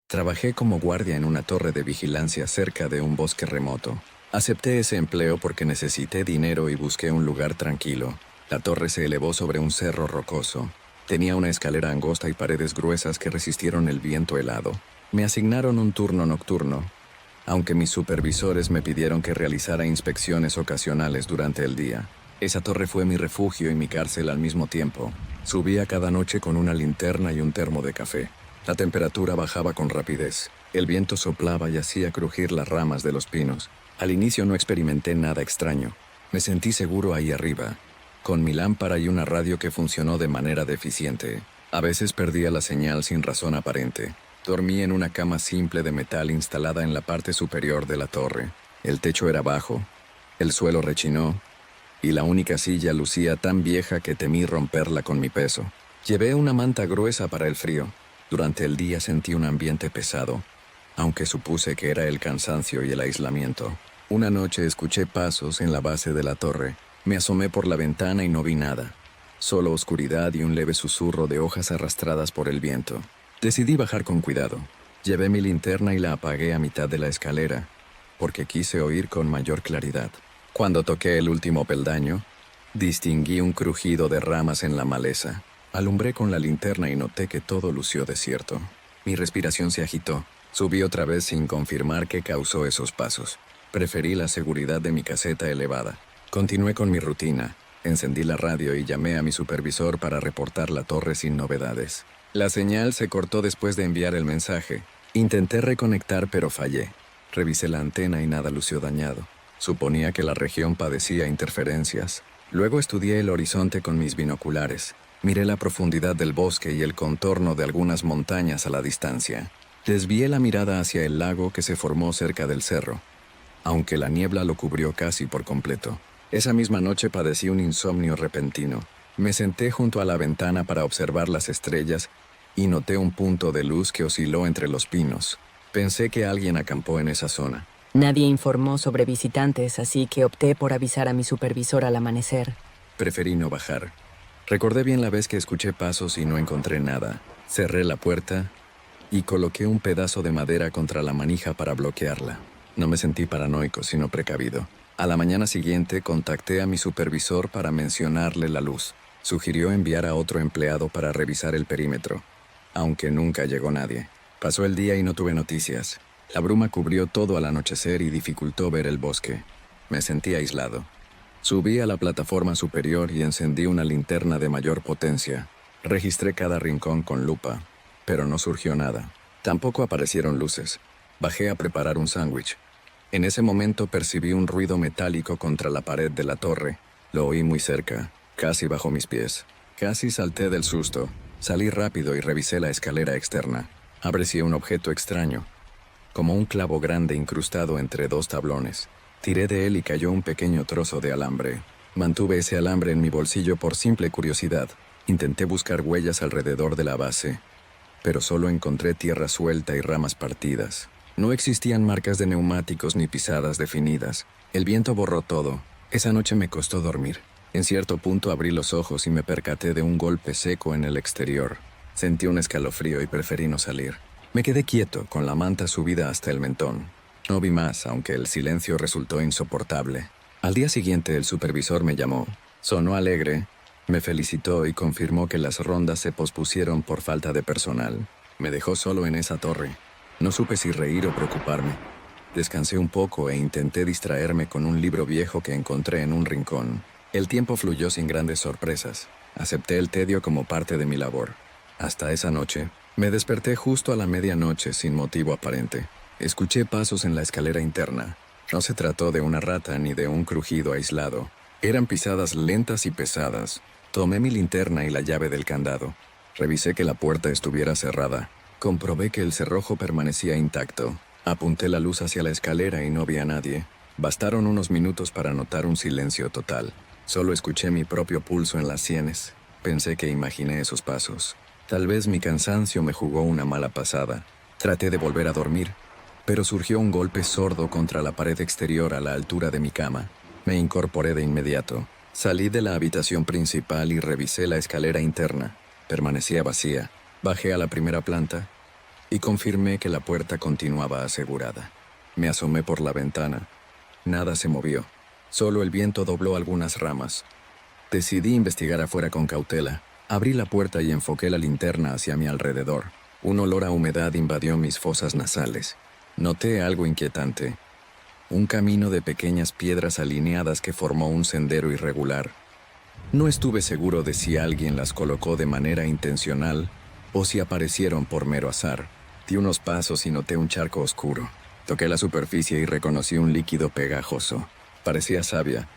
Trabajé como guardia en una torre de vigilancia cerca de un bosque remoto. Acepté ese empleo porque necesité dinero y busqué un lugar tranquilo. La torre se elevó sobre un cerro rocoso. Tenía una escalera angosta y paredes gruesas que resistieron el viento helado. Me asignaron un turno nocturno, aunque mis supervisores me pidieron que realizara inspecciones ocasionales durante el día. Esa torre fue mi refugio y mi cárcel al mismo tiempo. Subía cada noche con una linterna y un termo de café. La temperatura bajaba con rapidez. El viento soplaba y hacía crujir las ramas de los pinos. Al inicio no experimenté nada extraño. Me sentí seguro ahí arriba, con mi lámpara y una radio que funcionó de manera deficiente. A veces perdía la señal sin razón aparente. Dormí en una cama simple de metal instalada en la parte superior de la torre. El techo era bajo, el suelo rechinó, y la única silla lucía tan vieja que temí romperla con mi peso. Llevé una manta gruesa para el frío. Durante el día sentí un ambiente pesado, aunque supuse que era el cansancio y el aislamiento. Una noche escuché pasos en la base de la torre. Me asomé por la ventana y no vi nada. Solo oscuridad y un leve susurro de hojas arrastradas por el viento. Decidí bajar con cuidado. Llevé mi linterna y la apagué a mitad de la escalera, porque quise oír con mayor claridad. Cuando toqué el último peldaño, distinguí un crujido de ramas en la maleza. Alumbré con la linterna y noté que todo lució desierto. Mi respiración se agitó. Subí otra vez sin confirmar qué causó esos pasos. Preferí la seguridad de mi caseta elevada. Continué con mi rutina. Encendí la radio y llamé a mi supervisor para reportar la torre sin novedades. La señal se cortó después de enviar el mensaje. Intenté reconectar pero fallé. Revisé la antena y nada lució dañado. Suponía que la región padecía interferencias. Luego estudié el horizonte con mis binoculares. Miré la profundidad del bosque y el contorno de algunas montañas a la distancia. Desvié la mirada hacia el lago que se formó cerca del cerro, aunque la niebla lo cubrió casi por completo. Esa misma noche padecí un insomnio repentino. Me senté junto a la ventana para observar las estrellas y noté un punto de luz que osciló entre los pinos. Pensé que alguien acampó en esa zona. Nadie informó sobre visitantes, así que opté por avisar a mi supervisor al amanecer. Preferí no bajar. Recordé bien la vez que escuché pasos y no encontré nada. Cerré la puerta y coloqué un pedazo de madera contra la manija para bloquearla. No me sentí paranoico, sino precavido. A la mañana siguiente contacté a mi supervisor para mencionarle la luz. Sugirió enviar a otro empleado para revisar el perímetro, aunque nunca llegó nadie. Pasó el día y no tuve noticias. La bruma cubrió todo al anochecer y dificultó ver el bosque. Me sentí aislado. Subí a la plataforma superior y encendí una linterna de mayor potencia. Registré cada rincón con lupa, pero no surgió nada. Tampoco aparecieron luces. Bajé a preparar un sándwich. En ese momento percibí un ruido metálico contra la pared de la torre. Lo oí muy cerca, casi bajo mis pies. Casi salté del susto. Salí rápido y revisé la escalera externa. Aprecié un objeto extraño, como un clavo grande incrustado entre dos tablones. Tiré de él y cayó un pequeño trozo de alambre. Mantuve ese alambre en mi bolsillo por simple curiosidad. Intenté buscar huellas alrededor de la base, pero solo encontré tierra suelta y ramas partidas. No existían marcas de neumáticos ni pisadas definidas. El viento borró todo. Esa noche me costó dormir. En cierto punto abrí los ojos y me percaté de un golpe seco en el exterior. Sentí un escalofrío y preferí no salir. Me quedé quieto, con la manta subida hasta el mentón. No vi más, aunque el silencio resultó insoportable. Al día siguiente el supervisor me llamó. Sonó alegre, me felicitó y confirmó que las rondas se pospusieron por falta de personal. Me dejó solo en esa torre. No supe si reír o preocuparme. Descansé un poco e intenté distraerme con un libro viejo que encontré en un rincón. El tiempo fluyó sin grandes sorpresas. Acepté el tedio como parte de mi labor. Hasta esa noche, me desperté justo a la medianoche sin motivo aparente. Escuché pasos en la escalera interna. No se trató de una rata ni de un crujido aislado. Eran pisadas lentas y pesadas. Tomé mi linterna y la llave del candado. Revisé que la puerta estuviera cerrada. Comprobé que el cerrojo permanecía intacto. Apunté la luz hacia la escalera y no vi a nadie. Bastaron unos minutos para notar un silencio total. Solo escuché mi propio pulso en las sienes. Pensé que imaginé esos pasos. Tal vez mi cansancio me jugó una mala pasada. Traté de volver a dormir, pero surgió un golpe sordo contra la pared exterior a la altura de mi cama. Me incorporé de inmediato. Salí de la habitación principal y revisé la escalera interna. Permanecía vacía. Bajé a la primera planta y confirmé que la puerta continuaba asegurada. Me asomé por la ventana. Nada se movió. Solo el viento dobló algunas ramas. Decidí investigar afuera con cautela. Abrí la puerta y enfoqué la linterna hacia mi alrededor. Un olor a humedad invadió mis fosas nasales. Noté algo inquietante. Un camino de pequeñas piedras alineadas que formó un sendero irregular. No estuve seguro de si alguien las colocó de manera intencional o si aparecieron por mero azar. Di unos pasos y noté un charco oscuro. Toqué la superficie y reconocí un líquido pegajoso. Parecía savia,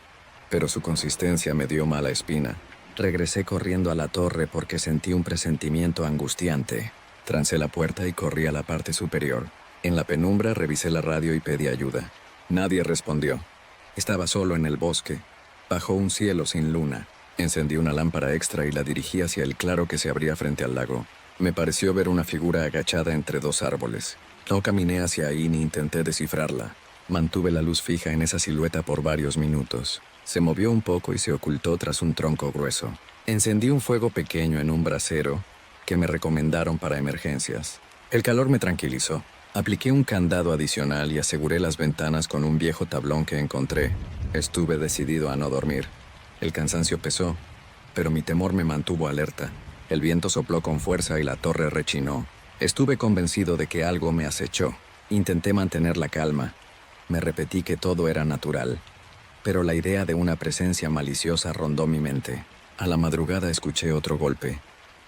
pero su consistencia me dio mala espina. Regresé corriendo a la torre porque sentí un presentimiento angustiante. Trancé la puerta y corrí a la parte superior. En la penumbra revisé la radio y pedí ayuda. Nadie respondió. Estaba solo en el bosque, bajo un cielo sin luna. Encendí una lámpara extra y la dirigí hacia el claro que se abría frente al lago. Me pareció ver una figura agachada entre dos árboles. No caminé hacia ahí ni intenté descifrarla. Mantuve la luz fija en esa silueta por varios minutos. Se movió un poco y se ocultó tras un tronco grueso. Encendí un fuego pequeño en un brasero que me recomendaron para emergencias. El calor me tranquilizó. Apliqué un candado adicional y aseguré las ventanas con un viejo tablón que encontré. Estuve decidido a no dormir. El cansancio pesó, pero mi temor me mantuvo alerta. El viento sopló con fuerza y la torre rechinó. Estuve convencido de que algo me acechó. Intenté mantener la calma. Me repetí que todo era natural. Pero la idea de una presencia maliciosa rondó mi mente. A la madrugada escuché otro golpe,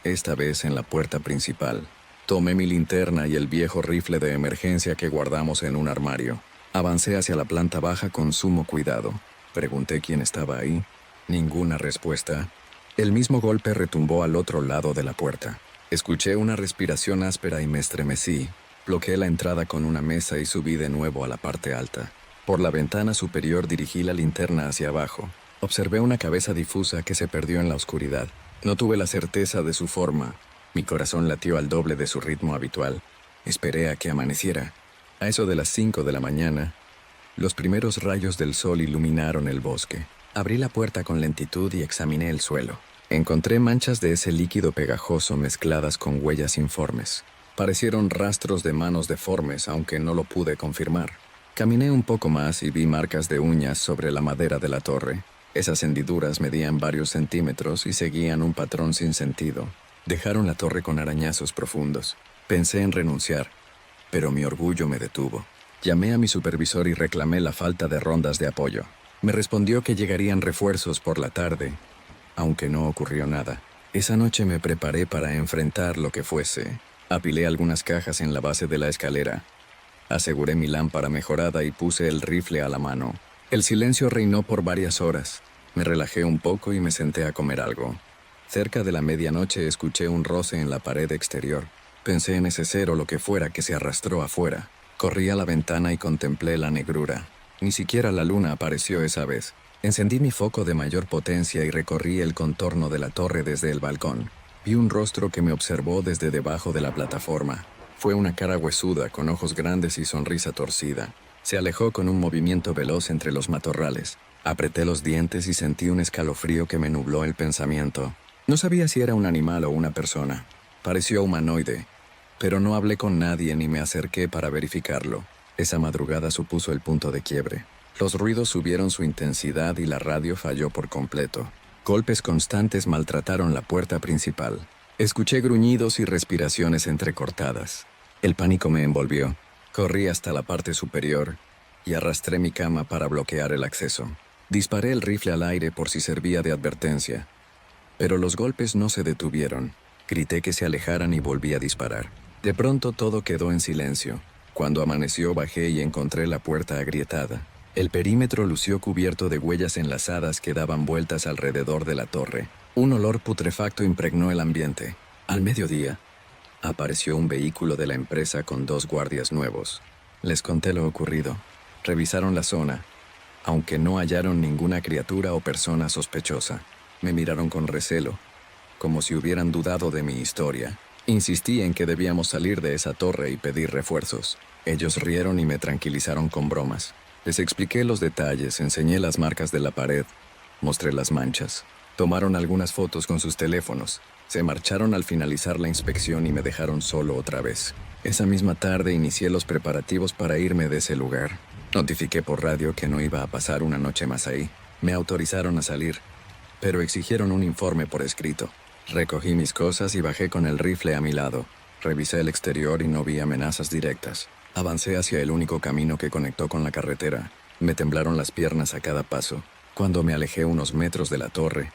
esta vez en la puerta principal. Tomé mi linterna y el viejo rifle de emergencia que guardamos en un armario. Avancé hacia la planta baja con sumo cuidado. Pregunté quién estaba ahí. Ninguna respuesta. El mismo golpe retumbó al otro lado de la puerta. Escuché una respiración áspera y me estremecí. Bloqueé la entrada con una mesa y subí de nuevo a la parte alta. Por la ventana superior dirigí la linterna hacia abajo. Observé una cabeza difusa que se perdió en la oscuridad. No tuve la certeza de su forma. Mi corazón latió al doble de su ritmo habitual. Esperé a que amaneciera. A eso de las 5 de la mañana, los primeros rayos del sol iluminaron el bosque. Abrí la puerta con lentitud y examiné el suelo. Encontré manchas de ese líquido pegajoso mezcladas con huellas informes. Parecieron rastros de manos deformes, aunque no lo pude confirmar. Caminé un poco más y vi marcas de uñas sobre la madera de la torre. Esas hendiduras medían varios centímetros y seguían un patrón sin sentido. Dejaron la torre con arañazos profundos. Pensé en renunciar, pero mi orgullo me detuvo. Llamé a mi supervisor y reclamé la falta de rondas de apoyo. Me respondió que llegarían refuerzos por la tarde, aunque no ocurrió nada. Esa noche me preparé para enfrentar lo que fuese. Apilé algunas cajas en la base de la escalera. Aseguré mi lámpara mejorada y puse el rifle a la mano. El silencio reinó por varias horas. Me relajé un poco y me senté a comer algo. Cerca de la medianoche escuché un roce en la pared exterior. Pensé en ese ser o lo que fuera que se arrastró afuera. Corrí a la ventana y contemplé la negrura. Ni siquiera la luna apareció esa vez. Encendí mi foco de mayor potencia y recorrí el contorno de la torre desde el balcón. Vi un rostro que me observó desde debajo de la plataforma. Fue una cara huesuda, con ojos grandes y sonrisa torcida. Se alejó con un movimiento veloz entre los matorrales. Apreté los dientes y sentí un escalofrío que me nubló el pensamiento. No sabía si era un animal o una persona. Pareció humanoide, pero no hablé con nadie ni me acerqué para verificarlo. Esa madrugada supuso el punto de quiebre. Los ruidos subieron su intensidad y la radio falló por completo. Golpes constantes maltrataron la puerta principal. Escuché gruñidos y respiraciones entrecortadas. El pánico me envolvió. Corrí hasta la parte superior y arrastré mi cama para bloquear el acceso. Disparé el rifle al aire por si servía de advertencia. Pero los golpes no se detuvieron. Grité que se alejaran y volví a disparar. De pronto todo quedó en silencio. Cuando amaneció bajé y encontré la puerta agrietada. El perímetro lució cubierto de huellas enlazadas que daban vueltas alrededor de la torre. Un olor putrefacto impregnó el ambiente. Al mediodía, apareció un vehículo de la empresa con 2 guardias nuevos. Les conté lo ocurrido. Revisaron la zona, aunque no hallaron ninguna criatura o persona sospechosa. Me miraron con recelo, como si hubieran dudado de mi historia. Insistí en que debíamos salir de esa torre y pedir refuerzos. Ellos rieron y me tranquilizaron con bromas. Les expliqué los detalles, enseñé las marcas de la pared, mostré las manchas. Tomaron algunas fotos con sus teléfonos. Se marcharon al finalizar la inspección y me dejaron solo otra vez. Esa misma tarde inicié los preparativos para irme de ese lugar. Notifiqué por radio que no iba a pasar una noche más ahí. Me autorizaron a salir, pero exigieron un informe por escrito. Recogí mis cosas y bajé con el rifle a mi lado. Revisé el exterior y no vi amenazas directas. Avancé hacia el único camino que conectó con la carretera. Me temblaron las piernas a cada paso. Cuando me alejé unos metros de la torre,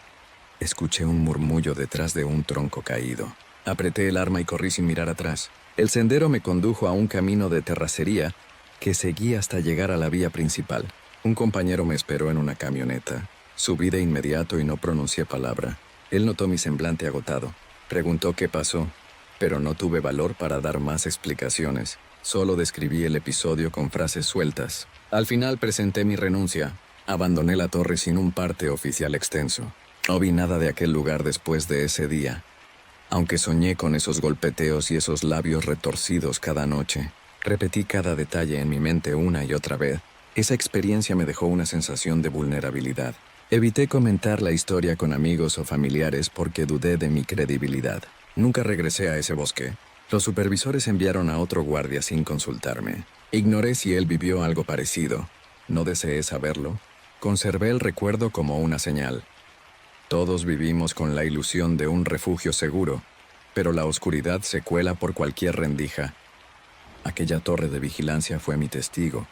escuché un murmullo detrás de un tronco caído. Apreté el arma y corrí sin mirar atrás. El sendero me condujo a un camino de terracería que seguía hasta llegar a la vía principal. Un compañero me esperó en una camioneta. Subí de inmediato y no pronuncié palabra. Él notó mi semblante agotado. Preguntó qué pasó, pero no tuve valor para dar más explicaciones. Solo describí el episodio con frases sueltas. Al final presenté mi renuncia. Abandoné la torre sin un parte oficial extenso. No vi nada de aquel lugar después de ese día. Aunque soñé con esos golpeteos y esos labios retorcidos cada noche, repetí cada detalle en mi mente una y otra vez. Esa experiencia me dejó una sensación de vulnerabilidad. Evité comentar la historia con amigos o familiares porque dudé de mi credibilidad. Nunca regresé a ese bosque. Los supervisores enviaron a otro guardia sin consultarme. Ignoré si él vivió algo parecido. No deseé saberlo. Conservé el recuerdo como una señal. Todos vivimos con la ilusión de un refugio seguro, pero la oscuridad se cuela por cualquier rendija. Aquella torre de vigilancia fue mi testigo,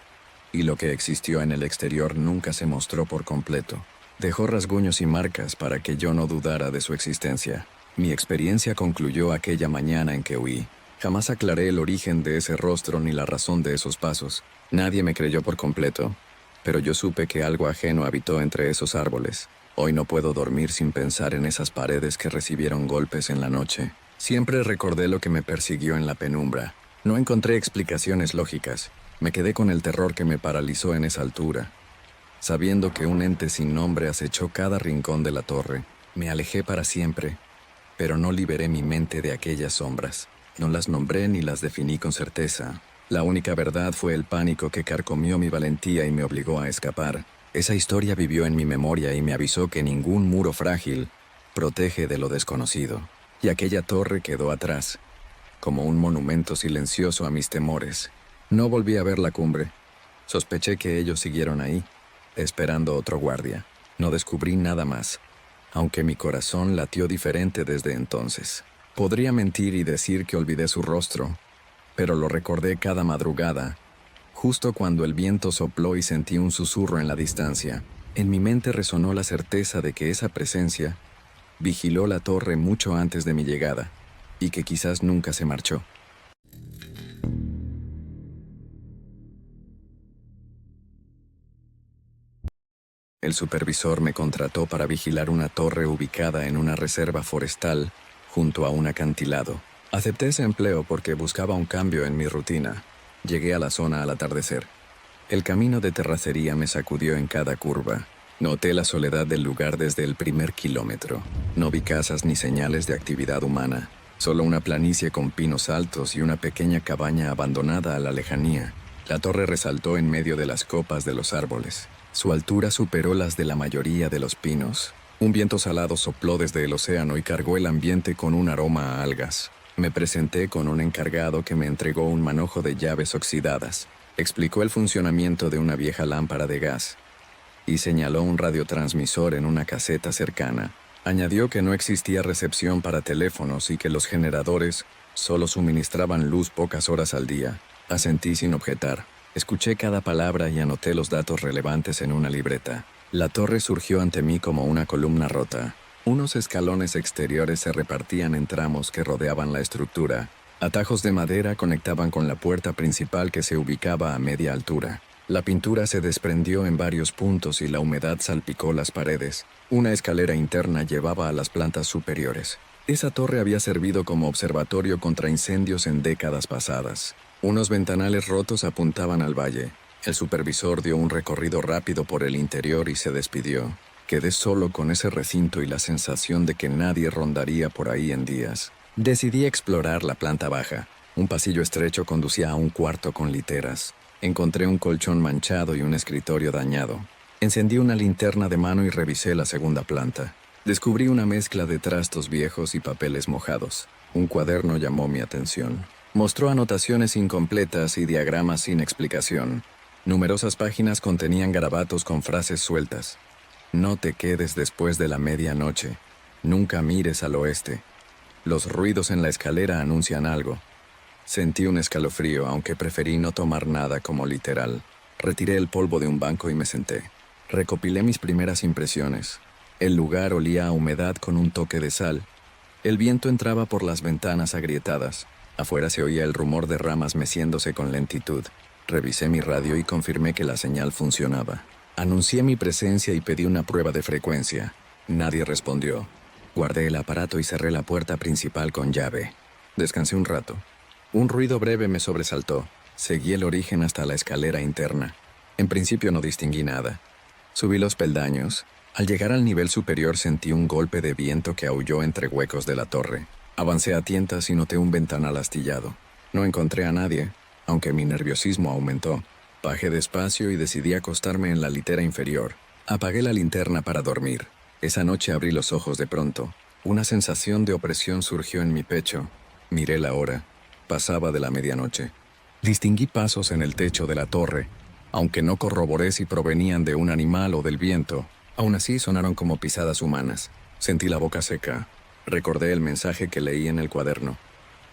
y lo que existió en el exterior nunca se mostró por completo. Dejó rasguños y marcas para que yo no dudara de su existencia. Mi experiencia concluyó aquella mañana en que huí. Jamás aclaré el origen de ese rostro ni la razón de esos pasos. Nadie me creyó por completo, pero yo supe que algo ajeno habitó entre esos árboles. Hoy no puedo dormir sin pensar en esas paredes que recibieron golpes en la noche. Siempre recordé lo que me persiguió en la penumbra. No encontré explicaciones lógicas. Me quedé con el terror que me paralizó en esa altura. Sabiendo que un ente sin nombre acechó cada rincón de la torre, me alejé para siempre, pero no liberé mi mente de aquellas sombras. No las nombré ni las definí con certeza. La única verdad fue el pánico que carcomió mi valentía y me obligó a escapar. Esa historia vivió en mi memoria y me avisó que ningún muro frágil protege de lo desconocido. Y aquella torre quedó atrás, como un monumento silencioso a mis temores. No volví a ver la cumbre. Sospeché que ellos siguieron ahí, esperando otro guardia. No descubrí nada más, aunque mi corazón latió diferente desde entonces. Podría mentir y decir que olvidé su rostro, pero lo recordé cada madrugada, justo cuando el viento sopló y sentí un susurro en la distancia. En mi mente resonó la certeza de que esa presencia vigiló la torre mucho antes de mi llegada, y que quizás nunca se marchó. El supervisor me contrató para vigilar una torre ubicada en una reserva forestal junto a un acantilado. Acepté ese empleo porque buscaba un cambio en mi rutina. Llegué a la zona al atardecer. El camino de terracería me sacudió en cada curva. Noté la soledad del lugar desde el primer kilómetro. No vi casas ni señales de actividad humana. Solo una planicie con pinos altos y una pequeña cabaña abandonada a la lejanía. La torre resaltó en medio de las copas de los árboles. Su altura superó las de la mayoría de los pinos. Un viento salado sopló desde el océano y cargó el ambiente con un aroma a algas. Me presenté con un encargado que me entregó un manojo de llaves oxidadas. Explicó el funcionamiento de una vieja lámpara de gas y señaló un radiotransmisor en una caseta cercana. Añadió que no existía recepción para teléfonos y que los generadores solo suministraban luz pocas horas al día. Asentí sin objetar. Escuché cada palabra y anoté los datos relevantes en una libreta. La torre surgió ante mí como una columna rota. Unos escalones exteriores se repartían en tramos que rodeaban la estructura. Atajos de madera conectaban con la puerta principal que se ubicaba a media altura. La pintura se desprendió en varios puntos y la humedad salpicó las paredes. Una escalera interna llevaba a las plantas superiores. Esa torre había servido como observatorio contra incendios en décadas pasadas. Unos ventanales rotos apuntaban al valle. El supervisor dio un recorrido rápido por el interior y se despidió. Quedé solo con ese recinto y la sensación de que nadie rondaría por ahí en días. Decidí explorar la planta baja. Un pasillo estrecho conducía a un cuarto con literas. Encontré un colchón manchado y un escritorio dañado. Encendí una linterna de mano y revisé la segunda planta. Descubrí una mezcla de trastos viejos y papeles mojados. Un cuaderno llamó mi atención. Mostró anotaciones incompletas y diagramas sin explicación. Numerosas páginas contenían garabatos con frases sueltas. No te quedes después de la medianoche. Nunca mires al oeste. Los ruidos en la escalera anuncian algo. Sentí un escalofrío, aunque preferí no tomar nada como literal. Retiré el polvo de un banco y me senté. Recopilé mis primeras impresiones. El lugar olía a humedad con un toque de sal. El viento entraba por las ventanas agrietadas. Afuera se oía el rumor de ramas meciéndose con lentitud. Revisé mi radio y confirmé que la señal funcionaba. Anuncié mi presencia y pedí una prueba de frecuencia. Nadie respondió. Guardé el aparato y cerré la puerta principal con llave. Descansé un rato. Un ruido breve me sobresaltó. Seguí el origen hasta la escalera interna. En principio no distinguí nada. Subí los peldaños. Al llegar al nivel superior sentí un golpe de viento que aulló entre huecos de la torre. Avancé a tientas y noté un ventanal astillado. No encontré a nadie, aunque mi nerviosismo aumentó. Bajé despacio y decidí acostarme en la litera inferior. Apagué la linterna para dormir. Esa noche abrí los ojos de pronto. Una sensación de opresión surgió en mi pecho. Miré la hora. Pasaba de la medianoche. Distinguí pasos en el techo de la torre. Aunque no corroboré si provenían de un animal o del viento, aún así sonaron como pisadas humanas. Sentí la boca seca. Recordé el mensaje que leí en el cuaderno.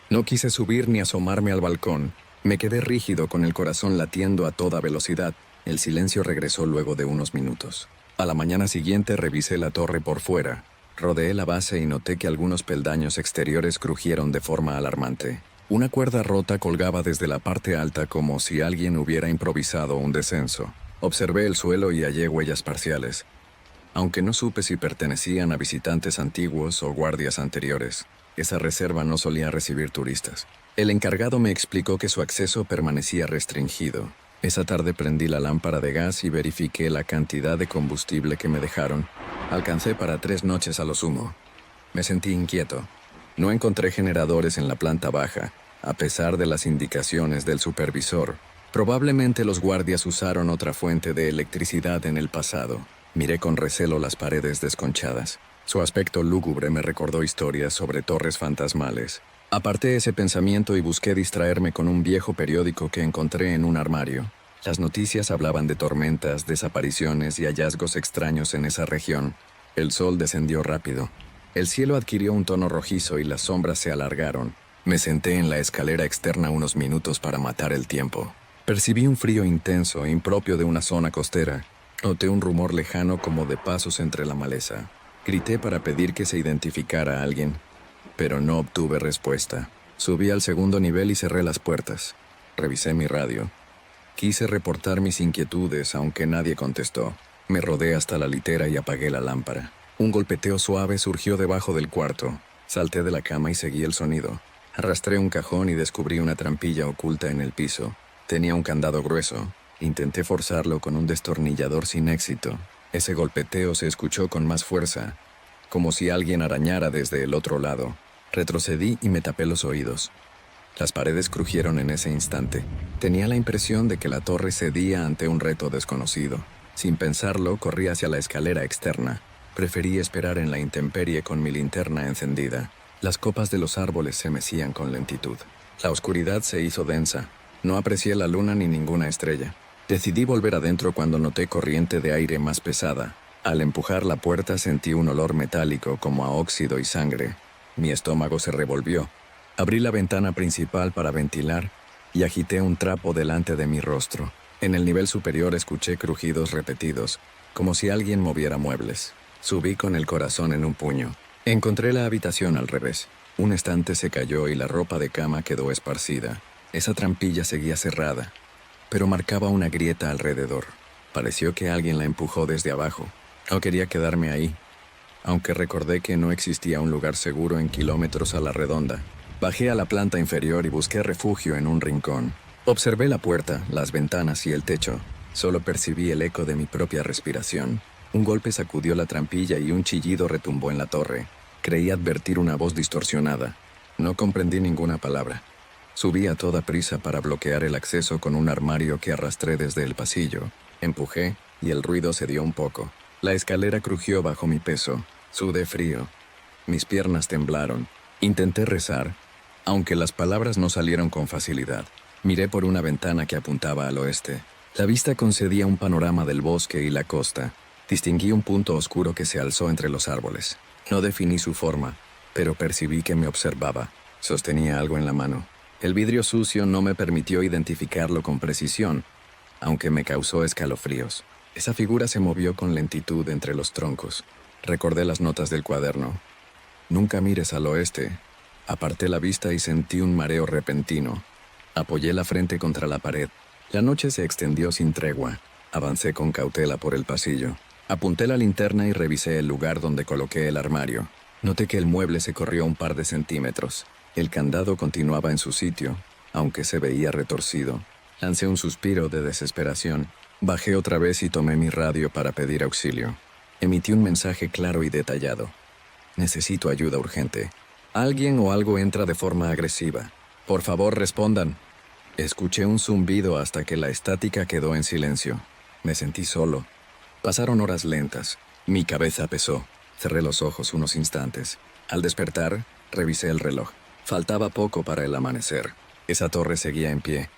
No quise subir ni asomarme al balcón. Me quedé rígido con el corazón latiendo a toda velocidad. El silencio regresó luego de unos minutos. A la mañana siguiente revisé la torre por fuera. Rodeé la base y noté que algunos peldaños exteriores crujieron de forma alarmante. Una cuerda rota colgaba desde la parte alta como si alguien hubiera improvisado un descenso. Observé el suelo y hallé huellas parciales, aunque no supe si pertenecían a visitantes antiguos o guardias anteriores. Esa reserva no solía recibir turistas. El encargado me explicó que su acceso permanecía restringido. Esa tarde prendí la lámpara de gas y verifiqué la cantidad de combustible que me dejaron. Alcancé para 3 noches a lo sumo. Me sentí inquieto. No encontré generadores en la planta baja, a pesar de las indicaciones del supervisor. Probablemente los guardias usaron otra fuente de electricidad en el pasado. Miré con recelo las paredes desconchadas. Su aspecto lúgubre me recordó historias sobre torres fantasmales. Aparté ese pensamiento y busqué distraerme con un viejo periódico que encontré en un armario. Las noticias hablaban de tormentas, desapariciones y hallazgos extraños en esa región. El sol descendió rápido. El cielo adquirió un tono rojizo y las sombras se alargaron. Me senté en la escalera externa unos minutos para matar el tiempo. Percibí un frío intenso, impropio de una zona costera. Noté un rumor lejano como de pasos entre la maleza. Grité para pedir que se identificara a alguien, pero no obtuve respuesta. Subí al segundo nivel y cerré las puertas. Revisé mi radio. Quise reportar mis inquietudes, aunque nadie contestó. Me rodé hasta la litera y apagué la lámpara. Un golpeteo suave surgió debajo del cuarto. Salté de la cama y seguí el sonido. Arrastré un cajón y descubrí una trampilla oculta en el piso. Tenía un candado grueso. Intenté forzarlo con un destornillador sin éxito. Ese golpeteo se escuchó con más fuerza, como si alguien arañara desde el otro lado. Retrocedí y me tapé los oídos. Las paredes crujieron en ese instante. Tenía la impresión de que la torre cedía ante un reto desconocido. Sin pensarlo, corrí hacia la escalera externa. Preferí esperar en la intemperie con mi linterna encendida. Las copas de los árboles se mecían con lentitud. La oscuridad se hizo densa. No aprecié la luna ni ninguna estrella. Decidí volver adentro cuando noté corriente de aire más pesada. Al empujar la puerta sentí un olor metálico como a óxido y sangre. Mi estómago se revolvió. Abrí la ventana principal para ventilar y agité un trapo delante de mi rostro. En el nivel superior escuché crujidos repetidos, como si alguien moviera muebles. Subí con el corazón en un puño. Encontré la habitación al revés. Un estante se cayó y la ropa de cama quedó esparcida. Esa trampilla seguía cerrada, pero marcaba una grieta alrededor. Pareció que alguien la empujó desde abajo. No quería quedarme ahí, aunque recordé que no existía un lugar seguro en kilómetros a la redonda. Bajé a la planta inferior y busqué refugio en un rincón. Observé la puerta, las ventanas y el techo. Solo percibí el eco de mi propia respiración. Un golpe sacudió la trampilla y un chillido retumbó en la torre. Creí advertir una voz distorsionada. No comprendí ninguna palabra. Subí a toda prisa para bloquear el acceso con un armario que arrastré desde el pasillo. Empujé y el ruido cedió un poco. La escalera crujió bajo mi peso. Sudé frío. Mis piernas temblaron. Intenté rezar, aunque las palabras no salieron con facilidad. Miré por una ventana que apuntaba al oeste. La vista concedía un panorama del bosque y la costa. Distinguí un punto oscuro que se alzó entre los árboles. No definí su forma, pero percibí que me observaba. Sostenía algo en la mano. El vidrio sucio no me permitió identificarlo con precisión, aunque me causó escalofríos. Esa figura se movió con lentitud entre los troncos. Recordé las notas del cuaderno. Nunca mires al oeste. Aparté la vista y sentí un mareo repentino. Apoyé la frente contra la pared. La noche se extendió sin tregua. Avancé con cautela por el pasillo. Apunté la linterna y revisé el lugar donde coloqué el armario. Noté que el mueble se corrió un par de centímetros. El candado continuaba en su sitio, aunque se veía retorcido. Lancé un suspiro de desesperación. Bajé otra vez y tomé mi radio para pedir auxilio. Emití un mensaje claro y detallado. Necesito ayuda urgente. Alguien o algo entra de forma agresiva. Por favor, respondan. Escuché un zumbido hasta que la estática quedó en silencio. Me sentí solo. Pasaron horas lentas. Mi cabeza pesó. Cerré los ojos unos instantes. Al despertar, revisé el reloj. Faltaba poco para el amanecer. Esa torre seguía en pie,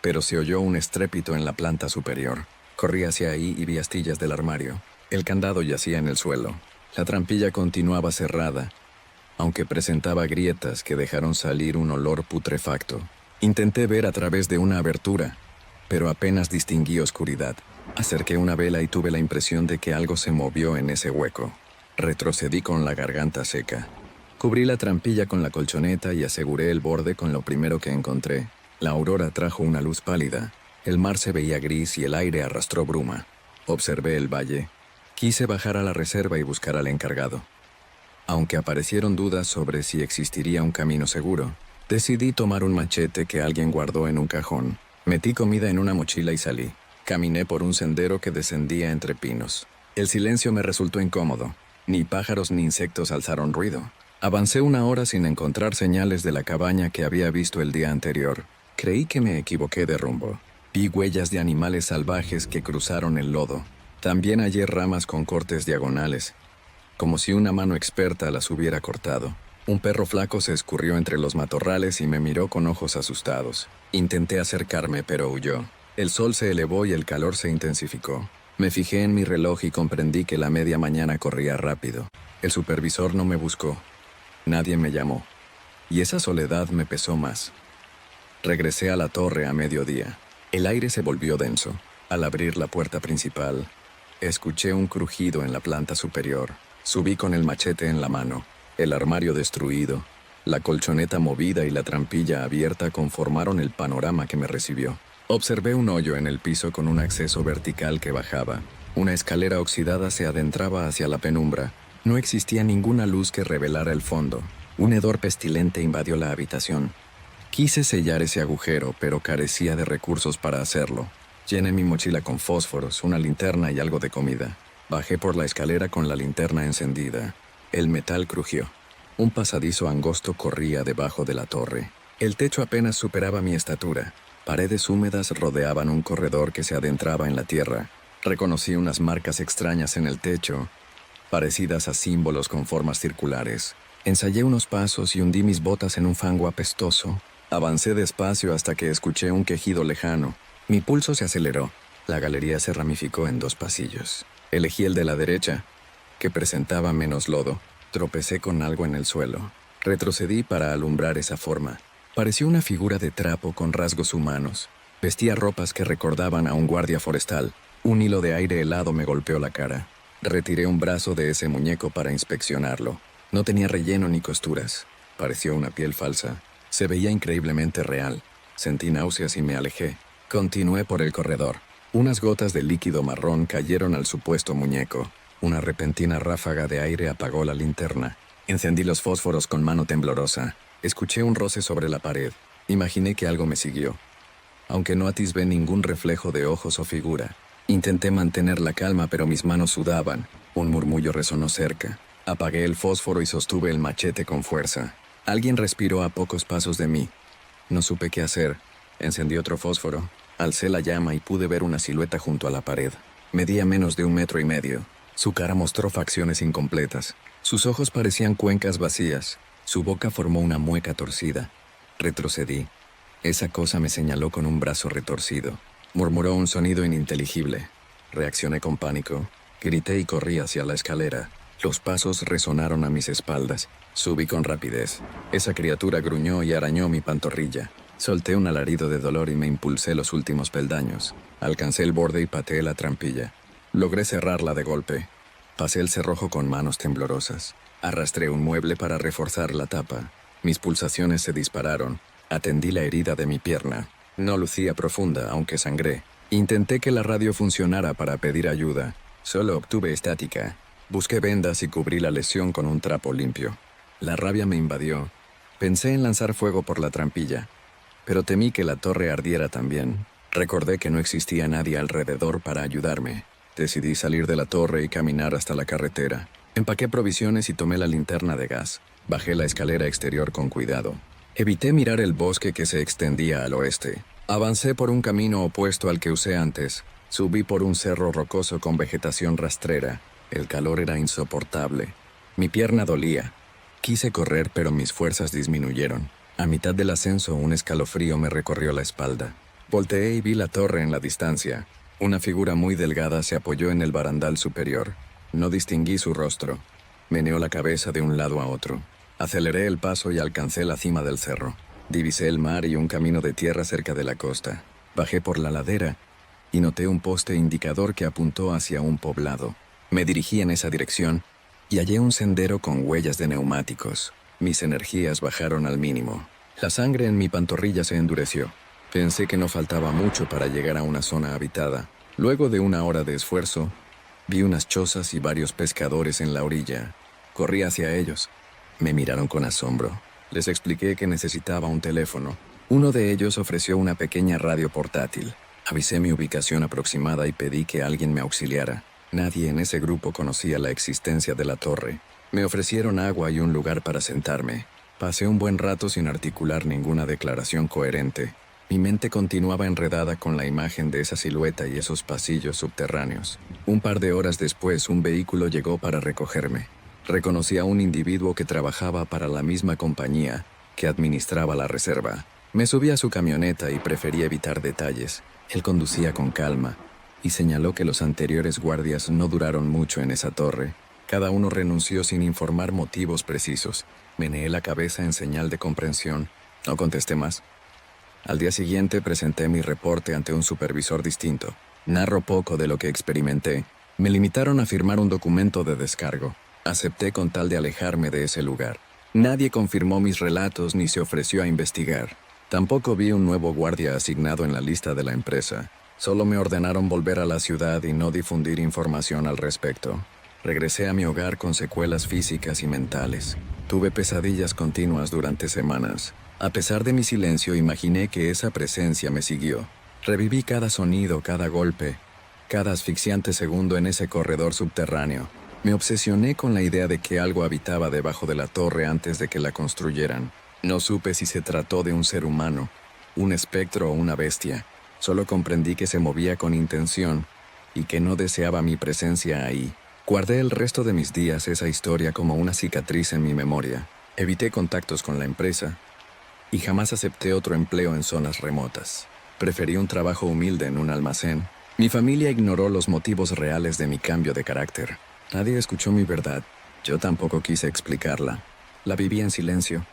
pero se oyó un estrépito en la planta superior. Corrí hacia ahí y vi astillas del armario. El candado yacía en el suelo. La trampilla continuaba cerrada, aunque presentaba grietas que dejaron salir un olor putrefacto. Intenté ver a través de una abertura, pero apenas distinguí oscuridad. Acerqué una vela y tuve la impresión de que algo se movió en ese hueco. Retrocedí con la garganta seca. Cubrí la trampilla con la colchoneta y aseguré el borde con lo primero que encontré. La aurora trajo una luz pálida. El mar se veía gris y el aire arrastró bruma. Observé el valle. Quise bajar a la reserva y buscar al encargado. Aunque aparecieron dudas sobre si existiría un camino seguro, decidí tomar un machete que alguien guardó en un cajón. Metí comida en una mochila y salí. Caminé por un sendero que descendía entre pinos. El silencio me resultó incómodo. Ni pájaros ni insectos alzaron ruido. Avancé una hora sin encontrar señales de la cabaña que había visto el día anterior. Creí que me equivoqué de rumbo. Vi huellas de animales salvajes que cruzaron el lodo. También hallé ramas con cortes diagonales, como si una mano experta las hubiera cortado. Un perro flaco se escurrió entre los matorrales y me miró con ojos asustados. Intenté acercarme, pero huyó. El sol se elevó y el calor se intensificó. Me fijé en mi reloj y comprendí que la media mañana corría rápido. El supervisor no me buscó. Nadie me llamó. Y esa soledad me pesó más. Regresé a la torre a mediodía. El aire se volvió denso. Al abrir la puerta principal, escuché un crujido en la planta superior. Subí con el machete en la mano. El armario destruido, la colchoneta movida y la trampilla abierta conformaron el panorama que me recibió. Observé un hoyo en el piso con un acceso vertical que bajaba. Una escalera oxidada se adentraba hacia la penumbra. No existía ninguna luz que revelara el fondo. Un hedor pestilente invadió la habitación. Quise sellar ese agujero, pero carecía de recursos para hacerlo. Llené mi mochila con fósforos, una linterna y algo de comida. Bajé por la escalera con la linterna encendida. El metal crujió. Un pasadizo angosto corría debajo de la torre. El techo apenas superaba mi estatura. Paredes húmedas rodeaban un corredor que se adentraba en la tierra. Reconocí unas marcas extrañas en el techo, parecidas a símbolos con formas circulares. Ensayé unos pasos y hundí mis botas en un fango apestoso. Avancé despacio hasta que escuché un quejido lejano. Mi pulso se aceleró. La galería se ramificó en 2 pasillos. Elegí el de la derecha, que presentaba menos lodo. Tropecé con algo en el suelo. Retrocedí para alumbrar esa forma. Pareció una figura de trapo con rasgos humanos. Vestía ropas que recordaban a un guardia forestal. Un hilo de aire helado me golpeó la cara. Retiré un brazo de ese muñeco para inspeccionarlo. No tenía relleno ni costuras. Pareció una piel falsa. Se veía increíblemente real. Sentí náuseas y me alejé. Continué por el corredor. Unas gotas de líquido marrón cayeron al supuesto muñeco. Una repentina ráfaga de aire apagó la linterna. Encendí los fósforos con mano temblorosa. Escuché un roce sobre la pared. Imaginé que algo me siguió, aunque no atisbé ningún reflejo de ojos o figura. Intenté mantener la calma, pero mis manos sudaban. Un murmullo resonó cerca. Apagué el fósforo y sostuve el machete con fuerza. Alguien respiró a pocos pasos de mí. No supe qué hacer. Encendí otro fósforo. Alcé la llama y pude ver una silueta junto a la pared. Medía menos de 1,5 metros. Su cara mostró facciones incompletas. Sus ojos parecían cuencas vacías. Su boca formó una mueca torcida. Retrocedí. Esa cosa me señaló con un brazo retorcido. Murmuró un sonido ininteligible. Reaccioné con pánico. Grité y corrí hacia la escalera. Los pasos resonaron a mis espaldas. Subí con rapidez. Esa criatura gruñó y arañó mi pantorrilla. Solté un alarido de dolor y me impulsé los últimos peldaños. Alcancé el borde y pateé la trampilla. Logré cerrarla de golpe. Pasé el cerrojo con manos temblorosas. Arrastré un mueble para reforzar la tapa. Mis pulsaciones se dispararon. Atendí la herida de mi pierna. No lucía profunda, aunque sangré. Intenté que la radio funcionara para pedir ayuda. Solo obtuve estática. Busqué vendas y cubrí la lesión con un trapo limpio. La rabia me invadió. Pensé en lanzar fuego por la trampilla, pero temí que la torre ardiera también. Recordé que no existía nadie alrededor para ayudarme. Decidí salir de la torre y caminar hasta la carretera. Empaqué provisiones y tomé la linterna de gas. Bajé la escalera exterior con cuidado. Evité mirar el bosque que se extendía al oeste. Avancé por un camino opuesto al que usé antes. Subí por un cerro rocoso con vegetación rastrera. El calor era insoportable. Mi pierna dolía. Quise correr, pero mis fuerzas disminuyeron. A mitad del ascenso, un escalofrío me recorrió la espalda. Volteé y vi la torre en la distancia. Una figura muy delgada se apoyó en el barandal superior. No distinguí su rostro. Meneó la cabeza de un lado a otro. Aceleré el paso y alcancé la cima del cerro. Divisé el mar y un camino de tierra cerca de la costa. Bajé por la ladera y noté un poste indicador que apuntó hacia un poblado. Me dirigí en esa dirección y hallé un sendero con huellas de neumáticos. Mis energías bajaron al mínimo. La sangre en mi pantorrilla se endureció. Pensé que no faltaba mucho para llegar a una zona habitada. Luego de una hora de esfuerzo, vi unas chozas y varios pescadores en la orilla. Corrí hacia ellos. Me miraron con asombro. Les expliqué que necesitaba un teléfono. Uno de ellos ofreció una pequeña radio portátil. Avisé mi ubicación aproximada y pedí que alguien me auxiliara. Nadie en ese grupo conocía la existencia de la torre. Me ofrecieron agua y un lugar para sentarme. Pasé un buen rato sin articular ninguna declaración coherente. Mi mente continuaba enredada con la imagen de esa silueta y esos pasillos subterráneos. Un par de horas después, un vehículo llegó para recogerme. Reconocí a un individuo que trabajaba para la misma compañía que administraba la reserva. Me subí a su camioneta y preferí evitar detalles. Él conducía con calma y señaló que los anteriores guardias no duraron mucho en esa torre. Cada uno renunció sin informar motivos precisos. Meneé la cabeza en señal de comprensión. No contesté más. Al día siguiente presenté mi reporte ante un supervisor distinto. Narro poco de lo que experimenté. Me limitaron a firmar un documento de descargo. Acepté con tal de alejarme de ese lugar. Nadie confirmó mis relatos ni se ofreció a investigar. Tampoco vi un nuevo guardia asignado en la lista de la empresa. Solo me ordenaron volver a la ciudad y no difundir información al respecto. Regresé a mi hogar con secuelas físicas y mentales. Tuve pesadillas continuas durante semanas. A pesar de mi silencio, imaginé que esa presencia me siguió. Reviví cada sonido, cada golpe, cada asfixiante segundo en ese corredor subterráneo. Me obsesioné con la idea de que algo habitaba debajo de la torre antes de que la construyeran. No supe si se trató de un ser humano, un espectro o una bestia. Solo comprendí que se movía con intención y que no deseaba mi presencia ahí. Guardé el resto de mis días esa historia como una cicatriz en mi memoria. Evité contactos con la empresa y jamás acepté otro empleo en zonas remotas. Preferí un trabajo humilde en un almacén. Mi familia ignoró los motivos reales de mi cambio de carácter. Nadie escuchó mi verdad. Yo tampoco quise explicarla. La viví en silencio.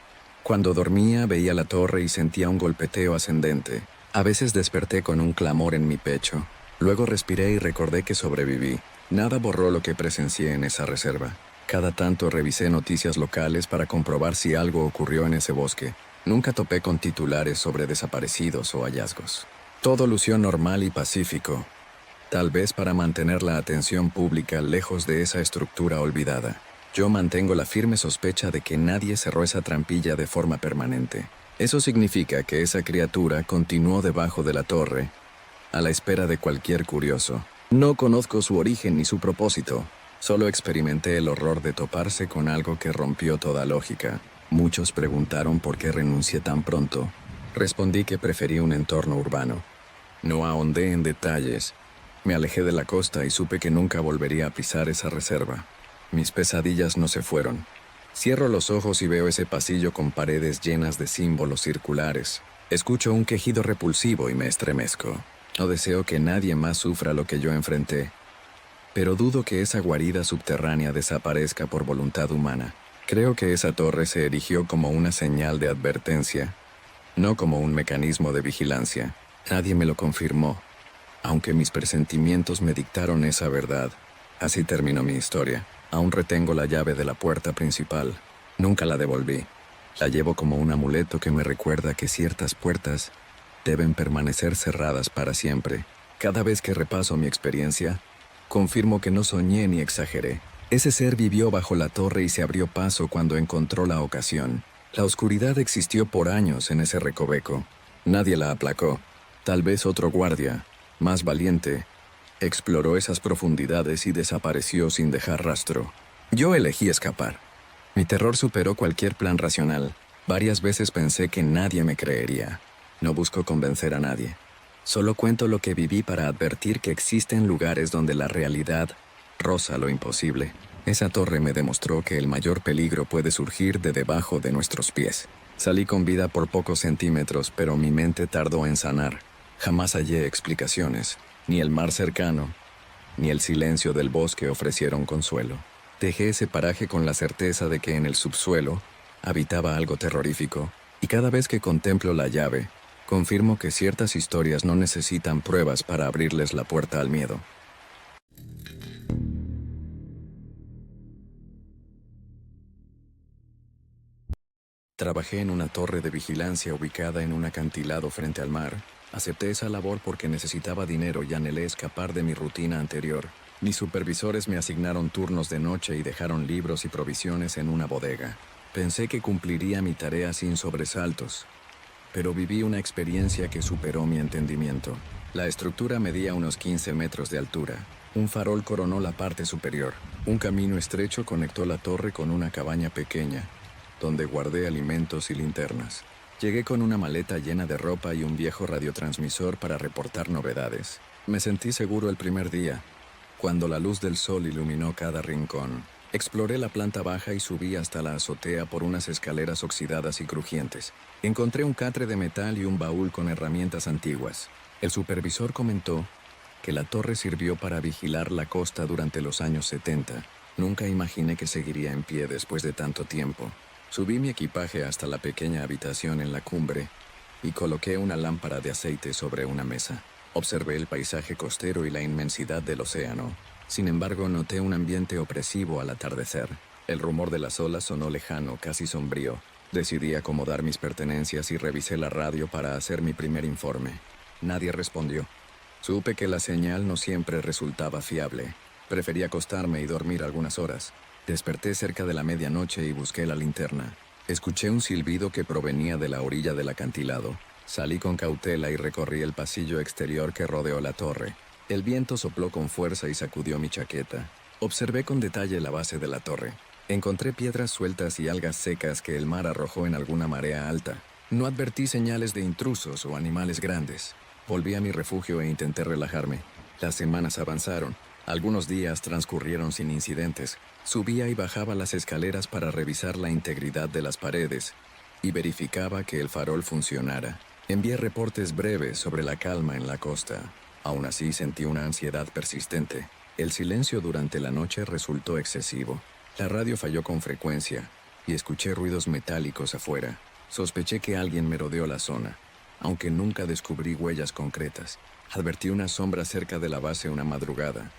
Cuando dormía veía la torre y sentía un golpeteo ascendente. A veces desperté con un clamor en mi pecho. Luego respiré y recordé que sobreviví. Nada borró lo que presencié en esa reserva. Cada tanto revisé noticias locales para comprobar si algo ocurrió en ese bosque. Nunca topé con titulares sobre desaparecidos o hallazgos. Todo lució normal y pacífico, tal vez para mantener la atención pública lejos de esa estructura olvidada. Yo mantengo la firme sospecha de que nadie cerró esa trampilla de forma permanente. Eso significa que esa criatura continuó debajo de la torre, a la espera de cualquier curioso. No conozco su origen ni su propósito. Solo experimenté el horror de toparse con algo que rompió toda lógica. Muchos preguntaron por qué renuncié tan pronto. Respondí que preferí un entorno urbano. No ahondé en detalles. Me alejé de la costa y supe que nunca volvería a pisar esa reserva. Mis pesadillas no se fueron. Cierro los ojos y veo ese pasillo con paredes llenas de símbolos circulares. Escucho un quejido repulsivo y me estremezco. No deseo que nadie más sufra lo que yo enfrenté, pero dudo que esa guarida subterránea desaparezca por voluntad humana. Creo que esa torre se erigió como una señal de advertencia, no como un mecanismo de vigilancia. Nadie me lo confirmó, aunque mis presentimientos me dictaron esa verdad. Así terminó mi historia. Aún retengo la llave de la puerta principal. Nunca la devolví. La llevo como un amuleto que me recuerda que ciertas puertas deben permanecer cerradas para siempre. Cada vez que repaso mi experiencia, confirmo que no soñé ni exageré. Ese ser vivió bajo la torre y se abrió paso cuando encontró la ocasión. La oscuridad existió por años en ese recoveco. Nadie la aplacó. Tal vez otro guardia, más valiente, exploró esas profundidades y desapareció sin dejar rastro. Yo elegí escapar. Mi terror superó cualquier plan racional. Varias veces pensé que nadie me creería. No busco convencer a nadie. Solo cuento lo que viví para advertir que existen lugares donde la realidad roza lo imposible. Esa torre me demostró que el mayor peligro puede surgir de debajo de nuestros pies. Salí con vida por pocos centímetros, pero mi mente tardó en sanar. Jamás hallé explicaciones. Ni el mar cercano, ni el silencio del bosque ofrecieron consuelo. Dejé ese paraje con la certeza de que en el subsuelo habitaba algo terrorífico, y cada vez que contemplo la llave, confirmo que ciertas historias no necesitan pruebas para abrirles la puerta al miedo. Trabajé en una torre de vigilancia ubicada en un acantilado frente al mar. Acepté esa labor porque necesitaba dinero y anhelé escapar de mi rutina anterior. Mis supervisores me asignaron turnos de noche y dejaron libros y provisiones en una bodega. Pensé que cumpliría mi tarea sin sobresaltos, pero viví una experiencia que superó mi entendimiento. La estructura medía unos 15 metros de altura. Un farol coronó la parte superior. Un camino estrecho conectó la torre con una cabaña pequeña, donde guardé alimentos y linternas. Llegué con una maleta llena de ropa y un viejo radiotransmisor para reportar novedades. Me sentí seguro el primer día, cuando la luz del sol iluminó cada rincón. Exploré la planta baja y subí hasta la azotea por unas escaleras oxidadas y crujientes. Encontré un catre de metal y un baúl con herramientas antiguas. El supervisor comentó que la torre sirvió para vigilar la costa durante los años 70. Nunca imaginé que seguiría en pie después de tanto tiempo. Subí mi equipaje hasta la pequeña habitación en la cumbre y coloqué una lámpara de aceite sobre una mesa. Observé el paisaje costero y la inmensidad del océano. Sin embargo, noté un ambiente opresivo al atardecer. El rumor de las olas sonó lejano, casi sombrío. Decidí acomodar mis pertenencias y revisé la radio para hacer mi primer informe. Nadie respondió. Supe que la señal no siempre resultaba fiable. Preferí acostarme y dormir algunas horas. Desperté cerca de la medianoche y busqué la linterna. Escuché un silbido que provenía de la orilla del acantilado. Salí con cautela y recorrí el pasillo exterior que rodeó la torre. El viento sopló con fuerza y sacudió mi chaqueta. Observé con detalle la base de la torre. Encontré piedras sueltas y algas secas que el mar arrojó en alguna marea alta. No advertí señales de intrusos o animales grandes. Volví a mi refugio e intenté relajarme. Las semanas avanzaron. Algunos días transcurrieron sin incidentes. Subía y bajaba las escaleras para revisar la integridad de las paredes y verificaba que el farol funcionara. Envié reportes breves sobre la calma en la costa. Aún así sentí una ansiedad persistente. El silencio durante la noche resultó excesivo. La radio falló con frecuencia y escuché ruidos metálicos afuera. Sospeché que alguien merodeó la zona, aunque nunca descubrí huellas concretas. Advertí una sombra cerca de la base una madrugada,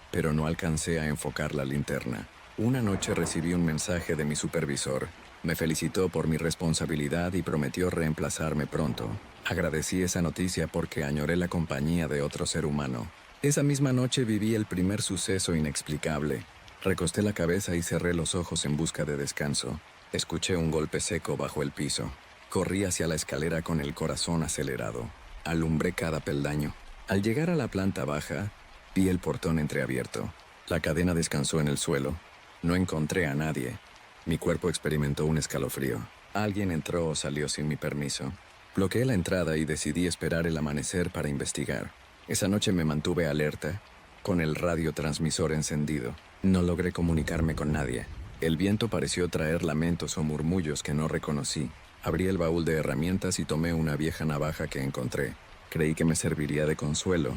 pero no alcancé a enfocar la linterna. Una noche recibí un mensaje de mi supervisor. Me felicitó por mi responsabilidad y prometió reemplazarme pronto. Agradecí esa noticia porque añoré la compañía de otro ser humano. Esa misma noche viví el primer suceso inexplicable. Recosté la cabeza y cerré los ojos en busca de descanso. Escuché un golpe seco bajo el piso. Corrí hacia la escalera con el corazón acelerado. Alumbré cada peldaño. Al llegar a la planta baja, vi el portón entreabierto. La cadena descansó en el suelo. No encontré a nadie. Mi cuerpo experimentó un escalofrío. Alguien entró o salió sin mi permiso. Bloqueé la entrada y decidí esperar el amanecer para investigar. Esa noche me mantuve alerta, con el radiotransmisor encendido. No logré comunicarme con nadie. El viento pareció traer lamentos o murmullos que no reconocí. Abrí el baúl de herramientas y tomé una vieja navaja que encontré. Creí que me serviría de consuelo,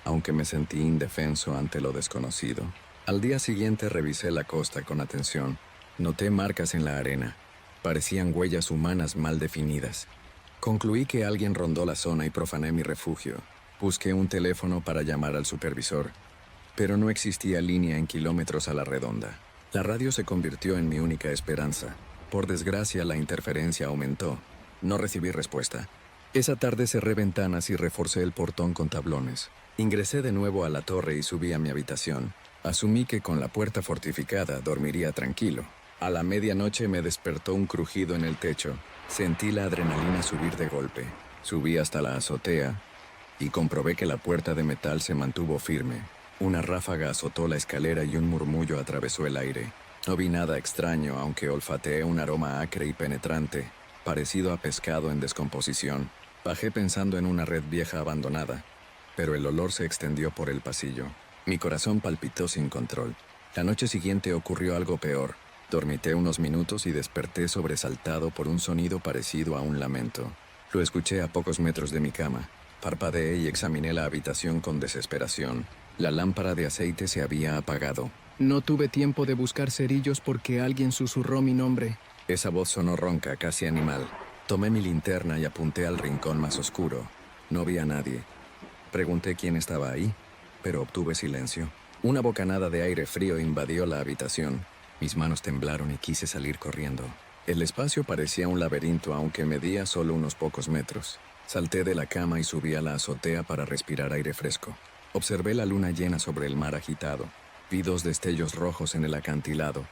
aunque me sentí indefenso ante lo desconocido. Al día siguiente revisé la costa con atención. Noté marcas en la arena. Parecían huellas humanas mal definidas. Concluí que alguien rondó la zona y profané mi refugio. Busqué un teléfono para llamar al supervisor, pero no existía línea en kilómetros a la redonda. La radio se convirtió en mi única esperanza. Por desgracia, la interferencia aumentó. No recibí respuesta. Esa tarde cerré ventanas y reforcé el portón con tablones. Ingresé de nuevo a la torre y subí a mi habitación. Asumí que con la puerta fortificada dormiría tranquilo. A la medianoche me despertó un crujido en el techo. Sentí la adrenalina subir de golpe. Subí hasta la azotea y comprobé que la puerta de metal se mantuvo firme. Una ráfaga azotó la escalera y un murmullo atravesó el aire. No vi nada extraño, aunque olfateé un aroma acre y penetrante, parecido a pescado en descomposición. Bajé pensando en una red vieja abandonada, pero el olor se extendió por el pasillo. Mi corazón palpitó sin control. La noche siguiente ocurrió algo peor. Dormité unos minutos y desperté sobresaltado por un sonido parecido a un lamento. Lo escuché a pocos metros de mi cama. Parpadeé y examiné la habitación con desesperación. La lámpara de aceite se había apagado. No tuve tiempo de buscar cerillos porque alguien susurró mi nombre. Esa voz sonó ronca, casi animal. Tomé mi linterna y apunté al rincón más oscuro. No vi a nadie. Pregunté quién estaba ahí, pero obtuve silencio. Una bocanada de aire frío invadió la habitación. Mis manos temblaron y quise salir corriendo. El espacio parecía un laberinto, aunque medía solo unos pocos metros. Salté de la cama y subí a la azotea para respirar aire fresco. Observé la luna llena sobre el mar agitado. Vi 2 destellos rojos en el acantilado,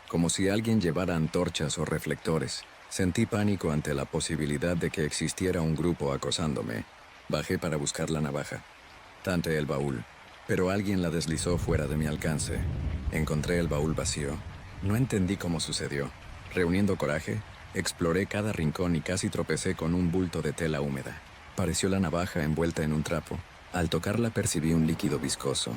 como si alguien llevara antorchas o reflectores. Sentí pánico ante la posibilidad de que existiera un grupo acosándome. Bajé para buscar la navaja. Tanteé el baúl, pero alguien la deslizó fuera de mi alcance. Encontré el baúl vacío. No entendí cómo sucedió. Reuniendo coraje, exploré cada rincón y casi tropecé con un bulto de tela húmeda. Pareció la navaja envuelta en un trapo. Al tocarla percibí un líquido viscoso.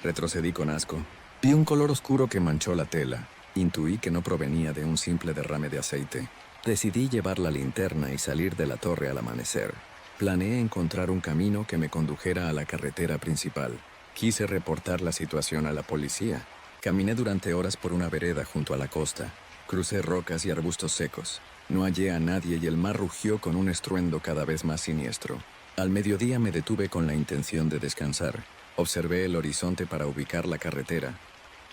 Retrocedí con asco. Vi un color oscuro que manchó la tela. Intuí que no provenía de un simple derrame de aceite. Decidí llevar la linterna y salir de la torre al amanecer. Planeé encontrar un camino que me condujera a la carretera principal. Quise reportar la situación a la policía. Caminé durante horas por una vereda junto a la costa. Crucé rocas y arbustos secos. No hallé a nadie y el mar rugió con un estruendo cada vez más siniestro. Al mediodía me detuve con la intención de descansar. Observé el horizonte para ubicar la carretera,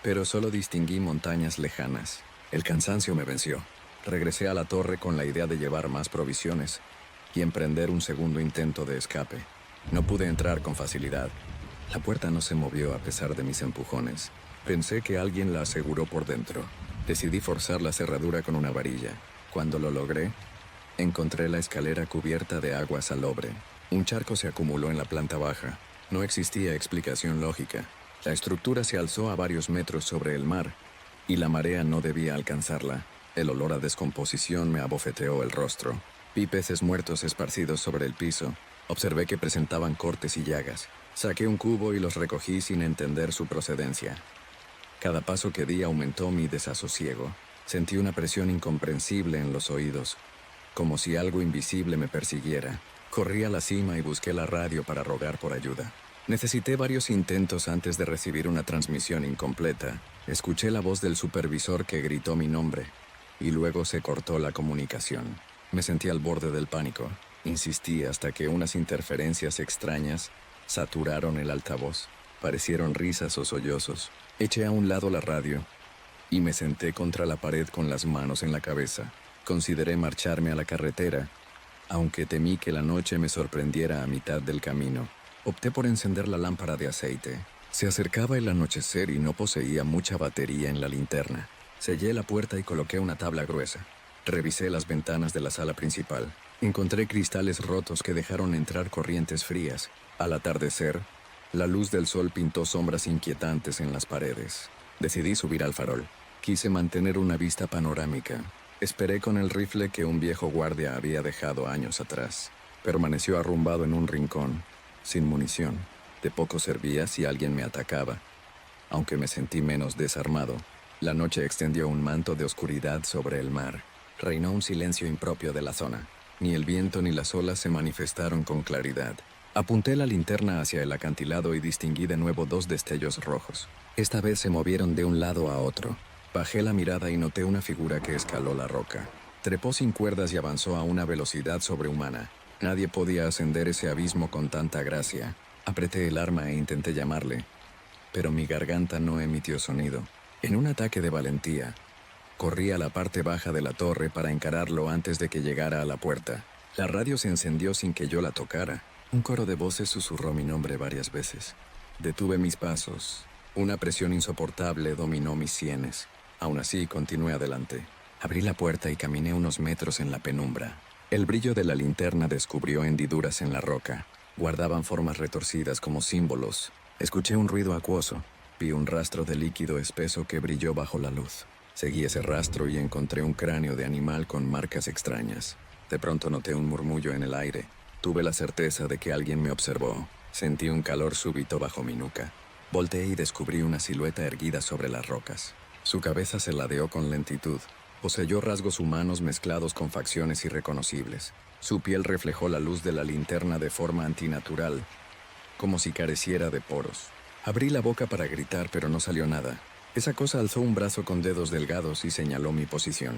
pero solo distinguí montañas lejanas. El cansancio me venció. Regresé a la torre con la idea de llevar más provisiones y emprender un segundo intento de escape. No pude entrar con facilidad. La puerta no se movió a pesar de mis empujones. Pensé que alguien la aseguró por dentro. Decidí forzar la cerradura con una varilla. Cuando lo logré, encontré la escalera cubierta de agua salobre. Un charco se acumuló en la planta baja. No existía explicación lógica. La estructura se alzó a varios metros sobre el mar, y la marea no debía alcanzarla. El olor a descomposición me abofeteó el rostro. Vi peces muertos esparcidos sobre el piso. Observé que presentaban cortes y llagas. Saqué un cubo y los recogí sin entender su procedencia. Cada paso que di aumentó mi desasosiego. Sentí una presión incomprensible en los oídos, como si algo invisible me persiguiera. Corrí a la cima y busqué la radio para rogar por ayuda. Necesité varios intentos antes de recibir una transmisión incompleta. Escuché la voz del supervisor que gritó mi nombre, y luego se cortó la comunicación. Me sentí al borde del pánico. Insistí hasta que unas interferencias extrañas saturaron el altavoz. Parecieron risas o sollozos. Eché a un lado la radio y me senté contra la pared con las manos en la cabeza. Consideré marcharme a la carretera, aunque temí que la noche me sorprendiera a mitad del camino. Opté por encender la lámpara de aceite. Se acercaba el anochecer y no poseía mucha batería en la linterna. Sellé la puerta y coloqué una tabla gruesa. Revisé las ventanas de la sala principal. Encontré cristales rotos que dejaron entrar corrientes frías. Al atardecer, la luz del sol pintó sombras inquietantes en las paredes. Decidí subir al farol. Quise mantener una vista panorámica. Esperé con el rifle que un viejo guardia había dejado años atrás. Permaneció arrumbado en un rincón, sin munición. De poco servía si alguien me atacaba. Aunque me sentí menos desarmado, La noche extendió un manto de oscuridad sobre el mar. Reinó un silencio impropio de la zona. Ni el viento ni las olas se manifestaron con claridad. Apunté la linterna hacia el acantilado y distinguí de nuevo dos destellos rojos. Esta vez se movieron de un lado a otro. Bajé la mirada y noté una figura que escaló la roca. Trepó sin cuerdas y avanzó a una velocidad sobrehumana. Nadie podía ascender ese abismo con tanta gracia. Apreté el arma e intenté llamarle, pero mi garganta no emitió sonido. En un ataque de valentía, corrí a la parte baja de la torre para encararlo antes de que llegara a la puerta. La radio se encendió sin que yo la tocara. Un coro de voces susurró mi nombre varias veces. Detuve mis pasos. Una presión insoportable dominó mis sienes. Aún así, continué adelante. Abrí la puerta y caminé unos metros en la penumbra. El brillo de la linterna descubrió hendiduras en la roca. Guardaban formas retorcidas como símbolos. Escuché un ruido acuoso. Vi un rastro de líquido espeso que brilló bajo la luz. Seguí ese rastro y encontré un cráneo de animal con marcas extrañas. De pronto noté un murmullo en el aire. Tuve la certeza de que alguien me observó. Sentí un calor súbito bajo mi nuca. Volteé y descubrí una silueta erguida sobre las rocas. Su cabeza se ladeó con lentitud. Poseyó rasgos humanos mezclados con facciones irreconocibles. Su piel reflejó la luz de la linterna de forma antinatural, como si careciera de poros. Abrí la boca para gritar, pero no salió nada. Esa cosa alzó un brazo con dedos delgados y señaló mi posición.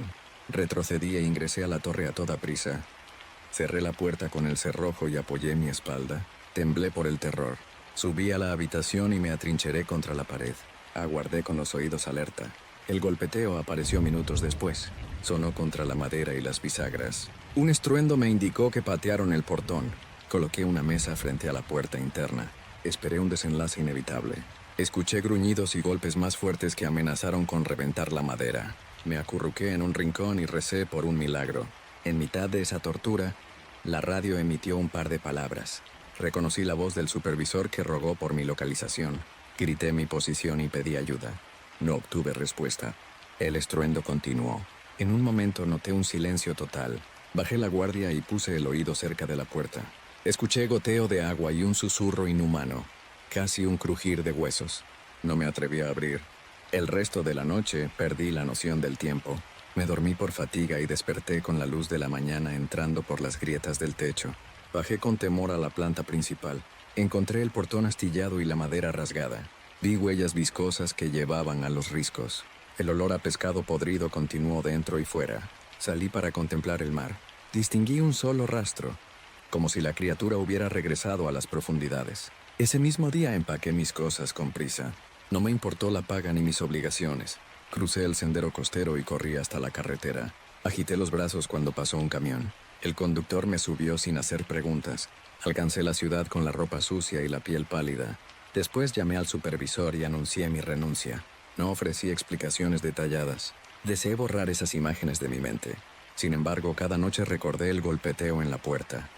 Retrocedí e ingresé a la torre a toda prisa. Cerré la puerta con el cerrojo y apoyé mi espalda. Temblé por el terror. Subí a la habitación y me atrincheré contra la pared. Aguardé con los oídos alerta. El golpeteo apareció minutos después. Sonó contra la madera y las bisagras. Un estruendo me indicó que patearon el portón. Coloqué una mesa frente a la puerta interna. Esperé un desenlace inevitable. Escuché gruñidos y golpes más fuertes que amenazaron con reventar la madera. Me acurruqué en un rincón y recé por un milagro. En mitad de esa tortura, la radio emitió un par de palabras. Reconocí la voz del supervisor que rogó por mi localización. Grité mi posición y pedí ayuda. No obtuve respuesta. El estruendo continuó. En un momento noté un silencio total. Bajé la guardia y puse el oído cerca de la puerta. Escuché goteo de agua y un susurro inhumano, casi un crujir de huesos. No me atreví a abrir. El resto de la noche perdí la noción del tiempo. Me dormí por fatiga y desperté con la luz de la mañana entrando por las grietas del techo. Bajé con temor a la planta principal. Encontré el portón astillado y la madera rasgada. Vi huellas viscosas que llevaban a los riscos. El olor a pescado podrido continuó dentro y fuera. Salí para contemplar el mar. Distinguí un solo rastro, como si la criatura hubiera regresado a las profundidades. Ese mismo día empaqué mis cosas con prisa. No me importó la paga ni mis obligaciones. Crucé el sendero costero y corrí hasta la carretera. Agité los brazos cuando pasó un camión. El conductor me subió sin hacer preguntas. Alcancé la ciudad con la ropa sucia y la piel pálida. Después llamé al supervisor y anuncié mi renuncia. No ofrecí explicaciones detalladas. Deseé borrar esas imágenes de mi mente. Sin embargo, cada noche recordé el golpeteo en la puerta,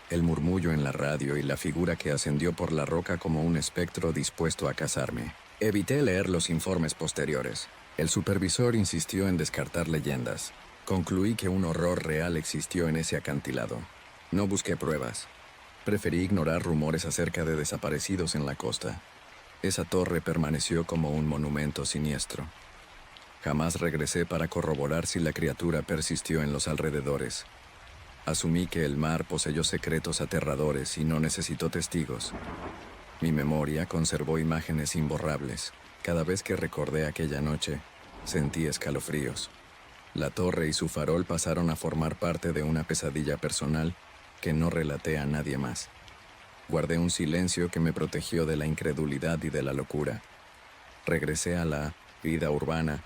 el murmullo en la radio y la figura que ascendió por la roca como un espectro dispuesto a cazarme. Evité leer los informes posteriores. El supervisor insistió en descartar leyendas. Concluí que un horror real existió en ese acantilado. No busqué pruebas. Preferí ignorar rumores acerca de desaparecidos en la costa. Esa torre permaneció como un monumento siniestro. Jamás regresé para corroborar si la criatura persistió en los alrededores. Asumí que el mar poseyó secretos aterradores y no necesitó testigos. Mi memoria conservó imágenes imborrables. Cada vez que recordé aquella noche, sentí escalofríos. La torre y su farol pasaron a formar parte de una pesadilla personal que no relaté a nadie más. Guardé un silencio que me protegió de la incredulidad y de la locura. Regresé a la vida urbana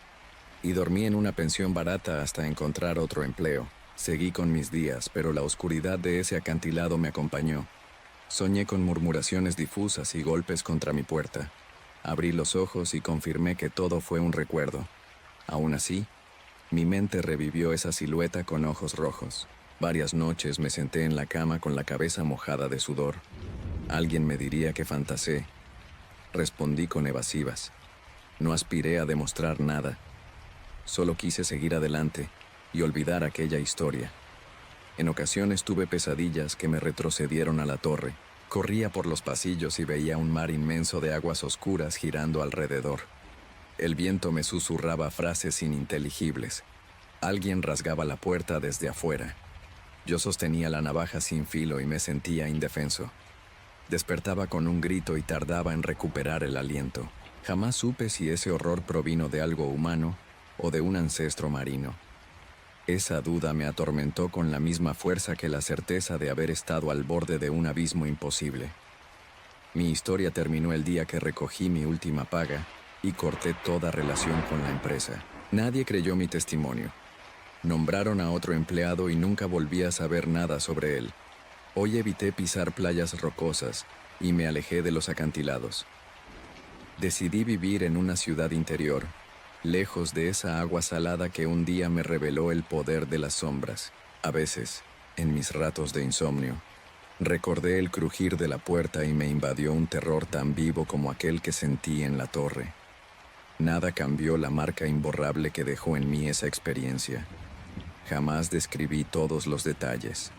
y dormí en una pensión barata hasta encontrar otro empleo. Seguí con mis días, pero la oscuridad de ese acantilado me acompañó. Soñé con murmuraciones difusas y golpes contra mi puerta. Abrí los ojos y confirmé que todo fue un recuerdo. Aún así, mi mente revivió esa silueta con ojos rojos. Varias noches me senté en la cama con la cabeza mojada de sudor. Alguien me diría que fantaseé. Respondí con evasivas. No aspiré a demostrar nada. Solo quise seguir adelante y olvidar aquella historia. En ocasiones tuve pesadillas que me retrocedieron a la torre. Corría por los pasillos y veía un mar inmenso de aguas oscuras girando alrededor. El viento me susurraba frases ininteligibles. Alguien rasgaba la puerta desde afuera. Yo sostenía la navaja sin filo y me sentía indefenso. Despertaba con un grito y tardaba en recuperar el aliento. Jamás supe si ese horror provino de algo humano o de un ancestro marino. Esa duda me atormentó con la misma fuerza que la certeza de haber estado al borde de un abismo imposible. Mi historia terminó el día que recogí mi última paga y corté toda relación con la empresa. Nadie creyó mi testimonio. Nombraron a otro empleado y nunca volví a saber nada sobre él. Hoy evité pisar playas rocosas y me alejé de los acantilados. Decidí vivir en una ciudad interior, lejos de esa agua salada que un día me reveló el poder de las sombras. A veces, en mis ratos de insomnio, recordé el crujir de la puerta y me invadió un terror tan vivo como aquel que sentí en la torre. Nada cambió la marca imborrable que dejó en mí esa experiencia. Jamás describí todos los detalles.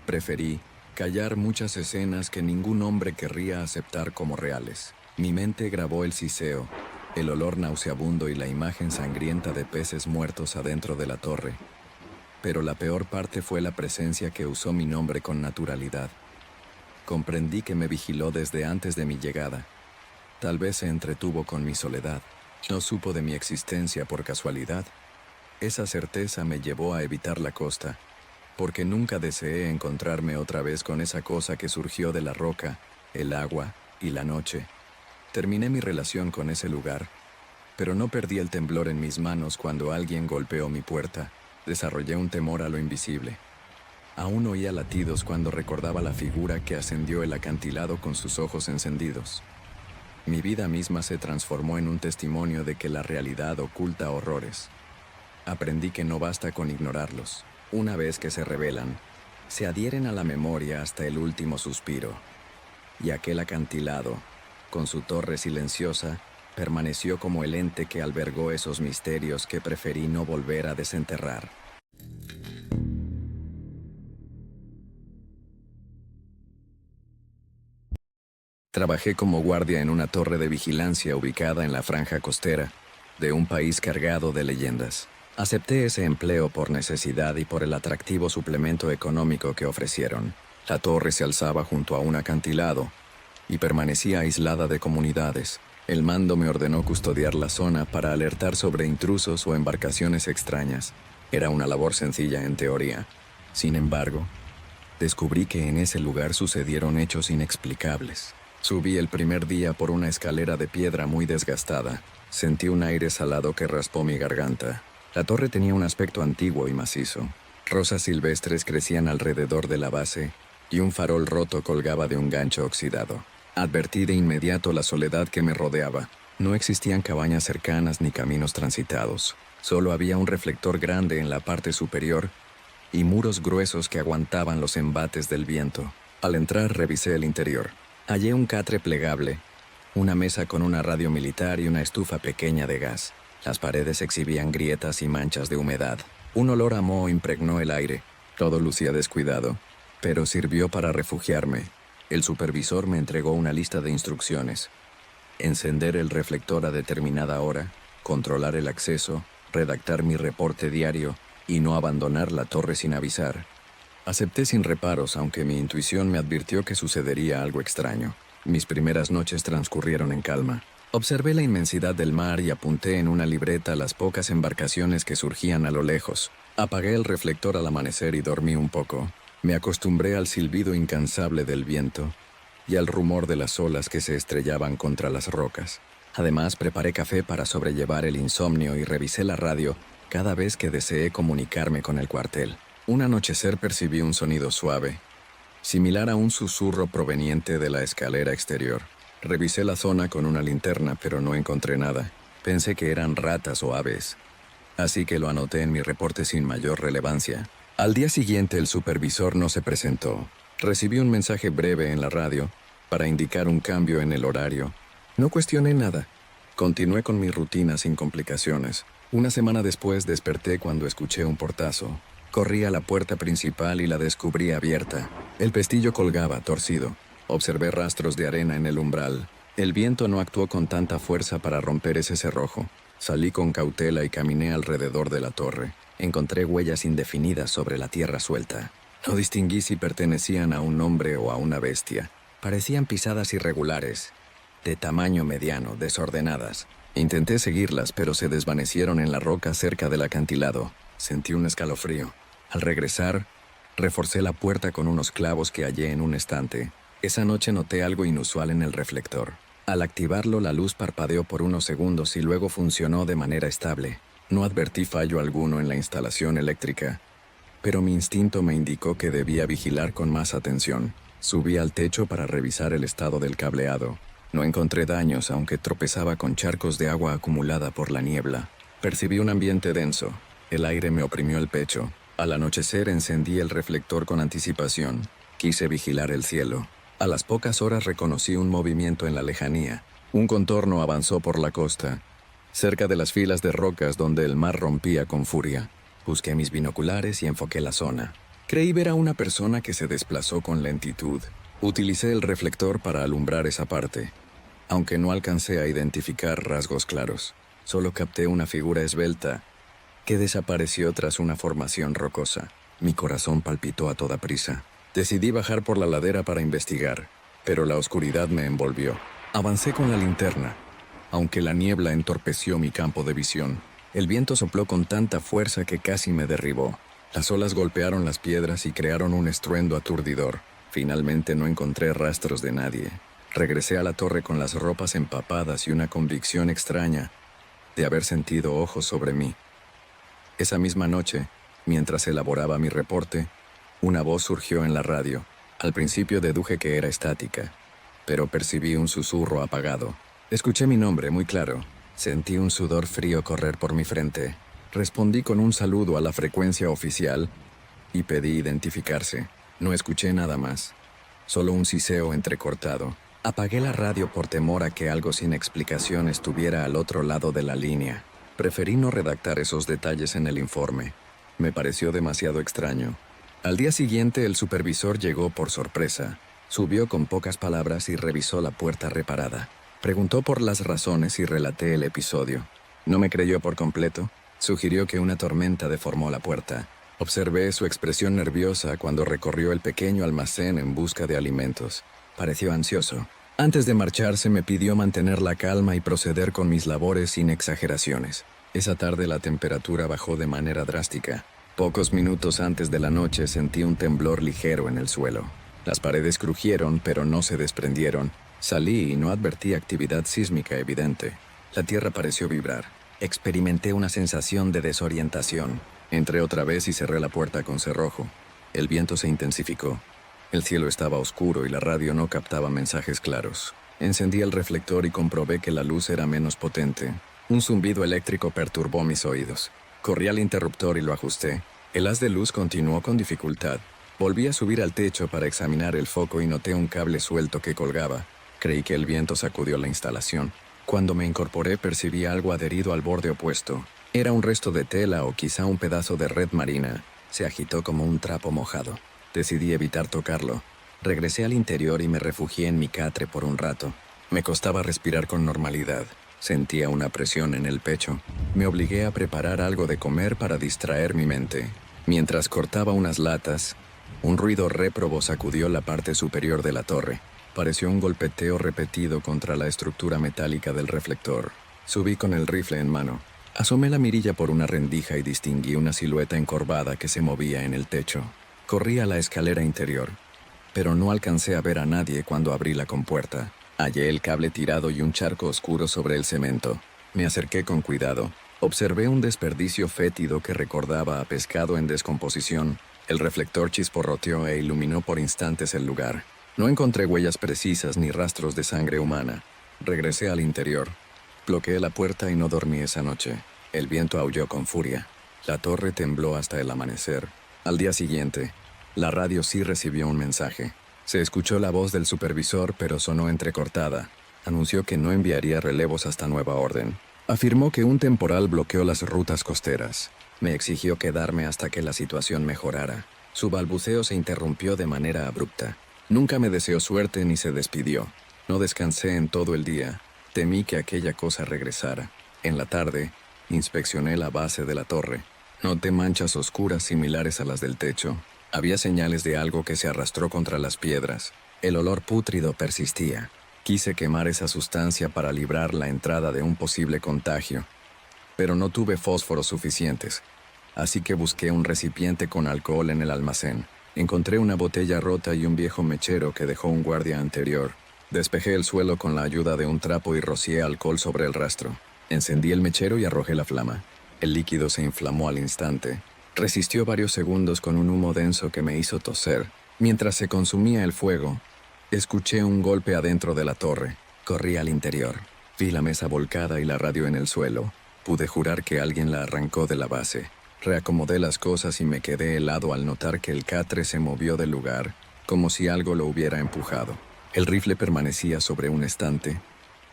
Preferí callar muchas escenas que ningún hombre querría aceptar como reales. Mi mente grabó el siseo, el olor nauseabundo y la imagen sangrienta de peces muertos adentro de la torre. Pero la peor parte fue la presencia que usó mi nombre con naturalidad. Comprendí que me vigiló desde antes de mi llegada. Tal vez se entretuvo con mi soledad. No supo de mi existencia por casualidad. Esa certeza me llevó a evitar la costa, porque nunca deseé encontrarme otra vez con esa cosa que surgió de la roca, el agua y la noche. Terminé mi relación con ese lugar, pero no perdí el temblor en mis manos cuando alguien golpeó mi puerta. Desarrollé un temor a lo invisible. Aún oía latidos cuando recordaba la figura que ascendió el acantilado con sus ojos encendidos. Mi vida misma se transformó en un testimonio de que la realidad oculta horrores. Aprendí que no basta con ignorarlos. Una vez que se revelan, se adhieren a la memoria hasta el último suspiro. Y aquel acantilado, con su torre silenciosa, permaneció como el ente que albergó esos misterios que preferí no volver a desenterrar. Trabajé como guardia en una torre de vigilancia ubicada en la franja costera de un país cargado de leyendas. Acepté ese empleo por necesidad y por el atractivo suplemento económico que ofrecieron. La torre se alzaba junto a un acantilado y permanecía aislada de comunidades. El mando me ordenó custodiar la zona para alertar sobre intrusos o embarcaciones extrañas. Era una labor sencilla en teoría. Sin embargo, descubrí que en ese lugar sucedieron hechos inexplicables. Subí el primer día por una escalera de piedra muy desgastada. Sentí un aire salado que raspó mi garganta. La torre tenía un aspecto antiguo y macizo. Rosas silvestres crecían alrededor de la base y un farol roto colgaba de un gancho oxidado. Advertí de inmediato la soledad que me rodeaba. No existían cabañas cercanas ni caminos transitados. Solo había un reflector grande en la parte superior y muros gruesos que aguantaban los embates del viento. Al entrar revisé el interior. Hallé un catre plegable, una mesa con una radio militar y una estufa pequeña de gas. Las paredes exhibían grietas y manchas de humedad. Un olor a moho impregnó el aire. Todo lucía descuidado, pero sirvió para refugiarme. El supervisor me entregó una lista de instrucciones. Encender el reflector a determinada hora, controlar el acceso, redactar mi reporte diario y no abandonar la torre sin avisar. Acepté sin reparos, aunque mi intuición me advirtió que sucedería algo extraño. Mis primeras noches transcurrieron en calma. Observé la inmensidad del mar y apunté en una libreta las pocas embarcaciones que surgían a lo lejos. Apagué el reflector al amanecer y dormí un poco. Me acostumbré al silbido incansable del viento y al rumor de las olas que se estrellaban contra las rocas. Además, preparé café para sobrellevar el insomnio y revisé la radio cada vez que deseé comunicarme con el cuartel. Un anochecer percibí un sonido suave, similar a un susurro proveniente de la escalera exterior. Revisé la zona con una linterna, pero no encontré nada. Pensé que eran ratas o aves, así que lo anoté en mi reporte sin mayor relevancia. Al día siguiente el supervisor no se presentó. Recibí un mensaje breve en la radio para indicar un cambio en el horario. No cuestioné nada. Continué con mi rutina sin complicaciones. Una semana después desperté cuando escuché un portazo. Corrí a la puerta principal y la descubrí abierta. El pestillo colgaba, torcido. Observé rastros de arena en el umbral El viento no actuó con tanta fuerza para romper ese cerrojo. Salí con cautela y caminé alrededor de la torre. Encontré huellas indefinidas sobre la tierra suelta. No distinguí si pertenecían a un hombre o a una bestia. Parecían pisadas irregulares, de tamaño mediano, desordenadas. Intenté seguirlas, pero se desvanecieron en la roca cerca del acantilado. Sentí un escalofrío. Al regresar, reforcé la puerta con unos clavos que hallé en un estante. Esa noche noté algo inusual en el reflector. Al activarlo, la luz parpadeó por unos segundos y luego funcionó de manera estable. No advertí fallo alguno en la instalación eléctrica, pero mi instinto me indicó que debía vigilar con más atención. Subí al techo para revisar el estado del cableado. No encontré daños, aunque tropezaba con charcos de agua acumulada por la niebla. Percibí un ambiente denso. El aire me oprimió el pecho. Al anochecer encendí el reflector con anticipación. Quise vigilar el cielo. A las pocas horas reconocí un movimiento en la lejanía. Un contorno avanzó por la costa, cerca de las filas de rocas donde el mar rompía con furia. Busqué mis binoculares y enfoqué la zona. Creí ver a una persona que se desplazó con lentitud. Utilicé el reflector para alumbrar esa parte, aunque no alcancé a identificar rasgos claros. Solo capté una figura esbelta que desapareció tras una formación rocosa. Mi corazón palpitó a toda prisa. Decidí bajar por la ladera para investigar, pero la oscuridad me envolvió. Avancé con la linterna, aunque la niebla entorpeció mi campo de visión. El viento sopló con tanta fuerza que casi me derribó. Las olas golpearon las piedras y crearon un estruendo aturdidor. Finalmente no encontré rastros de nadie. Regresé a la torre con las ropas empapadas y una convicción extraña de haber sentido ojos sobre mí. Esa misma noche, mientras elaboraba mi reporte, una voz surgió en la radio. Al principio deduje que era estática, pero percibí un susurro apagado. Escuché mi nombre muy claro. Sentí un sudor frío correr por mi frente. Respondí con un saludo a la frecuencia oficial y pedí identificarse. No escuché nada más, solo un siseo entrecortado. Apagué la radio por temor a que algo sin explicación estuviera al otro lado de la línea. Preferí no redactar esos detalles en el informe. Me pareció demasiado extraño. Al día siguiente, el supervisor llegó por sorpresa. Subió con pocas palabras y revisó la puerta reparada. Preguntó por las razones y relaté el episodio. No me creyó por completo. Sugirió que una tormenta deformó la puerta. Observé su expresión nerviosa cuando recorrió el pequeño almacén en busca de alimentos. Pareció ansioso. Antes de marcharse me pidió mantener la calma y proceder con mis labores sin exageraciones. Esa tarde la temperatura bajó de manera drástica. Pocos minutos antes de la noche sentí un temblor ligero en el suelo. Las paredes crujieron, pero no se desprendieron. Salí y no advertí actividad sísmica evidente. La tierra pareció vibrar. Experimenté una sensación de desorientación. Entré otra vez y cerré la puerta con cerrojo. El viento se intensificó. El cielo estaba oscuro y la radio no captaba mensajes claros. Encendí el reflector y comprobé que la luz era menos potente. Un zumbido eléctrico perturbó mis oídos. Corrí al interruptor y lo ajusté. El haz de luz continuó con dificultad. Volví a subir al techo para examinar el foco y noté un cable suelto que colgaba. Creí que el viento sacudió la instalación. Cuando me incorporé percibí algo adherido al borde opuesto. Era un resto de tela o quizá un pedazo de red marina. Se agitó como un trapo mojado. Decidí evitar tocarlo. Regresé al interior y me refugié en mi catre por un rato. Me costaba respirar con normalidad. Sentía una presión en el pecho. Me obligué a preparar algo de comer para distraer mi mente. Mientras cortaba unas latas, un ruido réprobo sacudió la parte superior de la torre. Pareció un golpeteo repetido contra la estructura metálica del reflector. Subí con el rifle en mano. Asomé la mirilla por una rendija y distinguí una silueta encorvada que se movía en el techo. Corrí a la escalera interior, pero no alcancé a ver a nadie cuando abrí la compuerta. Hallé el cable tirado y un charco oscuro sobre el cemento. Me acerqué con cuidado. Observé un desperdicio fétido que recordaba a pescado en descomposición. El reflector chisporroteó e iluminó por instantes el lugar. No encontré huellas precisas ni rastros de sangre humana. Regresé al interior. Bloqueé la puerta y no dormí esa noche. El viento aulló con furia. La torre tembló hasta el amanecer. Al día siguiente, la radio sí recibió un mensaje. Se escuchó la voz del supervisor, pero sonó entrecortada. Anunció que no enviaría relevos hasta nueva orden. Afirmó que un temporal bloqueó las rutas costeras. Me exigió quedarme hasta que la situación mejorara. Su balbuceo se interrumpió de manera abrupta. Nunca me deseó suerte ni se despidió. No descansé en todo el día. Temí que aquella cosa regresara. En la tarde, inspeccioné la base de la torre. Noté manchas oscuras similares a las del techo. Había señales de algo que se arrastró contra las piedras. El olor pútrido persistía. Quise quemar esa sustancia para librar la entrada de un posible contagio, pero no tuve fósforos suficientes, así que busqué un recipiente con alcohol en el almacén. Encontré una botella rota y un viejo mechero que dejó un guardia anterior. Despejé el suelo con la ayuda de un trapo y rocié alcohol sobre el rastro. Encendí el mechero y arrojé la flama. El líquido se inflamó al instante. Resistió varios segundos con un humo denso que me hizo toser. Mientras se consumía el fuego, escuché un golpe adentro de la torre. Corrí al interior. Vi la mesa volcada y la radio en el suelo. Pude jurar que alguien la arrancó de la base. Reacomodé las cosas y me quedé helado al notar que el catre se movió del lugar, como si algo lo hubiera empujado. El rifle permanecía sobre un estante,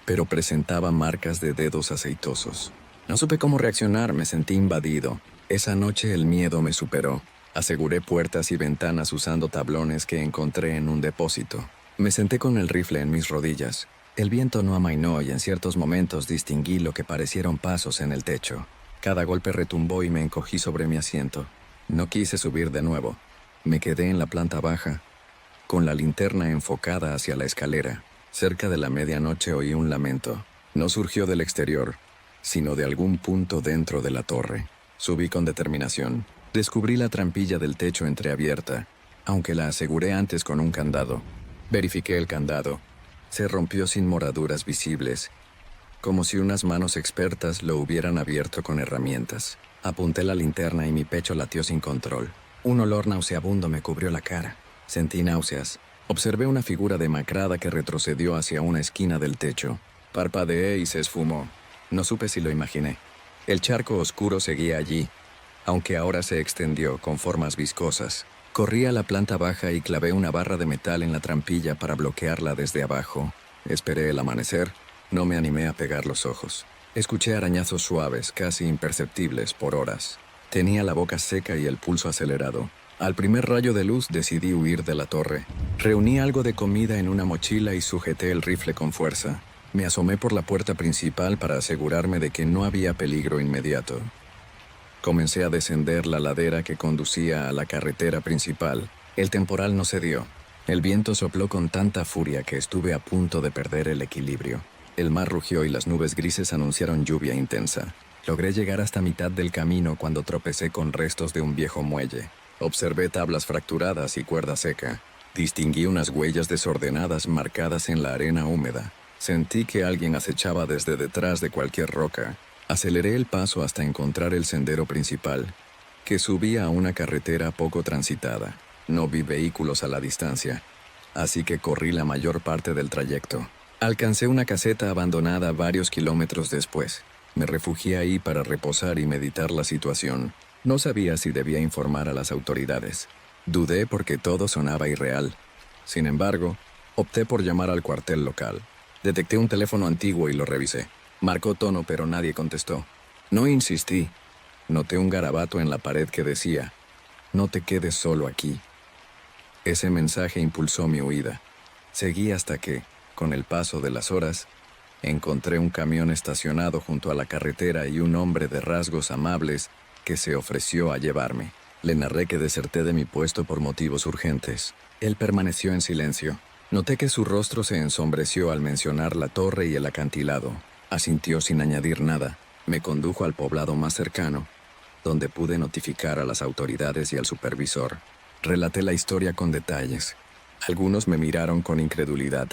pero presentaba marcas de dedos aceitosos. No supe cómo reaccionar, me sentí invadido. Esa noche el miedo me superó. Aseguré puertas y ventanas usando tablones que encontré en un depósito. Me senté con el rifle en mis rodillas. El viento no amainó y en ciertos momentos distinguí lo que parecieron pasos en el techo. Cada golpe retumbó y me encogí sobre mi asiento. No quise subir de nuevo. Me quedé en la planta baja, con la linterna enfocada hacia la escalera. Cerca de la medianoche oí un lamento. No surgió del exterior, sino de algún punto dentro de la torre. Subí con determinación. Descubrí la trampilla del techo entreabierta, aunque la aseguré antes con un candado. Verifiqué el candado. Se rompió sin moraduras visibles, como si unas manos expertas lo hubieran abierto con herramientas. Apunté la linterna y mi pecho latió sin control. Un olor nauseabundo me cubrió la cara. Sentí náuseas. Observé una figura demacrada que retrocedió hacia una esquina del techo. Parpadeé y se esfumó. No supe si lo imaginé. El charco oscuro seguía allí, aunque ahora se extendió con formas viscosas. Corrí a la planta baja y clavé una barra de metal en la trampilla para bloquearla desde abajo. Esperé el amanecer. No me animé a pegar los ojos. Escuché arañazos suaves, casi imperceptibles, por horas. Tenía la boca seca y el pulso acelerado. Al primer rayo de luz decidí huir de la torre. Reuní algo de comida en una mochila y sujeté el rifle con fuerza. Me asomé por la puerta principal para asegurarme de que no había peligro inmediato. Comencé a descender la ladera que conducía a la carretera principal. El temporal no cedió. El viento sopló con tanta furia que estuve a punto de perder el equilibrio. El mar rugió y las nubes grises anunciaron lluvia intensa. Logré llegar hasta mitad del camino cuando tropecé con restos de un viejo muelle. Observé tablas fracturadas y cuerda seca. Distinguí unas huellas desordenadas marcadas en la arena húmeda. Sentí que alguien acechaba desde detrás de cualquier roca. Aceleré el paso hasta encontrar el sendero principal, que subía a una carretera poco transitada. No vi vehículos a la distancia, así que corrí la mayor parte del trayecto. Alcancé una caseta abandonada varios kilómetros después. Me refugié ahí para reposar y meditar la situación. No sabía si debía informar a las autoridades. Dudé porque todo sonaba irreal. Sin embargo, opté por llamar al cuartel local. Detecté un teléfono antiguo y lo revisé. Marcó tono, pero nadie contestó. No insistí. Noté un garabato en la pared que decía: «No te quedes solo aquí». Ese mensaje impulsó mi huida. Seguí hasta que, con el paso de las horas, encontré un camión estacionado junto a la carretera y un hombre de rasgos amables que se ofreció a llevarme. Le narré que deserté de mi puesto por motivos urgentes. Él permaneció en silencio. Noté que su rostro se ensombreció al mencionar la torre y el acantilado. Asintió sin añadir nada. Me condujo al poblado más cercano, donde pude notificar a las autoridades y al supervisor. Relaté la historia con detalles. Algunos me miraron con incredulidad.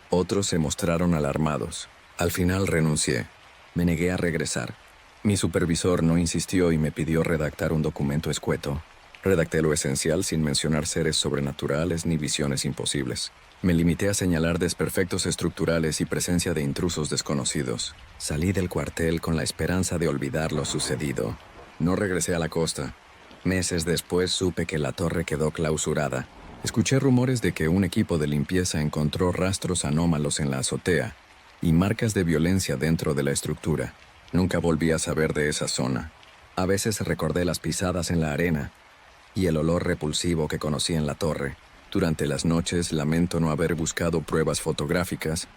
Otros se mostraron alarmados. Al final renuncié. Me negué a regresar. Mi supervisor no insistió y me pidió redactar un documento escueto. Redacté lo esencial sin mencionar seres sobrenaturales ni visiones imposibles. Me limité a señalar desperfectos estructurales y presencia de intrusos desconocidos. Salí del cuartel con la esperanza de olvidar lo sucedido. No regresé a la costa. Meses después supe que la torre quedó clausurada. Escuché rumores de que un equipo de limpieza encontró rastros anómalos en la azotea y marcas de violencia dentro de la estructura. Nunca volví a saber de esa zona. A veces recordé las pisadas en la arena y el olor repulsivo que conocí en la torre. Durante las noches lamento no haber buscado pruebas fotográficas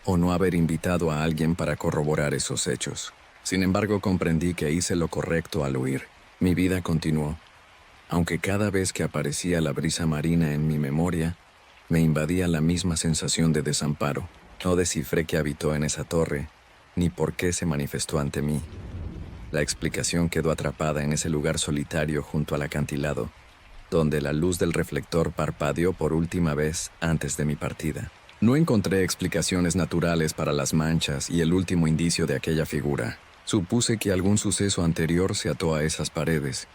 o no haber invitado a alguien para corroborar esos hechos. Sin embargo, comprendí que hice lo correcto al huir. Mi vida continuó, aunque cada vez que aparecía la brisa marina en mi memoria, me invadía la misma sensación de desamparo. No descifré qué habitó en esa torre, ni por qué se manifestó ante mí. La explicación quedó atrapada en ese lugar solitario junto al acantilado, donde la luz del reflector parpadeó por última vez antes de mi partida. No encontré explicaciones naturales para las manchas y el último indicio de aquella figura. Supuse que algún suceso anterior se ató a esas paredes,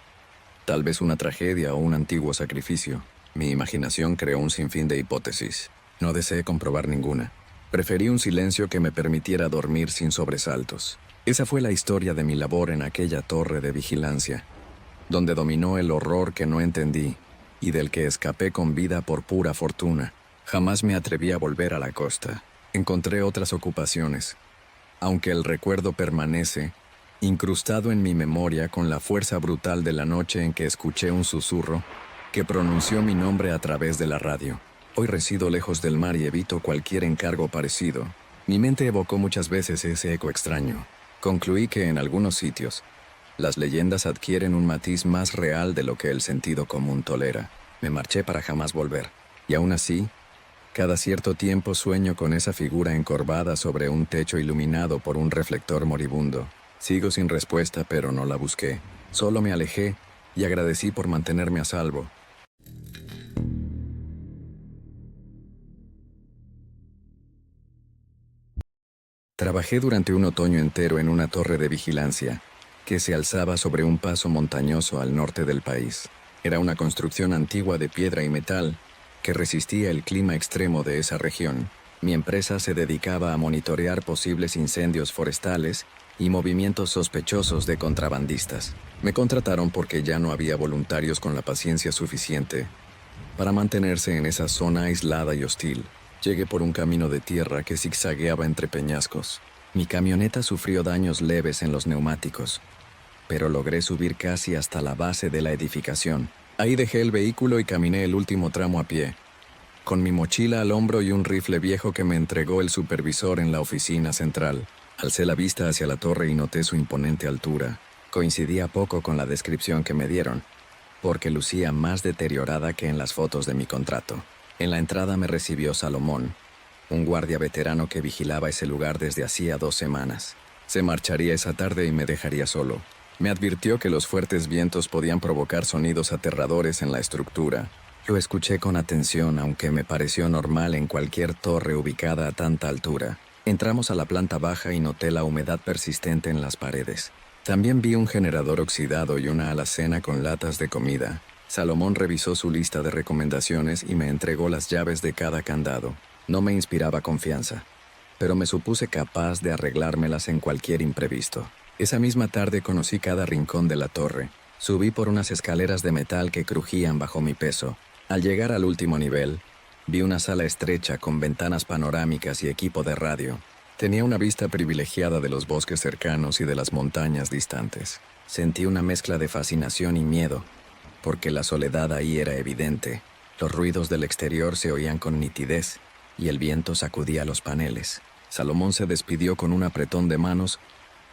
tal vez una tragedia o un antiguo sacrificio. Mi imaginación creó un sinfín de hipótesis. No deseé comprobar ninguna. Preferí un silencio que me permitiera dormir sin sobresaltos. Esa fue la historia de mi labor en aquella torre de vigilancia, donde dominó el horror que no entendí y del que escapé con vida por pura fortuna. Jamás me atreví a volver a la costa. Encontré otras ocupaciones, aunque el recuerdo permanece incrustado en mi memoria con la fuerza brutal de la noche en que escuché un susurro que pronunció mi nombre a través de la radio. Hoy resido lejos del mar y evito cualquier encargo parecido. Mi mente evocó muchas veces ese eco extraño. Concluí que en algunos sitios, las leyendas adquieren un matiz más real de lo que el sentido común tolera. Me marché para jamás volver. Y aún así, cada cierto tiempo sueño con esa figura encorvada sobre un techo iluminado por un reflector moribundo. Sigo sin respuesta, pero no la busqué. Solo me alejé y agradecí por mantenerme a salvo. Trabajé durante un otoño entero en una torre de vigilancia que se alzaba sobre un paso montañoso al norte del país. Era una construcción antigua de piedra y metal que resistía el clima extremo de esa región. Mi empresa se dedicaba a monitorear posibles incendios forestales y movimientos sospechosos de contrabandistas. Me contrataron porque ya no había voluntarios con la paciencia suficiente para mantenerse en esa zona aislada y hostil. Llegué por un camino de tierra que zigzagueaba entre peñascos. Mi camioneta sufrió daños leves en los neumáticos, pero logré subir casi hasta la base de la edificación. Ahí dejé el vehículo y caminé el último tramo a pie, con mi mochila al hombro y un rifle viejo que me entregó el supervisor en la oficina central. Alcé la vista hacia la torre y noté su imponente altura. Coincidía poco con la descripción que me dieron, porque lucía más deteriorada que en las fotos de mi contrato. En la entrada me recibió Salomón, un guardia veterano que vigilaba ese lugar desde hacía 2 semanas. Se marcharía esa tarde y me dejaría solo. Me advirtió que los fuertes vientos podían provocar sonidos aterradores en la estructura. Lo escuché con atención, aunque me pareció normal en cualquier torre ubicada a tanta altura. Entramos a la planta baja y noté la humedad persistente en las paredes. También vi un generador oxidado y una alacena con latas de comida. Salomón revisó su lista de recomendaciones y me entregó las llaves de cada candado. No me inspiraba confianza, pero me supuse capaz de arreglármelas en cualquier imprevisto. Esa misma tarde conocí cada rincón de la torre. Subí por unas escaleras de metal que crujían bajo mi peso. Al llegar al último nivel, vi una sala estrecha con ventanas panorámicas y equipo de radio. Tenía una vista privilegiada de los bosques cercanos y de las montañas distantes. Sentí una mezcla de fascinación y miedo, porque la soledad ahí era evidente. Los ruidos del exterior se oían con nitidez y el viento sacudía los paneles. Salomón se despidió con un apretón de manos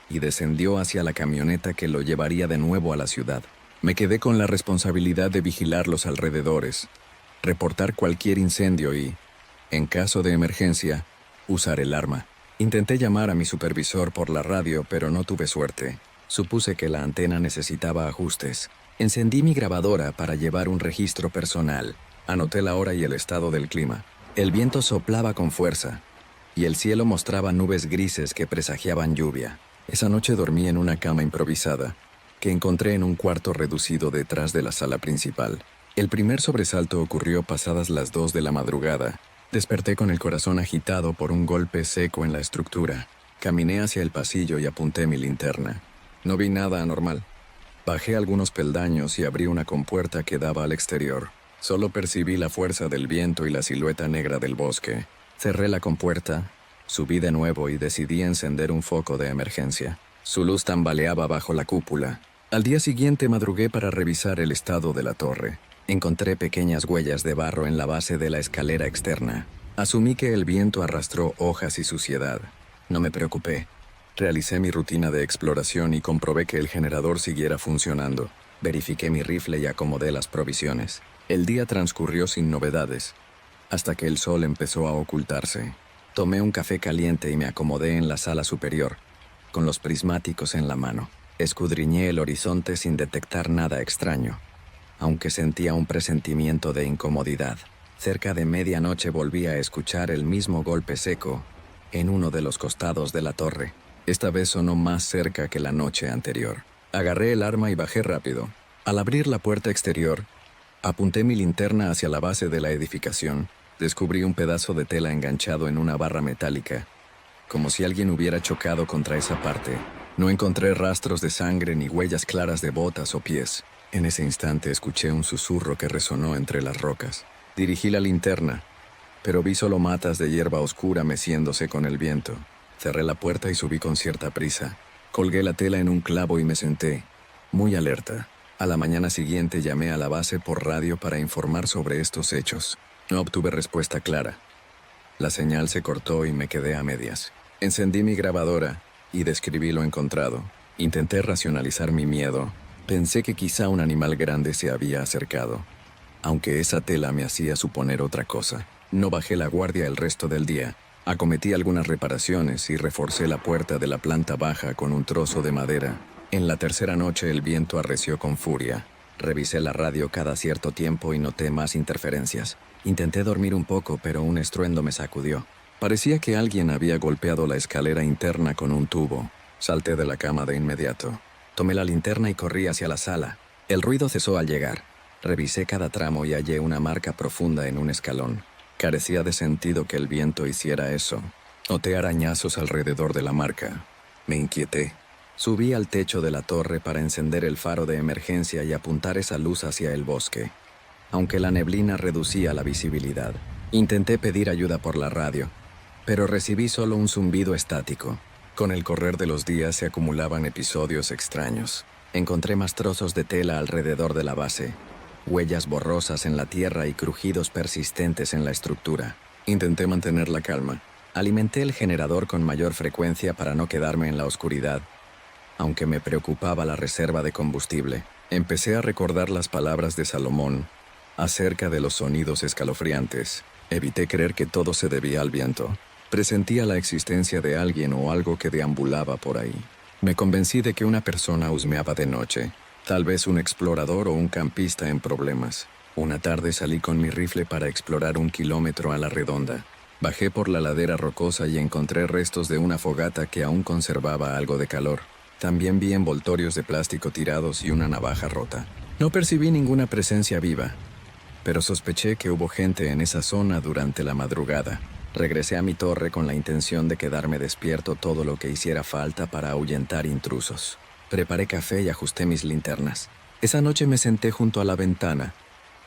y descendió hacia la camioneta que lo llevaría de nuevo a la ciudad. Me quedé con la responsabilidad de vigilar los alrededores, reportar cualquier incendio y, en caso de emergencia, usar el arma. Intenté llamar a mi supervisor por la radio, pero no tuve suerte. Supuse que la antena necesitaba ajustes. Encendí mi grabadora para llevar un registro personal. Anoté la hora y el estado del clima. El viento soplaba con fuerza, y el cielo mostraba nubes grises que presagiaban lluvia. Esa noche dormí en una cama improvisada, que encontré en un cuarto reducido detrás de la sala principal. El primer sobresalto ocurrió pasadas las 2 de la madrugada. Desperté con el corazón agitado por un golpe seco en la estructura. Caminé hacia el pasillo y apunté mi linterna. No vi nada anormal. Bajé algunos peldaños y abrí una compuerta que daba al exterior. Solo percibí la fuerza del viento y la silueta negra del bosque. Cerré la compuerta, subí de nuevo y decidí encender un foco de emergencia. Su luz tambaleaba bajo la cúpula. Al día siguiente madrugué para revisar el estado de la torre. Encontré pequeñas huellas de barro en la base de la escalera externa. Asumí que el viento arrastró hojas y suciedad. No me preocupé. Realicé mi rutina de exploración y comprobé que el generador siguiera funcionando. Verifiqué mi rifle y acomodé las provisiones. El día transcurrió sin novedades, hasta que el sol empezó a ocultarse. Tomé un café caliente y me acomodé en la sala superior, con los prismáticos en la mano. Escudriñé el horizonte sin detectar nada extraño, aunque sentía un presentimiento de incomodidad. Cerca de medianoche volví a escuchar el mismo golpe seco en uno de los costados de la torre. Esta vez sonó más cerca que la noche anterior. Agarré el arma y bajé rápido. Al abrir la puerta exterior, apunté mi linterna hacia la base de la edificación. Descubrí un pedazo de tela enganchado en una barra metálica, como si alguien hubiera chocado contra esa parte. No encontré rastros de sangre ni huellas claras de botas o pies. En ese instante escuché un susurro que resonó entre las rocas. Dirigí la linterna, pero vi solo matas de hierba oscura meciéndose con el viento. Cerré la puerta y subí con cierta prisa. Colgué la tela en un clavo y me senté, muy alerta. A la mañana siguiente llamé a la base por radio para informar sobre estos hechos. No obtuve respuesta clara. La señal se cortó y me quedé a medias. Encendí mi grabadora y describí lo encontrado. Intenté racionalizar mi miedo. Pensé que quizá un animal grande se había acercado, aunque esa tela me hacía suponer otra cosa. No bajé la guardia el resto del día. Acometí algunas reparaciones y reforcé la puerta de la planta baja con un trozo de madera. En la tercera noche el viento arreció con furia. Revisé la radio cada cierto tiempo y noté más interferencias. Intenté dormir un poco, pero un estruendo me sacudió. Parecía que alguien había golpeado la escalera interna con un tubo. Salté de la cama de inmediato. Tomé la linterna y corrí hacia la sala. El ruido cesó al llegar. Revisé cada tramo y hallé una marca profunda en un escalón. Carecía de sentido que el viento hiciera eso. Noté arañazos alrededor de la marca. Me inquieté. Subí al techo de la torre para encender el faro de emergencia y apuntar esa luz hacia el bosque, aunque la neblina reducía la visibilidad. Intenté pedir ayuda por la radio, pero recibí solo un zumbido estático. Con el correr de los días se acumulaban episodios extraños. Encontré más trozos de tela alrededor de la base, huellas borrosas en la tierra y crujidos persistentes en la estructura. Intenté mantener la calma. Alimenté el generador con mayor frecuencia para no quedarme en la oscuridad, aunque me preocupaba la reserva de combustible. Empecé a recordar las palabras de Salomón acerca de los sonidos escalofriantes. Evité creer que todo se debía al viento. Presentía la existencia de alguien o algo que deambulaba por ahí. Me convencí de que una persona husmeaba de noche, tal vez un explorador o un campista en problemas. Una tarde salí con mi rifle para explorar 1 kilómetro a la redonda. Bajé por la ladera rocosa y encontré restos de una fogata que aún conservaba algo de calor. También vi envoltorios de plástico tirados y una navaja rota. No percibí ninguna presencia viva, pero sospeché que hubo gente en esa zona durante la madrugada. Regresé a mi torre con la intención de quedarme despierto todo lo que hiciera falta para ahuyentar intrusos. Preparé café y ajusté mis linternas. Esa noche me senté junto a la ventana,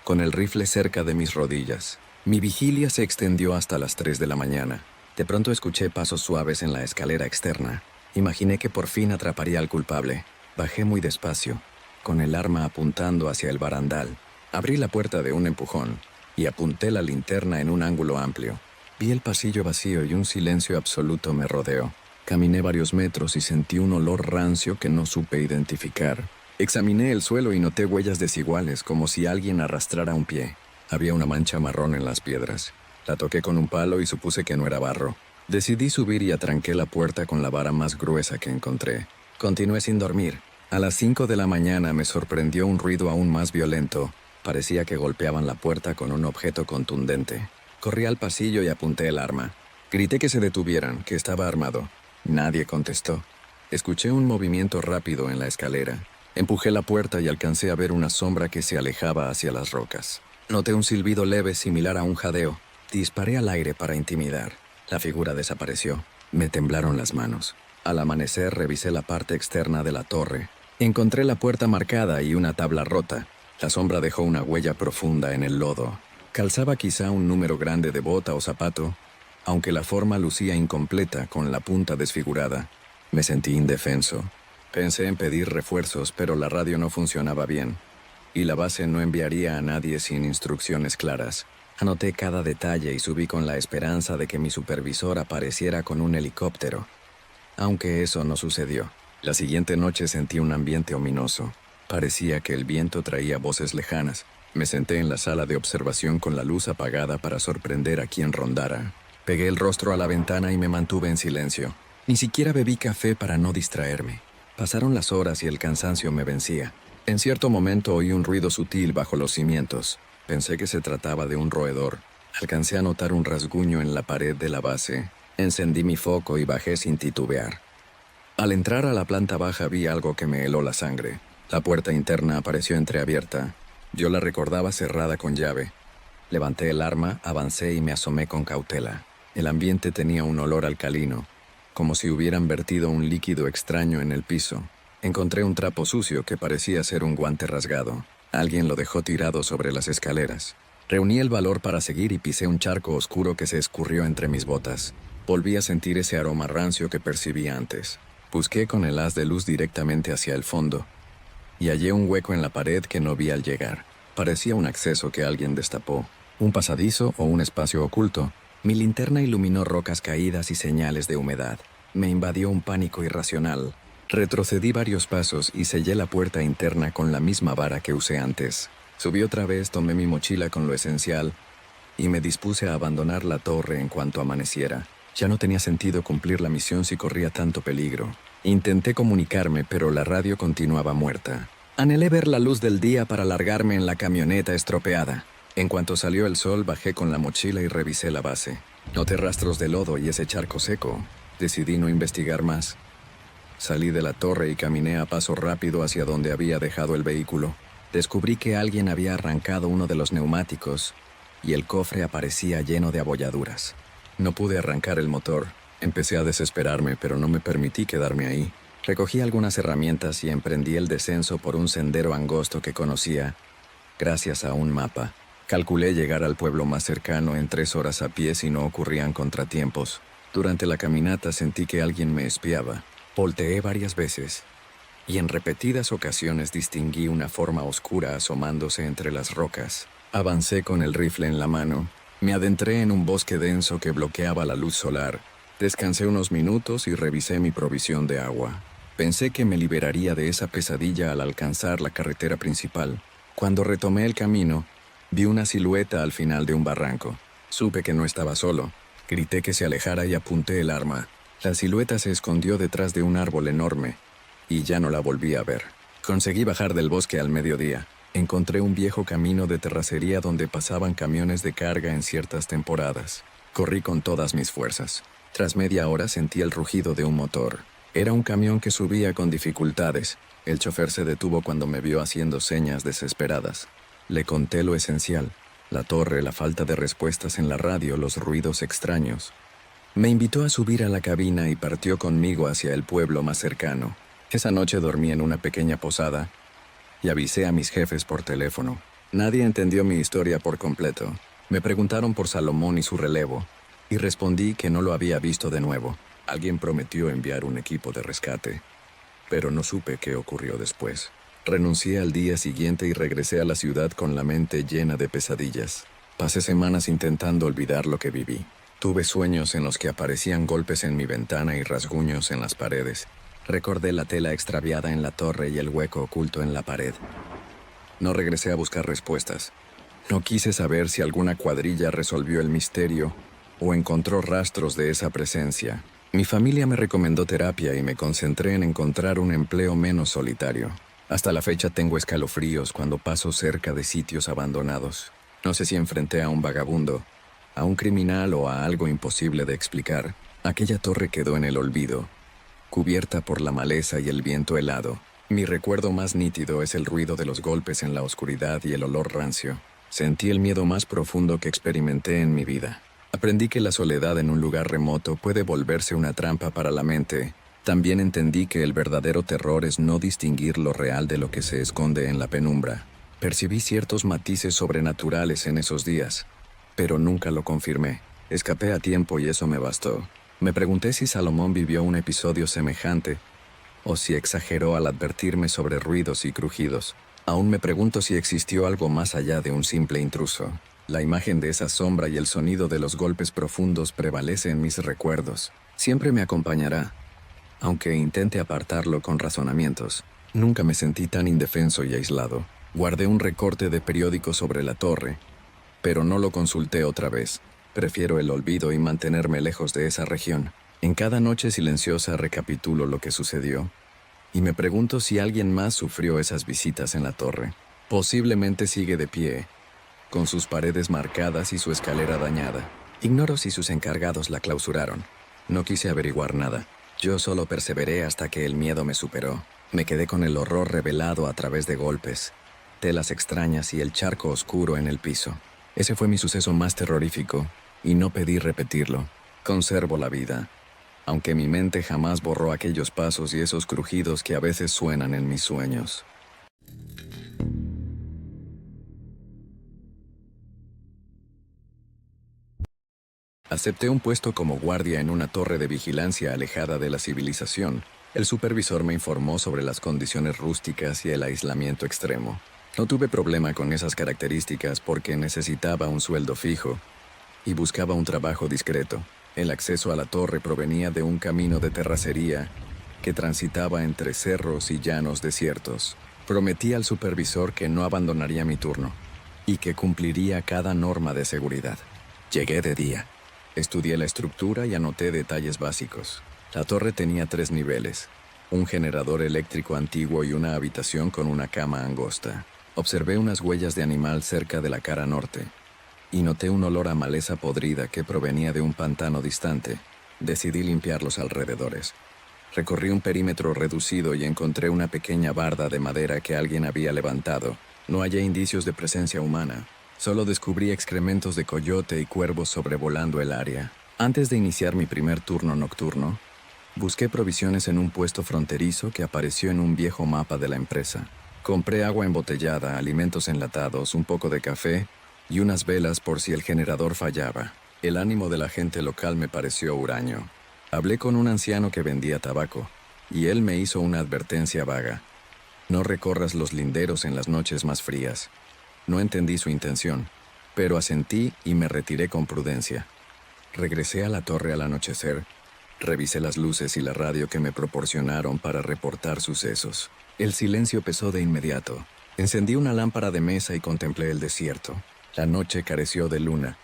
con el rifle cerca de mis rodillas. Mi vigilia se extendió hasta las 3 de la mañana. De pronto escuché pasos suaves en la escalera externa. Imaginé que por fin atraparía al culpable. Bajé muy despacio, con el arma apuntando hacia el barandal. Abrí la puerta de un empujón y apunté la linterna en un ángulo amplio. Vi el pasillo vacío y un silencio absoluto me rodeó. Caminé varios metros y sentí un olor rancio que no supe identificar. Examiné el suelo y noté huellas desiguales, como si alguien arrastrara un pie. Había una mancha marrón en las piedras. La toqué con un palo y supuse que no era barro. Decidí subir y atranqué la puerta con la vara más gruesa que encontré. Continué sin dormir. A las 5 de la mañana me sorprendió un ruido aún más violento. Parecía que golpeaban la puerta con un objeto contundente. Corrí al pasillo y apunté el arma. Grité que se detuvieran, que estaba armado. Nadie contestó. Escuché un movimiento rápido en la escalera. Empujé la puerta y alcancé a ver una sombra que se alejaba hacia las rocas. Noté un silbido leve similar a un jadeo. Disparé al aire para intimidar. La figura desapareció. Me temblaron las manos. Al amanecer revisé la parte externa de la torre. Encontré la puerta marcada y una tabla rota. La sombra dejó una huella profunda en el lodo. Calzaba quizá un número grande de bota o zapato, aunque la forma lucía incompleta con la punta desfigurada. Me sentí indefenso. Pensé en pedir refuerzos, pero la radio no funcionaba bien. y la base no enviaría a nadie sin instrucciones claras. Anoté cada detalle y subí con la esperanza de que mi supervisor apareciera con un helicóptero. Aunque eso no sucedió. La siguiente noche sentí un ambiente ominoso. Parecía que el viento traía voces lejanas. Me senté en la sala de observación con la luz apagada para sorprender a quien rondara. Pegué el rostro a la ventana y me mantuve en silencio. Ni siquiera bebí café para no distraerme. Pasaron las horas y el cansancio me vencía. En cierto momento oí un ruido sutil bajo los cimientos. Pensé que se trataba de un roedor. Alcancé a notar un rasguño en la pared de la base. Encendí mi foco y bajé sin titubear. Al entrar a la planta baja vi algo que me heló la sangre. La puerta interna apareció entreabierta. Yo la recordaba cerrada con llave. Levanté el arma, avancé y me asomé con cautela. El ambiente tenía un olor alcalino, como si hubieran vertido un líquido extraño en el piso. Encontré un trapo sucio que parecía ser un guante rasgado. Alguien lo dejó tirado sobre las escaleras. Reuní el valor para seguir y pisé un charco oscuro que se escurrió entre mis botas. Volví a sentir ese aroma rancio que percibí antes. Busqué con el haz de luz directamente hacia el fondo y hallé un hueco en la pared que no vi al llegar. Parecía un acceso que alguien destapó. Un pasadizo o un espacio oculto. Mi linterna iluminó rocas caídas y señales de humedad. Me invadió un pánico irracional. Retrocedí varios pasos y sellé la puerta interna con la misma vara que usé antes. Subí otra vez, tomé mi mochila con lo esencial y me dispuse a abandonar la torre en cuanto amaneciera. Ya no tenía sentido cumplir la misión si corría tanto peligro. Intenté comunicarme, pero la radio continuaba muerta. Anhelé ver la luz del día para largarme en la camioneta estropeada. En cuanto salió el sol, bajé con la mochila y revisé la base. Noté rastros de lodo y ese charco seco. Decidí no investigar más. Salí de la torre y caminé a paso rápido hacia donde había dejado el vehículo. Descubrí que alguien había arrancado uno de los neumáticos y el cofre aparecía lleno de abolladuras. No pude arrancar el motor. Empecé a desesperarme, pero no me permití quedarme ahí. Recogí algunas herramientas y emprendí el descenso por un sendero angosto que conocía gracias a un mapa. Calculé llegar al pueblo más cercano en 3 horas a pie si no ocurrían contratiempos. Durante la caminata sentí que alguien me espiaba. Volteé varias veces y en repetidas ocasiones distinguí una forma oscura asomándose entre las rocas. Avancé con el rifle en la mano. Me adentré en un bosque denso que bloqueaba la luz solar. Descansé unos minutos y revisé mi provisión de agua. Pensé que me liberaría de esa pesadilla al alcanzar la carretera principal. Cuando retomé el camino, vi una silueta al final de un barranco. Supe que no estaba solo. Grité que se alejara y apunté el arma. La silueta se escondió detrás de un árbol enorme y ya no la volví a ver. Conseguí bajar del bosque al mediodía. Encontré un viejo camino de terracería donde pasaban camiones de carga en ciertas temporadas. Corrí con todas mis fuerzas. Tras media hora sentí el rugido de un motor. Era un camión que subía con dificultades. El chofer se detuvo cuando me vio haciendo señas desesperadas. Le conté lo esencial: la torre, la falta de respuestas en la radio, los ruidos extraños. Me invitó a subir a la cabina y partió conmigo hacia el pueblo más cercano. Esa noche dormí en una pequeña posada y avisé a mis jefes por teléfono. Nadie entendió mi historia por completo. Me preguntaron por Salomón y su relevo, y respondí que no lo había visto de nuevo. Alguien prometió enviar un equipo de rescate, pero no supe qué ocurrió después. Renuncié al día siguiente y regresé a la ciudad con la mente llena de pesadillas. Pasé semanas intentando olvidar lo que viví. Tuve sueños en los que aparecían golpes en mi ventana y rasguños en las paredes. Recordé la tela extraviada en la torre y el hueco oculto en la pared. No regresé a buscar respuestas. No quise saber si alguna cuadrilla resolvió el misterio o encontró rastros de esa presencia. Mi familia me recomendó terapia y me concentré en encontrar un empleo menos solitario. Hasta la fecha tengo escalofríos cuando paso cerca de sitios abandonados. No sé si enfrenté a un vagabundo, a un criminal o a algo imposible de explicar. Aquella torre quedó en el olvido, cubierta por la maleza y el viento helado. Mi recuerdo más nítido es el ruido de los golpes en la oscuridad y el olor rancio. Sentí el miedo más profundo que experimenté en mi vida. Aprendí que la soledad en un lugar remoto puede volverse una trampa para la mente. También entendí que el verdadero terror es no distinguir lo real de lo que se esconde en la penumbra. Percibí ciertos matices sobrenaturales en esos días, pero nunca lo confirmé. Escapé a tiempo y eso me bastó. Me pregunté si Salomón vivió un episodio semejante o si exageró al advertirme sobre ruidos y crujidos. Aún me pregunto si existió algo más allá de un simple intruso. La imagen de esa sombra y el sonido de los golpes profundos prevalece en mis recuerdos. Siempre me acompañará, aunque intente apartarlo con razonamientos. Nunca me sentí tan indefenso y aislado. Guardé un recorte de periódico sobre la torre, pero no lo consulté otra vez. Prefiero el olvido y mantenerme lejos de esa región. En cada noche silenciosa recapitulo lo que sucedió, y me pregunto si alguien más sufrió esas visitas en la torre. Posiblemente sigue de pie, con sus paredes marcadas y su escalera dañada. Ignoro si sus encargados la clausuraron. No quise averiguar nada. Yo solo perseveré hasta que el miedo me superó. Me quedé con el horror revelado a través de golpes, telas extrañas y el charco oscuro en el piso. Ese fue mi suceso más terrorífico, y no pedí repetirlo. Conservo la vida, aunque mi mente jamás borró aquellos pasos y esos crujidos que a veces suenan en mis sueños. Acepté un puesto como guardia en una torre de vigilancia alejada de la civilización. El supervisor me informó sobre las condiciones rústicas y el aislamiento extremo. No tuve problema con esas características porque necesitaba un sueldo fijo y buscaba un trabajo discreto. El acceso a la torre provenía de un camino de terracería que transitaba entre cerros y llanos desiertos. Prometí al supervisor que no abandonaría mi turno y que cumpliría cada norma de seguridad. Llegué de día. Estudié la estructura y anoté detalles básicos. La torre tenía 3 niveles, un generador eléctrico antiguo y una habitación con una cama angosta. Observé unas huellas de animal cerca de la cara norte y noté un olor a maleza podrida que provenía de un pantano distante. Decidí limpiar los alrededores. Recorrí un perímetro reducido y encontré una pequeña barda de madera que alguien había levantado. No hallé indicios de presencia humana. Solo descubrí excrementos de coyote y cuervos sobrevolando el área. Antes de iniciar mi primer turno nocturno, busqué provisiones en un puesto fronterizo que apareció en un viejo mapa de la empresa. Compré agua embotellada, alimentos enlatados, un poco de café y unas velas por si el generador fallaba. El ánimo de la gente local me pareció huraño. Hablé con un anciano que vendía tabaco, y él me hizo una advertencia vaga. No recorras los linderos en las noches más frías. No entendí su intención, pero asentí y me retiré con prudencia. Regresé a la torre al anochecer. Revisé las luces y la radio que me proporcionaron para reportar sucesos. El silencio pesó de inmediato. Encendí una lámpara de mesa y contemplé el desierto. La noche careció de luna,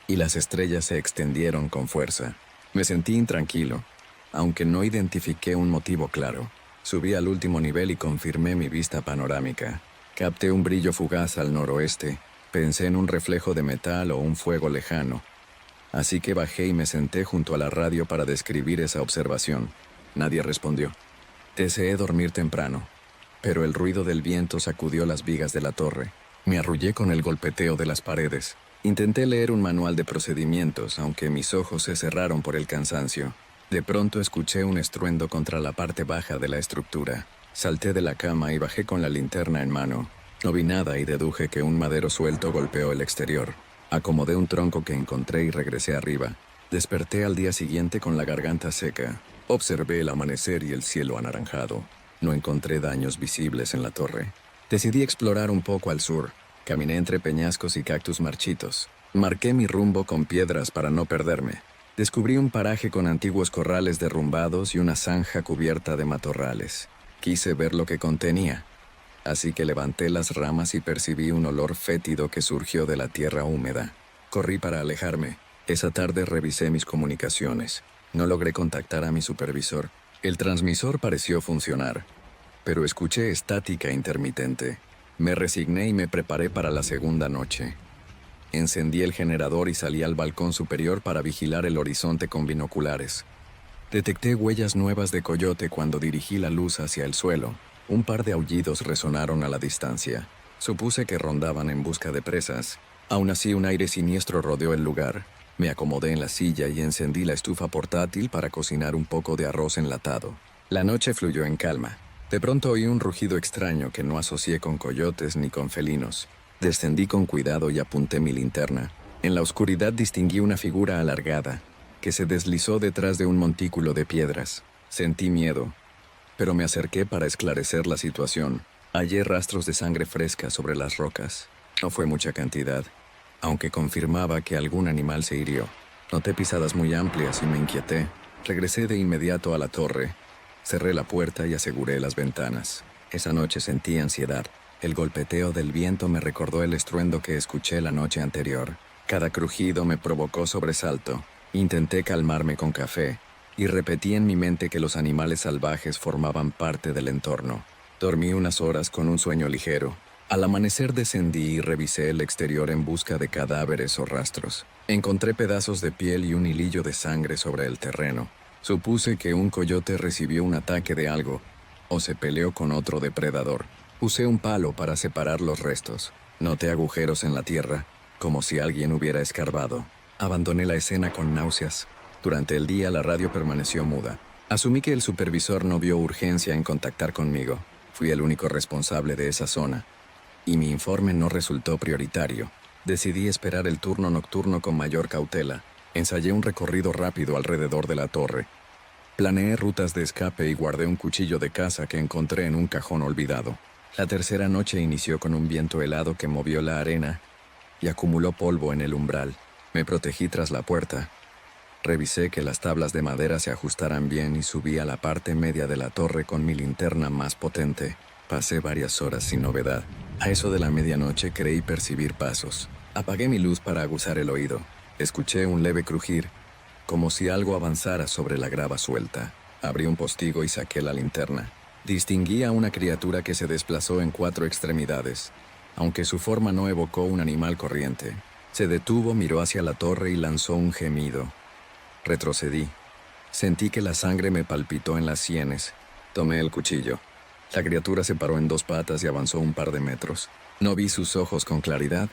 y las estrellas se extendieron con fuerza. Me sentí intranquilo, aunque no identifiqué un motivo claro. Subí al último nivel y confirmé mi vista panorámica. Capté un brillo fugaz al noroeste. Pensé en un reflejo de metal o un fuego lejano. Así que bajé y me senté junto a la radio para describir esa observación. Nadie respondió. Deseé dormir temprano, pero el ruido del viento sacudió las vigas de la torre. Me arrullé con el golpeteo de las paredes. Intenté leer un manual de procedimientos, aunque mis ojos se cerraron por el cansancio. De pronto escuché un estruendo contra la parte baja de la estructura. Salté de la cama y bajé con la linterna en mano. No vi nada y deduje que un madero suelto golpeó el exterior. Acomodé un tronco que encontré y regresé arriba. Desperté al día siguiente con la garganta seca. Observé el amanecer y el cielo anaranjado. No encontré daños visibles en la torre. Decidí explorar un poco al sur. Caminé entre peñascos y cactus marchitos. Marqué mi rumbo con piedras para no perderme. Descubrí un paraje con antiguos corrales derrumbados y una zanja cubierta de matorrales. Quise ver lo que contenía, así que levanté las ramas y percibí un olor fétido que surgió de la tierra húmeda. Corrí para alejarme. Esa tarde revisé mis comunicaciones. No logré contactar a mi supervisor. El transmisor pareció funcionar, pero escuché estática intermitente. Me resigné y me preparé para la segunda noche. Encendí el generador y salí al balcón superior para vigilar el horizonte con binoculares. Detecté huellas nuevas de coyote cuando dirigí la luz hacia el suelo. Un par de aullidos resonaron a la distancia. Supuse que rondaban en busca de presas. Aún así, un aire siniestro rodeó el lugar. Me acomodé en la silla y encendí la estufa portátil para cocinar un poco de arroz enlatado. La noche fluyó en calma. De pronto oí un rugido extraño que no asocié con coyotes ni con felinos. Descendí con cuidado y apunté mi linterna. En la oscuridad distinguí una figura alargada que se deslizó detrás de un montículo de piedras. Sentí miedo, pero me acerqué para esclarecer la situación. Hallé rastros de sangre fresca sobre las rocas. No fue mucha cantidad, aunque confirmaba que algún animal se hirió. Noté pisadas muy amplias y me inquieté. Regresé de inmediato a la torre. Cerré la puerta y aseguré las ventanas. Esa noche sentí ansiedad. El golpeteo del viento me recordó el estruendo que escuché la noche anterior. Cada crujido me provocó sobresalto. Intenté calmarme con café y repetí en mi mente que los animales salvajes formaban parte del entorno. Dormí unas horas con un sueño ligero. Al amanecer descendí y revisé el exterior en busca de cadáveres o rastros. Encontré pedazos de piel y un hilillo de sangre sobre el terreno. Supuse que un coyote recibió un ataque de algo o se peleó con otro depredador. Usé un palo para separar los restos. Noté agujeros en la tierra, como si alguien hubiera escarbado. Abandoné la escena con náuseas. Durante el día la radio permaneció muda. Asumí que el supervisor no vio urgencia en contactar conmigo. Fui el único responsable de esa zona, y mi informe no resultó prioritario. Decidí esperar el turno nocturno con mayor cautela. Ensayé un recorrido rápido alrededor de la torre. Planeé rutas de escape y guardé un cuchillo de caza que encontré en un cajón olvidado. La tercera noche inició con un viento helado que movió la arena y acumuló polvo en el umbral. Me protegí tras la puerta. Revisé que las tablas de madera se ajustaran bien y subí a la parte media de la torre con mi linterna más potente. Pasé varias horas sin novedad. A eso de la medianoche creí percibir pasos. Apagué mi luz para aguzar el oído. Escuché un leve crujir, como si algo avanzara sobre la grava suelta. Abrí un postigo y saqué la linterna. Distinguí a una criatura que se desplazó en 4 extremidades, aunque su forma no evocó un animal corriente. Se detuvo, miró hacia la torre y lanzó un gemido. Retrocedí. Sentí que la sangre me palpitó en las sienes. Tomé el cuchillo. La criatura se paró en 2 patas y avanzó un par de metros. No vi sus ojos con claridad,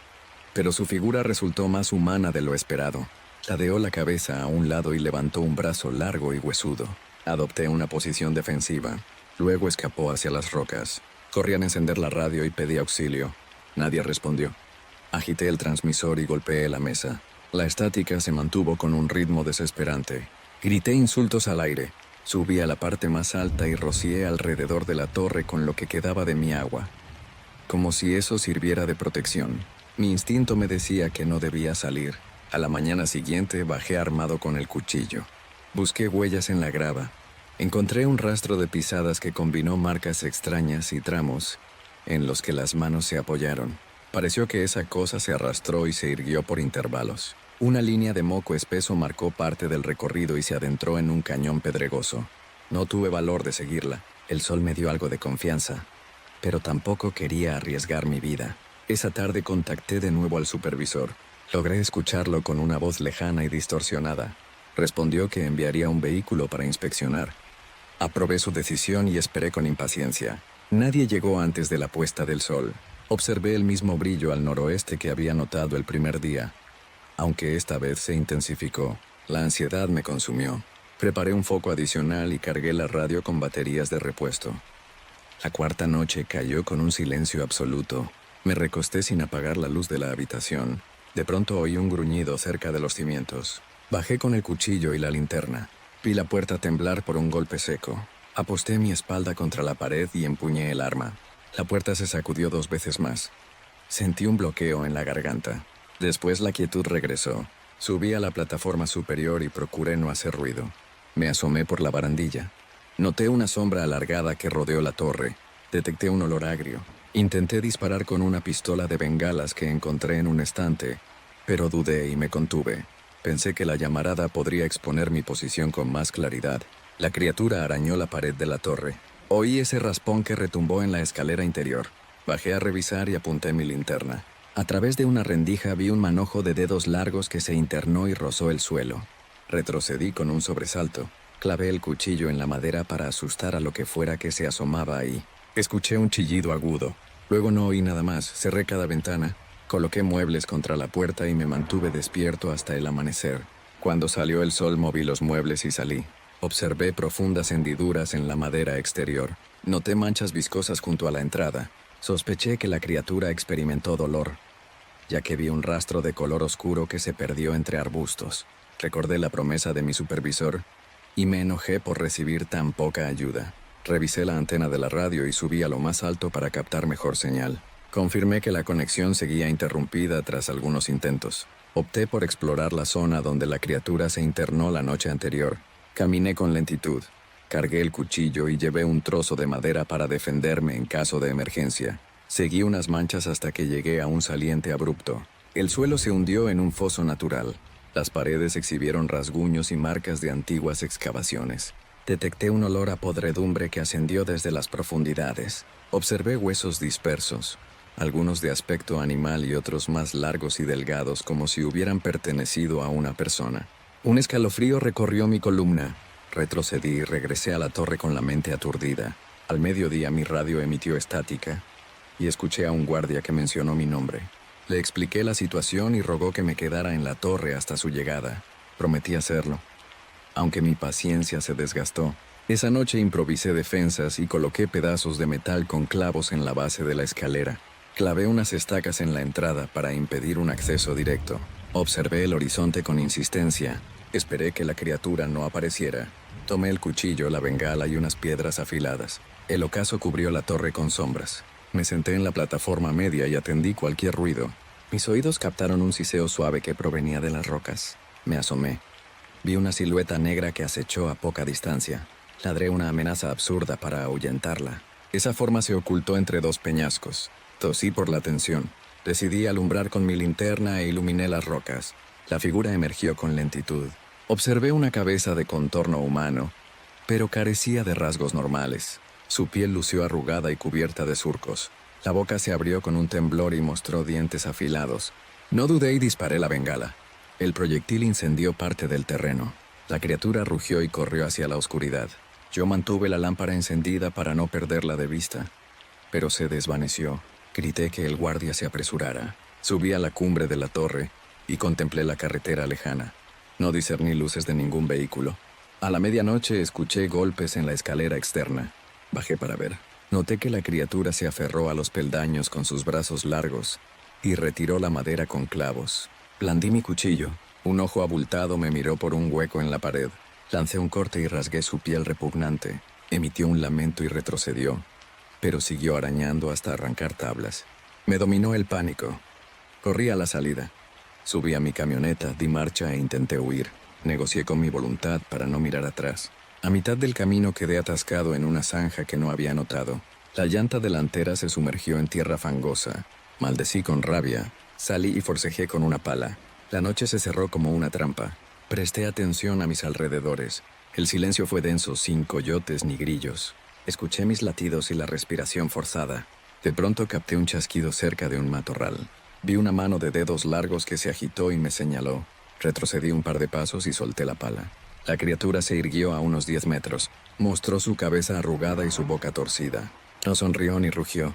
pero su figura resultó más humana de lo esperado. Ladeó la cabeza a un lado y levantó un brazo largo y huesudo. Adopté una posición defensiva. Luego escapó hacia las rocas. Corrí a encender la radio y pedí auxilio. Nadie respondió. Agité el transmisor y golpeé la mesa. La estática se mantuvo con un ritmo desesperante. Grité insultos al aire. Subí a la parte más alta y rocié alrededor de la torre con lo que quedaba de mi agua, como si eso sirviera de protección. Mi instinto me decía que no debía salir. A la mañana siguiente bajé armado con el cuchillo. Busqué huellas en la grava. Encontré un rastro de pisadas que combinó marcas extrañas y tramos en los que las manos se apoyaron. Pareció que esa cosa se arrastró y se irguió por intervalos. Una línea de moco espeso marcó parte del recorrido y se adentró en un cañón pedregoso. No tuve valor de seguirla. El sol me dio algo de confianza, pero tampoco quería arriesgar mi vida. Esa tarde contacté de nuevo al supervisor. Logré escucharlo con una voz lejana y distorsionada. Respondió que enviaría un vehículo para inspeccionar. Aprobé su decisión y esperé con impaciencia. Nadie llegó antes de la puesta del sol. Observé el mismo brillo al noroeste que había notado el primer día, aunque esta vez se intensificó. La ansiedad me consumió. Preparé un foco adicional y cargué la radio con baterías de repuesto. La cuarta noche cayó con un silencio absoluto. Me recosté sin apagar la luz de la habitación. De pronto oí un gruñido cerca de los cimientos. Bajé con el cuchillo y la linterna. Vi la puerta temblar por un golpe seco. Aposté mi espalda contra la pared y empuñé el arma. La puerta se sacudió 2 veces más. Sentí un bloqueo en la garganta. Después la quietud regresó. Subí a la plataforma superior y procuré no hacer ruido. Me asomé por la barandilla. Noté una sombra alargada que rodeó la torre. Detecté un olor agrio. Intenté disparar con una pistola de bengalas que encontré en un estante, pero dudé y me contuve. Pensé que la llamarada podría exponer mi posición con más claridad. La criatura arañó la pared de la torre. Oí ese raspón que retumbó en la escalera interior. Bajé a revisar y apunté mi linterna. A través de una rendija vi un manojo de dedos largos que se internó y rozó el suelo. Retrocedí con un sobresalto. Clavé el cuchillo en la madera para asustar a lo que fuera que se asomaba ahí. Escuché un chillido agudo. Luego no oí nada más. Cerré cada ventana. Coloqué muebles contra la puerta y me mantuve despierto hasta el amanecer. Cuando salió el sol moví los muebles y salí. Observé profundas hendiduras en la madera exterior. Noté manchas viscosas junto a la entrada. Sospeché que la criatura experimentó dolor, ya que vi un rastro de color oscuro que se perdió entre arbustos. Recordé la promesa de mi supervisor y me enojé por recibir tan poca ayuda. Revisé la antena de la radio y subí a lo más alto para captar mejor señal. Confirmé que la conexión seguía interrumpida tras algunos intentos. Opté por explorar la zona donde la criatura se internó la noche anterior. Caminé con lentitud. Cargué el cuchillo y llevé un trozo de madera para defenderme en caso de emergencia. Seguí unas manchas hasta que llegué a un saliente abrupto. El suelo se hundió en un foso natural. Las paredes exhibieron rasguños y marcas de antiguas excavaciones. Detecté un olor a podredumbre que ascendió desde las profundidades. Observé huesos dispersos, algunos de aspecto animal y otros más largos y delgados como si hubieran pertenecido a una persona. Un escalofrío recorrió mi columna. Retrocedí y regresé a la torre con la mente aturdida. Al mediodía mi radio emitió estática y escuché a un guardia que mencionó mi nombre. Le expliqué la situación y rogó que me quedara en la torre hasta su llegada. Prometí hacerlo, aunque mi paciencia se desgastó. Esa noche improvisé defensas y coloqué pedazos de metal con clavos en la base de la escalera. Clavé unas estacas en la entrada para impedir un acceso directo. Observé el horizonte con insistencia. Esperé que la criatura no apareciera. Tomé el cuchillo, la bengala y unas piedras afiladas. El ocaso cubrió la torre con sombras. Me senté en la plataforma media y atendí cualquier ruido. Mis oídos captaron un siseo suave que provenía de las rocas. Me asomé. Vi una silueta negra que acechó a poca distancia. Ladré una amenaza absurda para ahuyentarla. Esa forma se ocultó entre dos peñascos. Tosí por la tensión. Decidí alumbrar con mi linterna e iluminé las rocas. La figura emergió con lentitud. Observé una cabeza de contorno humano, pero carecía de rasgos normales. Su piel lució arrugada y cubierta de surcos. La boca se abrió con un temblor y mostró dientes afilados. No dudé y disparé la bengala. El proyectil incendió parte del terreno. La criatura rugió y corrió hacia la oscuridad. Yo mantuve la lámpara encendida para no perderla de vista, pero se desvaneció. Grité que el guardia se apresurara. Subí a la cumbre de la torre y contemplé la carretera lejana. No discerní luces de ningún vehículo. A la medianoche escuché golpes en la escalera externa. Bajé para ver. Noté que la criatura se aferró a los peldaños con sus brazos largos y retiró la madera con clavos. Blandí mi cuchillo. Un ojo abultado me miró por un hueco en la pared. Lancé un corte y rasgué su piel repugnante. Emitió un lamento y retrocedió, pero siguió arañando hasta arrancar tablas. Me dominó el pánico. Corrí a la salida. Subí a mi camioneta, di marcha e intenté huir. Negocié con mi voluntad para no mirar atrás. A mitad del camino quedé atascado en una zanja que no había notado. La llanta delantera se sumergió en tierra fangosa. Maldecí con rabia. Salí y forcejé con una pala. La noche se cerró como una trampa. Presté atención a mis alrededores. El silencio fue denso, sin coyotes ni grillos. Escuché mis latidos y la respiración forzada. De pronto capté un chasquido cerca de un matorral. Vi una mano de dedos largos que se agitó y me señaló. Retrocedí un par de pasos y solté la pala. La criatura se irguió a unos 10 metros. Mostró su cabeza arrugada y su boca torcida. No sonrió ni rugió.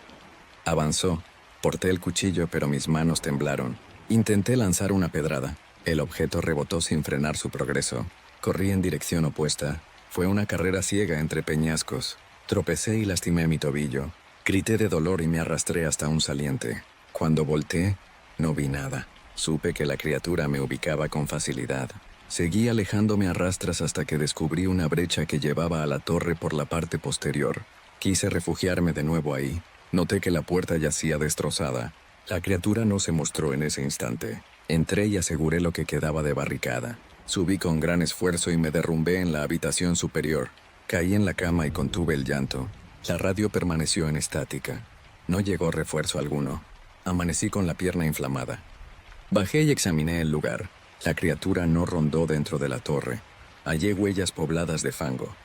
Avanzó. Porté el cuchillo, pero mis manos temblaron. Intenté lanzar una pedrada. El objeto rebotó sin frenar su progreso. Corrí en dirección opuesta. Fue una carrera ciega entre peñascos. Tropecé y lastimé mi tobillo. Grité de dolor y me arrastré hasta un saliente. Cuando volteé, no vi nada. Supe que la criatura me ubicaba con facilidad. Seguí alejándome a rastras hasta que descubrí una brecha que llevaba a la torre por la parte posterior. Quise refugiarme de nuevo ahí. Noté que la puerta yacía destrozada. La criatura no se mostró en ese instante. Entré y aseguré lo que quedaba de barricada. Subí con gran esfuerzo y me derrumbé en la habitación superior. Caí en la cama y contuve el llanto. La radio permaneció en estática. No llegó refuerzo alguno. Amanecí con la pierna inflamada. Bajé y examiné el lugar. La criatura no rondó dentro de la torre. Hallé huellas pobladas de fango.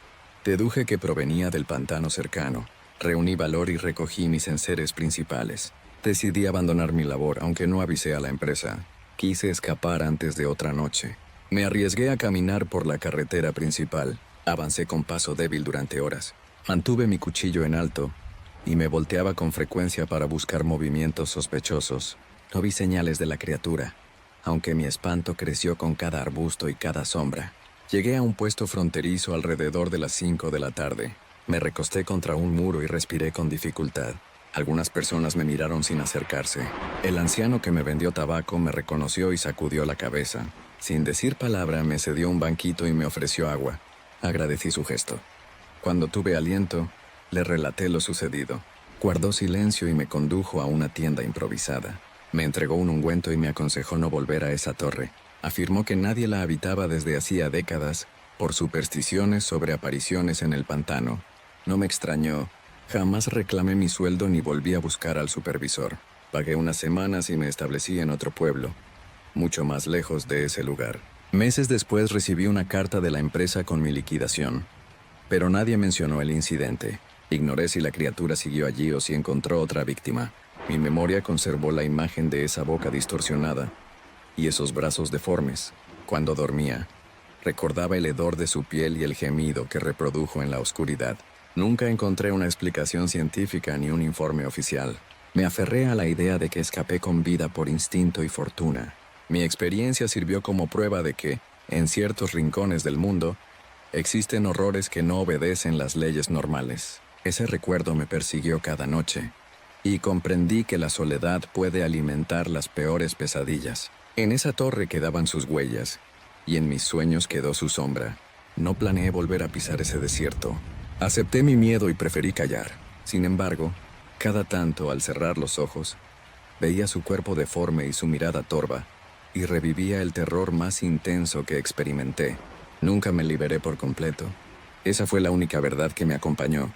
Deduje que provenía del pantano cercano. Reuní valor y recogí mis enseres principales. Decidí abandonar mi labor, aunque no avisé a la empresa. Quise escapar antes de otra noche. Me arriesgué a caminar por la carretera principal. Avancé con paso débil durante horas. Mantuve mi cuchillo en alto y me volteaba con frecuencia para buscar movimientos sospechosos. No vi señales de la criatura, aunque mi espanto creció con cada arbusto y cada sombra. Llegué a un puesto fronterizo alrededor de las 5 de la tarde. Me recosté contra un muro y respiré con dificultad. Algunas personas me miraron sin acercarse. El anciano que me vendió tabaco me reconoció y sacudió la cabeza. Sin decir palabra, me cedió un banquito y me ofreció agua. Agradecí su gesto. Cuando tuve aliento, le relaté lo sucedido. Guardó silencio y me condujo a una tienda improvisada. Me entregó un ungüento y me aconsejó no volver a esa torre. Afirmó que nadie la habitaba desde hacía décadas por supersticiones sobre apariciones en el pantano. No me extrañó. Jamás reclamé mi sueldo ni volví a buscar al supervisor. Pagué unas semanas y me establecí en otro pueblo, mucho más lejos de ese lugar. Meses después recibí una carta de la empresa con mi liquidación, pero nadie mencionó el incidente. Ignoré si la criatura siguió allí o si encontró otra víctima. Mi memoria conservó la imagen de esa boca distorsionada y esos brazos deformes. Cuando dormía, recordaba el hedor de su piel y el gemido que reprodujo en la oscuridad. Nunca encontré una explicación científica ni un informe oficial. Me aferré a la idea de que escapé con vida por instinto y fortuna. Mi experiencia sirvió como prueba de que, en ciertos rincones del mundo, existen horrores que no obedecen las leyes normales. Ese recuerdo me persiguió cada noche, y comprendí que la soledad puede alimentar las peores pesadillas. En esa torre quedaban sus huellas, y en mis sueños quedó su sombra. No planeé volver a pisar ese desierto. Acepté mi miedo y preferí callar. Sin embargo, cada tanto, al cerrar los ojos, veía su cuerpo deforme y su mirada torva, y revivía el terror más intenso que experimenté. Nunca me liberé por completo. Esa fue la única verdad que me acompañó.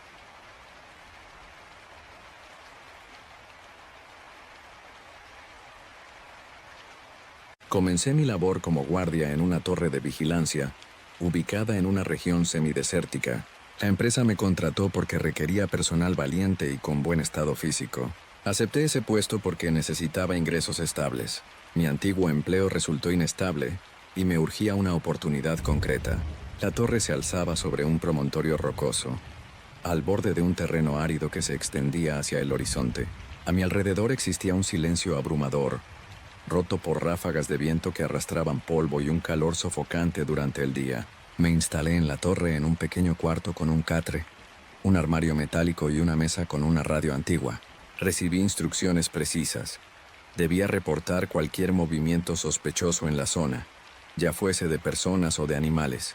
Comencé mi labor como guardia en una torre de vigilancia, ubicada en una región semidesértica. La empresa me contrató porque requería personal valiente y con buen estado físico. Acepté ese puesto porque necesitaba ingresos estables. Mi antiguo empleo resultó inestable y me urgía una oportunidad concreta. La torre se alzaba sobre un promontorio rocoso, al borde de un terreno árido que se extendía hacia el horizonte. A mi alrededor existía un silencio abrumador, roto por ráfagas de viento que arrastraban polvo y un calor sofocante durante el día. Me instalé en la torre en un pequeño cuarto con un catre, un armario metálico y una mesa con una radio antigua. Recibí instrucciones precisas. Debía reportar cualquier movimiento sospechoso en la zona, ya fuese de personas o de animales.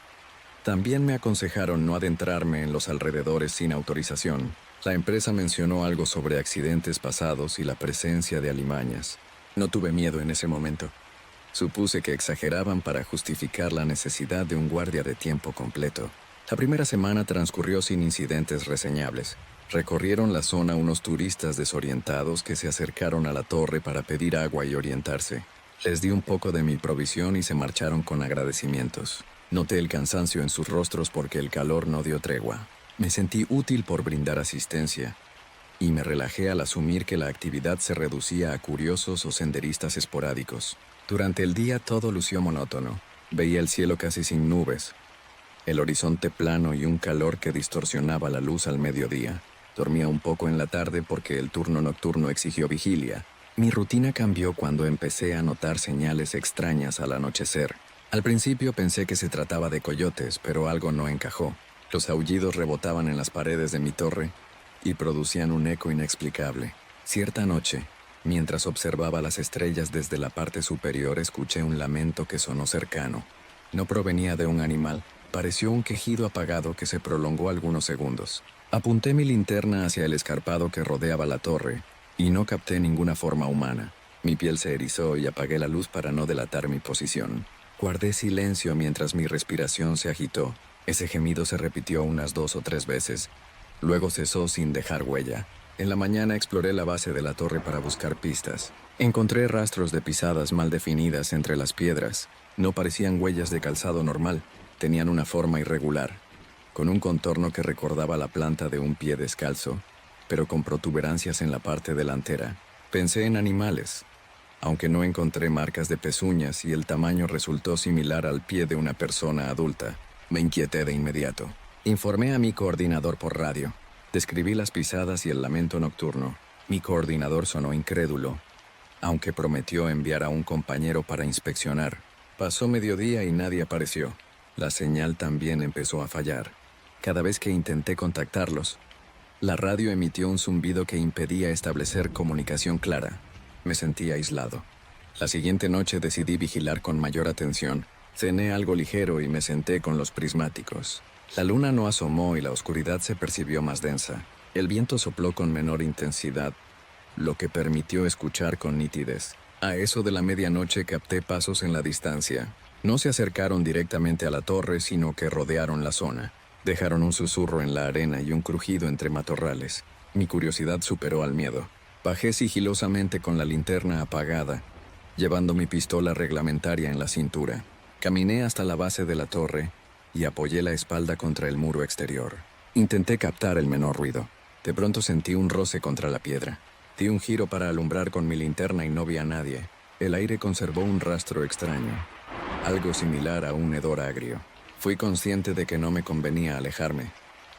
También me aconsejaron no adentrarme en los alrededores sin autorización. La empresa mencionó algo sobre accidentes pasados y la presencia de alimañas. No tuve miedo en ese momento. Supuse que exageraban para justificar la necesidad de un guardia de tiempo completo. La primera semana transcurrió sin incidentes reseñables. Recorrieron la zona unos turistas desorientados que se acercaron a la torre para pedir agua y orientarse. Les di un poco de mi provisión y se marcharon con agradecimientos. Noté el cansancio en sus rostros porque el calor no dio tregua. Me sentí útil por brindar asistencia, y me relajé al asumir que la actividad se reducía a curiosos o senderistas esporádicos. Durante el día todo lució monótono. Veía el cielo casi sin nubes, el horizonte plano y un calor que distorsionaba la luz al mediodía. Dormía un poco en la tarde porque el turno nocturno exigió vigilia. Mi rutina cambió cuando empecé a notar señales extrañas al anochecer. Al principio pensé que se trataba de coyotes, pero algo no encajó. Los aullidos rebotaban en las paredes de mi torre y producían un eco inexplicable. Cierta noche, mientras observaba las estrellas desde la parte superior, escuché un lamento que sonó cercano. No provenía de un animal. Pareció un quejido apagado que se prolongó algunos segundos. Apunté mi linterna hacia el escarpado que rodeaba la torre y no capté ninguna forma humana. Mi piel se erizó y apagué la luz para no delatar mi posición. Guardé silencio mientras mi respiración se agitó. Ese gemido se repitió unas 2 o 3 veces. Luego cesó sin dejar huella. En la mañana exploré la base de la torre para buscar pistas. Encontré rastros de pisadas mal definidas entre las piedras. No parecían huellas de calzado normal. Tenían una forma irregular, con un contorno que recordaba la planta de un pie descalzo, pero con protuberancias en la parte delantera. Pensé en animales, aunque no encontré marcas de pezuñas y el tamaño resultó similar al pie de una persona adulta. Me inquieté de inmediato. Informé a mi coordinador por radio. Describí las pisadas y el lamento nocturno. Mi coordinador sonó incrédulo, aunque prometió enviar a un compañero para inspeccionar. Pasó mediodía y nadie apareció. La señal también empezó a fallar. Cada vez que intenté contactarlos, la radio emitió un zumbido que impedía establecer comunicación clara. Me sentí aislado. La siguiente noche decidí vigilar con mayor atención. Cené algo ligero y me senté con los prismáticos. La luna no asomó y la oscuridad se percibió más densa. El viento sopló con menor intensidad, lo que permitió escuchar con nitidez. A eso de la medianoche capté pasos en la distancia. No se acercaron directamente a la torre, sino que rodearon la zona. Dejaron un susurro en la arena y un crujido entre matorrales. Mi curiosidad superó al miedo. Bajé sigilosamente con la linterna apagada, llevando mi pistola reglamentaria en la cintura. Caminé hasta la base de la torre y apoyé la espalda contra el muro exterior. Intenté captar el menor ruido. De pronto sentí un roce contra la piedra. Di un giro para alumbrar con mi linterna y no vi a nadie. El aire conservó un rastro extraño, algo similar a un hedor agrio. Fui consciente de que no me convenía alejarme,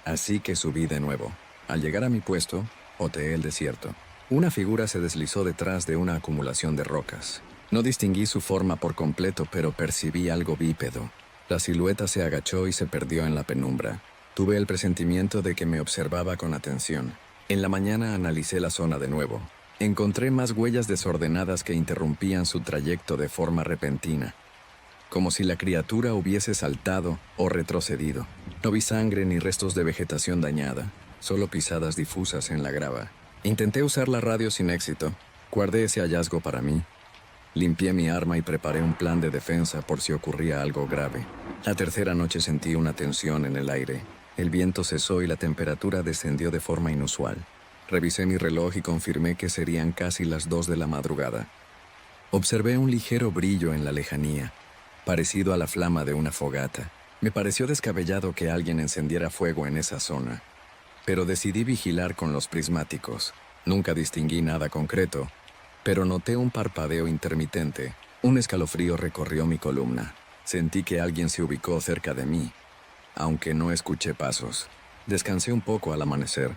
así que subí de nuevo. Al llegar a mi puesto, oteé el desierto. Una figura se deslizó detrás de una acumulación de rocas. No distinguí su forma por completo, pero percibí algo bípedo. La silueta se agachó y se perdió en la penumbra. Tuve el presentimiento de que me observaba con atención. En la mañana analicé la zona de nuevo. Encontré más huellas desordenadas que interrumpían su trayecto de forma repentina, como si la criatura hubiese saltado o retrocedido. No vi sangre ni restos de vegetación dañada, solo pisadas difusas en la grava. Intenté usar la radio sin éxito. Guardé ese hallazgo para mí. Limpié mi arma y preparé un plan de defensa por si ocurría algo grave. La tercera noche sentí una tensión en el aire. El viento cesó y la temperatura descendió de forma inusual. Revisé mi reloj y confirmé que serían casi las 2 de la madrugada. Observé un ligero brillo en la lejanía, parecido a la flama de una fogata. Me pareció descabellado que alguien encendiera fuego en esa zona, pero decidí vigilar con los prismáticos. Nunca distinguí nada concreto, pero noté un parpadeo intermitente. Un escalofrío recorrió mi columna. Sentí que alguien se ubicó cerca de mí, aunque no escuché pasos. Descansé un poco al amanecer.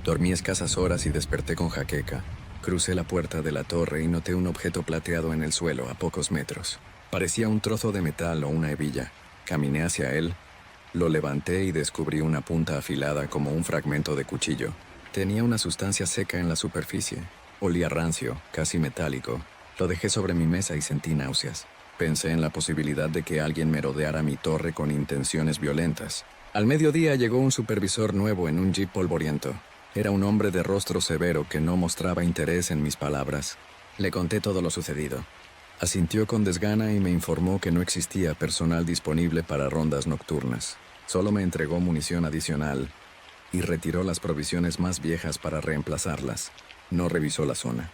Dormí escasas horas y desperté con jaqueca. Crucé la puerta de la torre y noté un objeto plateado en el suelo a pocos metros. Parecía un trozo de metal o una hebilla. Caminé hacia él, lo levanté y descubrí una punta afilada como un fragmento de cuchillo. Tenía una sustancia seca en la superficie. Olía rancio, casi metálico. Lo dejé sobre mi mesa y sentí náuseas. Pensé en la posibilidad de que alguien merodeara mi torre con intenciones violentas. Al mediodía llegó un supervisor nuevo en un jeep polvoriento. Era un hombre de rostro severo que no mostraba interés en mis palabras. Le conté todo lo sucedido. Asintió con desgana y me informó que no existía personal disponible para rondas nocturnas. Solo me entregó munición adicional y retiró las provisiones más viejas para reemplazarlas. No revisó la zona.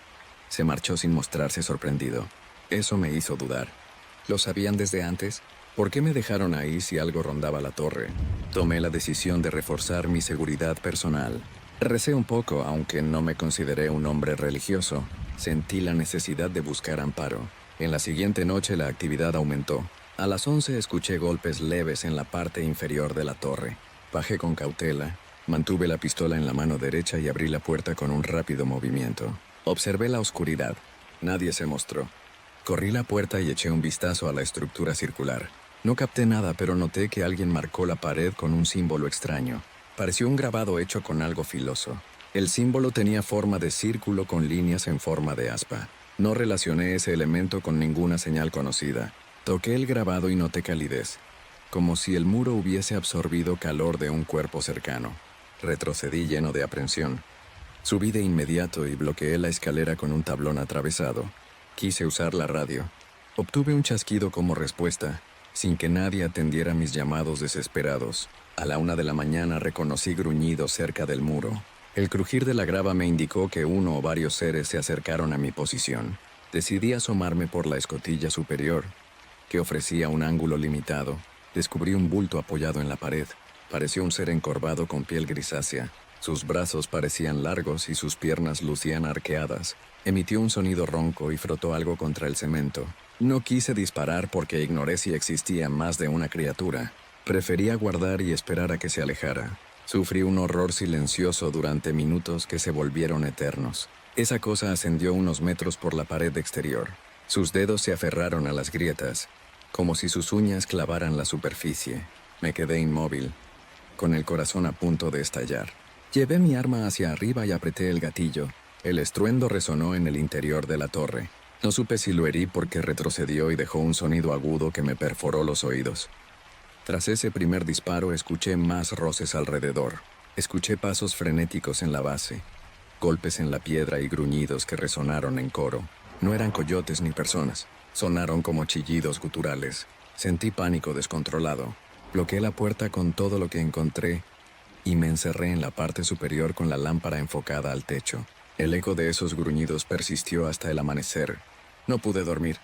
Se marchó sin mostrarse sorprendido. Eso me hizo dudar. ¿Lo sabían desde antes? ¿Por qué me dejaron ahí si algo rondaba la torre? Tomé la decisión de reforzar mi seguridad personal. Recé un poco, aunque no me consideré un hombre religioso. Sentí la necesidad de buscar amparo. En la siguiente noche la actividad aumentó. A las 11 escuché golpes leves en la parte inferior de la torre. Bajé con cautela, mantuve la pistola en la mano derecha y abrí la puerta con un rápido movimiento. Observé la oscuridad. Nadie se mostró. Corrí la puerta y eché un vistazo a la estructura circular. No capté nada, pero noté que alguien marcó la pared con un símbolo extraño. Pareció un grabado hecho con algo filoso. El símbolo tenía forma de círculo con líneas en forma de aspa. No relacioné ese elemento con ninguna señal conocida. Toqué el grabado y noté calidez, como si el muro hubiese absorbido calor de un cuerpo cercano. Retrocedí lleno de aprensión. Subí de inmediato y bloqueé la escalera con un tablón atravesado. Quise usar la radio. Obtuve un chasquido como respuesta, sin que nadie atendiera mis llamados desesperados. A la 1 de la mañana reconocí gruñidos cerca del muro. El crujir de la grava me indicó que uno o varios seres se acercaron a mi posición. Decidí asomarme por la escotilla superior, que ofrecía un ángulo limitado. Descubrí un bulto apoyado en la pared. Pareció un ser encorvado con piel grisácea. Sus brazos parecían largos y sus piernas lucían arqueadas. Emitió un sonido ronco y frotó algo contra el cemento. No quise disparar porque ignoré si existía más de una criatura. Preferí aguardar y esperar a que se alejara. Sufrí un horror silencioso durante minutos que se volvieron eternos. Esa cosa ascendió unos metros por la pared exterior. Sus dedos se aferraron a las grietas, como si sus uñas clavaran la superficie. Me quedé inmóvil, con el corazón a punto de estallar. Llevé mi arma hacia arriba y apreté el gatillo. El estruendo resonó en el interior de la torre. No supe si lo herí porque retrocedió y dejó un sonido agudo que me perforó los oídos. Tras ese primer disparo escuché más roces alrededor. Escuché pasos frenéticos en la base, golpes en la piedra y gruñidos que resonaron en coro. No eran coyotes ni personas, sonaron como chillidos guturales. Sentí pánico descontrolado. Bloqueé la puerta con todo lo que encontré y me encerré en la parte superior con la lámpara enfocada al techo. El eco de esos gruñidos persistió hasta el amanecer. No pude dormir.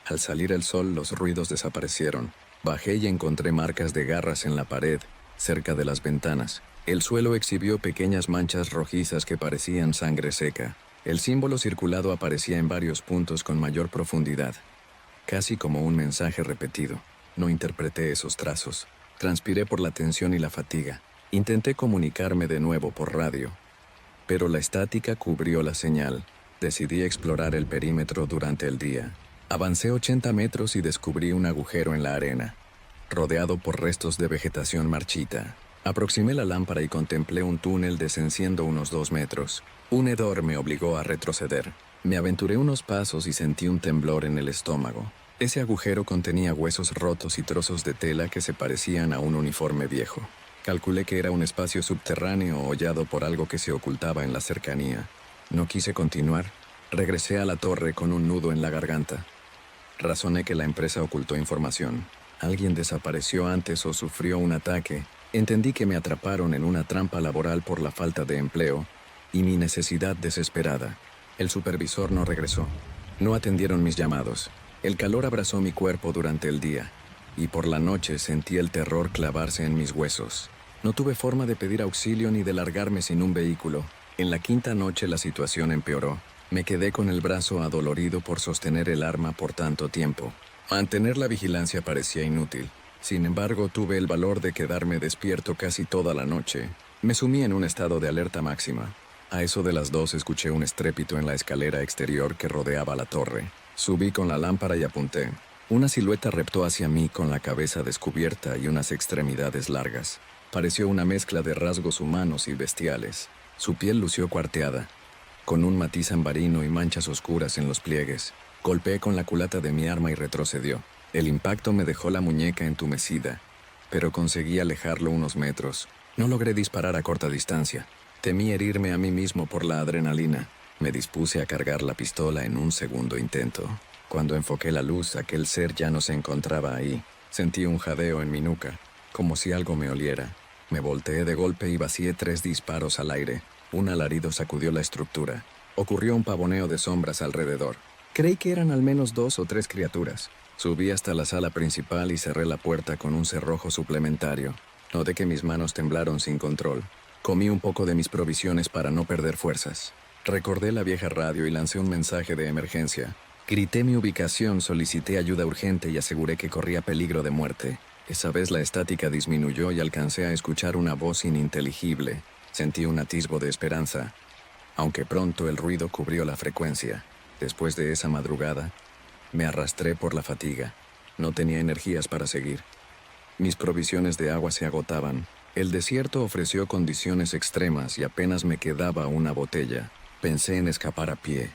Al salir el sol, los ruidos desaparecieron. Bajé y encontré marcas de garras en la pared, cerca de las ventanas. El suelo exhibió pequeñas manchas rojizas que parecían sangre seca. El símbolo circulado aparecía en varios puntos con mayor profundidad, casi como un mensaje repetido. No interpreté esos trazos. Transpiré por la tensión y la fatiga. Intenté comunicarme de nuevo por radio, pero la estática cubrió la señal. Decidí explorar el perímetro durante el día. Avancé 80 metros y descubrí un agujero en la arena, rodeado por restos de vegetación marchita. Aproximé la lámpara y contemplé un túnel descendiendo unos 2 metros. Un hedor me obligó a retroceder. Me aventuré unos pasos y sentí un temblor en el estómago. Ese agujero contenía huesos rotos y trozos de tela que se parecían a un uniforme viejo. Calculé que era un espacio subterráneo hollado por algo que se ocultaba en la cercanía. No quise continuar. Regresé a la torre con un nudo en la garganta. Razoné que la empresa ocultó información. Alguien desapareció antes o sufrió un ataque. Entendí que me atraparon en una trampa laboral por la falta de empleo y mi necesidad desesperada. El supervisor no regresó. No atendieron mis llamados. El calor abrazó mi cuerpo durante el día y por la noche sentí el terror clavarse en mis huesos. No tuve forma de pedir auxilio ni de largarme sin un vehículo. En la quinta noche la situación empeoró. Me quedé con el brazo adolorido por sostener el arma por tanto tiempo. Mantener la vigilancia parecía inútil. Sin embargo, tuve el valor de quedarme despierto casi toda la noche. Me sumí en un estado de alerta máxima. A eso de las 2 escuché un estrépito en la escalera exterior que rodeaba la torre. Subí con la lámpara y apunté. Una silueta reptó hacia mí con la cabeza descubierta y unas extremidades largas. Pareció una mezcla de rasgos humanos y bestiales. Su piel lució cuarteada, con un matiz ambarino y manchas oscuras en los pliegues. Golpeé con la culata de mi arma y retrocedió. El impacto me dejó la muñeca entumecida, pero conseguí alejarlo unos metros. No logré disparar a corta distancia. Temí herirme a mí mismo por la adrenalina. Me dispuse a cargar la pistola en un segundo intento. Cuando enfoqué la luz, aquel ser ya no se encontraba ahí. Sentí un jadeo en mi nuca, como si algo me oliera. Me volteé de golpe y vacié 3 disparos al aire. Un alarido sacudió la estructura. Ocurrió un pavoneo de sombras alrededor. Creí que eran al menos 2 o 3 criaturas. Subí hasta la sala principal y cerré la puerta con un cerrojo suplementario. Noté que mis manos temblaron sin control. Comí un poco de mis provisiones para no perder fuerzas. Recordé la vieja radio y lancé un mensaje de emergencia. Grité mi ubicación, solicité ayuda urgente y aseguré que corría peligro de muerte. Esa vez la estática disminuyó y alcancé a escuchar una voz ininteligible. Sentí un atisbo de esperanza, aunque pronto el ruido cubrió la frecuencia. Después de esa madrugada, me arrastré por la fatiga. No tenía energías para seguir. Mis provisiones de agua se agotaban. El desierto ofreció condiciones extremas y apenas me quedaba una botella. Pensé en escapar a pie,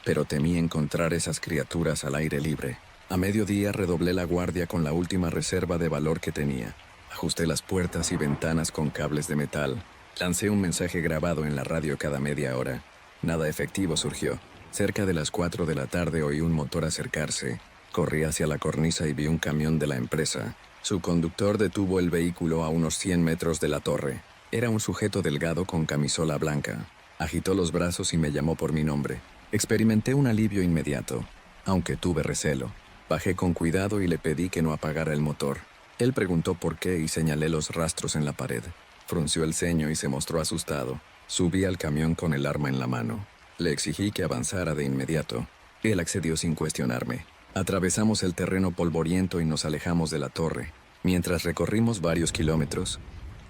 pero temí encontrar esas criaturas al aire libre. A mediodía redoblé la guardia con la última reserva de valor que tenía. Ajusté las puertas y ventanas con cables de metal. Lancé un mensaje grabado en la radio cada media hora. Nada efectivo surgió. Cerca de las 4 de la tarde oí un motor acercarse. Corrí hacia la cornisa y vi un camión de la empresa. Su conductor detuvo el vehículo a unos 100 metros de la torre. Era un sujeto delgado con camisola blanca. Agitó los brazos y me llamó por mi nombre. Experimenté un alivio inmediato, aunque tuve recelo. Bajé con cuidado y le pedí que no apagara el motor. Él preguntó por qué y señalé los rastros en la pared. Frunció el ceño y se mostró asustado. Subí al camión con el arma en la mano. Le exigí que avanzara de inmediato. Él accedió sin cuestionarme. Atravesamos el terreno polvoriento y nos alejamos de la torre. Mientras recorrimos varios kilómetros,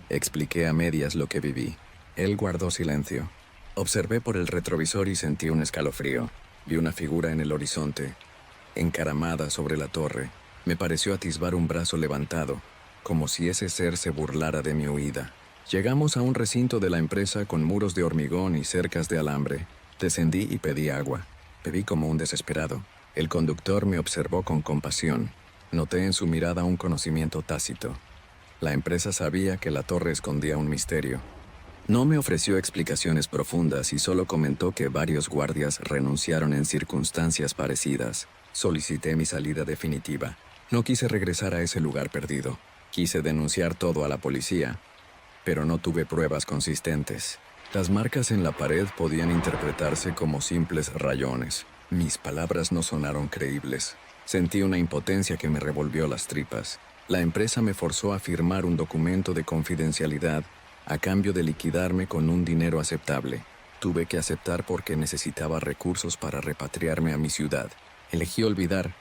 expliqué a medias lo que viví. Él guardó silencio. Observé por el retrovisor y sentí un escalofrío. Vi una figura en el horizonte, encaramada sobre la torre. Me pareció atisbar un brazo levantado, como si ese ser se burlara de mi huida. Llegamos a un recinto de la empresa con muros de hormigón y cercas de alambre. Descendí y pedí agua. Bebí como un desesperado. El conductor me observó con compasión. Noté en su mirada un conocimiento tácito. La empresa sabía que la torre escondía un misterio. No me ofreció explicaciones profundas y solo comentó que varios guardias renunciaron en circunstancias parecidas. Solicité mi salida definitiva. No quise regresar a ese lugar perdido. Quise denunciar todo a la policía, pero no tuve pruebas consistentes. Las marcas en la pared podían interpretarse como simples rayones. Mis palabras no sonaron creíbles. Sentí una impotencia que me revolvió las tripas. La empresa me forzó a firmar un documento de confidencialidad a cambio de liquidarme con un dinero aceptable. Tuve que aceptar porque necesitaba recursos para repatriarme a mi ciudad. Elegí olvidar,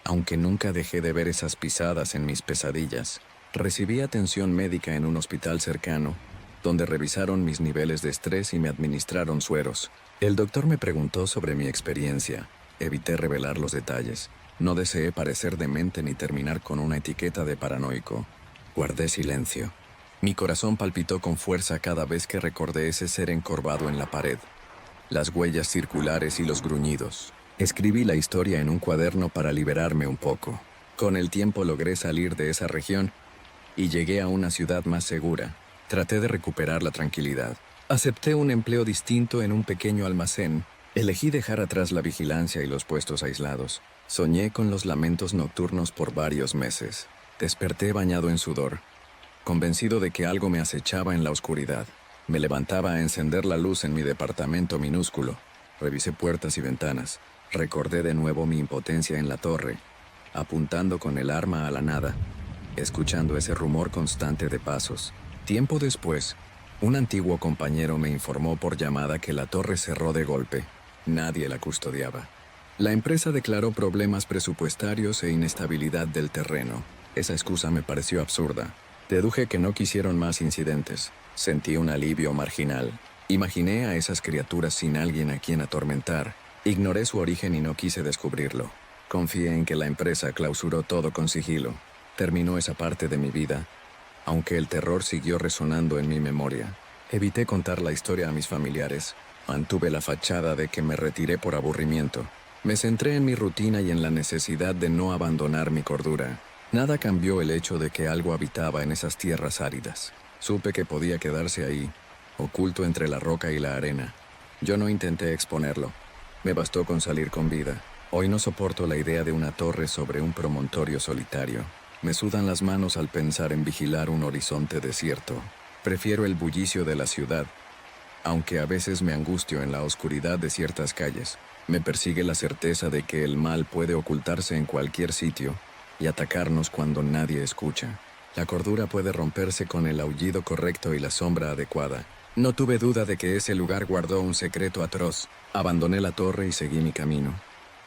aunque nunca dejé de ver esas pisadas en mis pesadillas. Recibí atención médica en un hospital cercano, donde revisaron mis niveles de estrés y me administraron sueros. El doctor me preguntó sobre mi experiencia. Evité revelar los detalles. No deseé parecer demente ni terminar con una etiqueta de paranoico. Guardé silencio. Mi corazón palpitó con fuerza cada vez que recordé ese ser encorvado en la pared, las huellas circulares y los gruñidos. Escribí la historia en un cuaderno para liberarme un poco. Con el tiempo logré salir de esa región y llegué a una ciudad más segura. Traté de recuperar la tranquilidad. Acepté un empleo distinto en un pequeño almacén. Elegí dejar atrás la vigilancia y los puestos aislados. Soñé con los lamentos nocturnos por varios meses. Desperté bañado en sudor, convencido de que algo me acechaba en la oscuridad. Me levantaba a encender la luz en mi departamento minúsculo. Revisé puertas y ventanas. Recordé de nuevo mi impotencia en la torre, apuntando con el arma a la nada, escuchando ese rumor constante de pasos. Tiempo después, un antiguo compañero me informó por llamada que la torre cerró de golpe. Nadie la custodiaba. La empresa declaró problemas presupuestarios e inestabilidad del terreno. Esa excusa me pareció absurda. Deduje que no quisieron más incidentes. Sentí un alivio marginal. Imaginé a esas criaturas sin alguien a quien atormentar. Ignoré su origen y no quise descubrirlo. Confié en que la empresa clausuró todo con sigilo. Terminó esa parte de mi vida, aunque el terror siguió resonando en mi memoria. Evité contar la historia a mis familiares. Mantuve la fachada de que me retiré por aburrimiento. Me centré en mi rutina y en la necesidad de no abandonar mi cordura. Nada cambió el hecho de que algo habitaba en esas tierras áridas. Supe que podía quedarse ahí, oculto entre la roca y la arena. Yo no intenté exponerlo. Me bastó con salir con vida. Hoy no soporto la idea de una torre sobre un promontorio solitario. Me sudan las manos al pensar en vigilar un horizonte desierto. Prefiero el bullicio de la ciudad, aunque a veces me angustio en la oscuridad de ciertas calles. Me persigue la certeza de que el mal puede ocultarse en cualquier sitio y atacarnos cuando nadie escucha. La cordura puede romperse con el aullido correcto y la sombra adecuada. No tuve duda de que ese lugar guardó un secreto atroz. Abandoné la torre y seguí mi camino.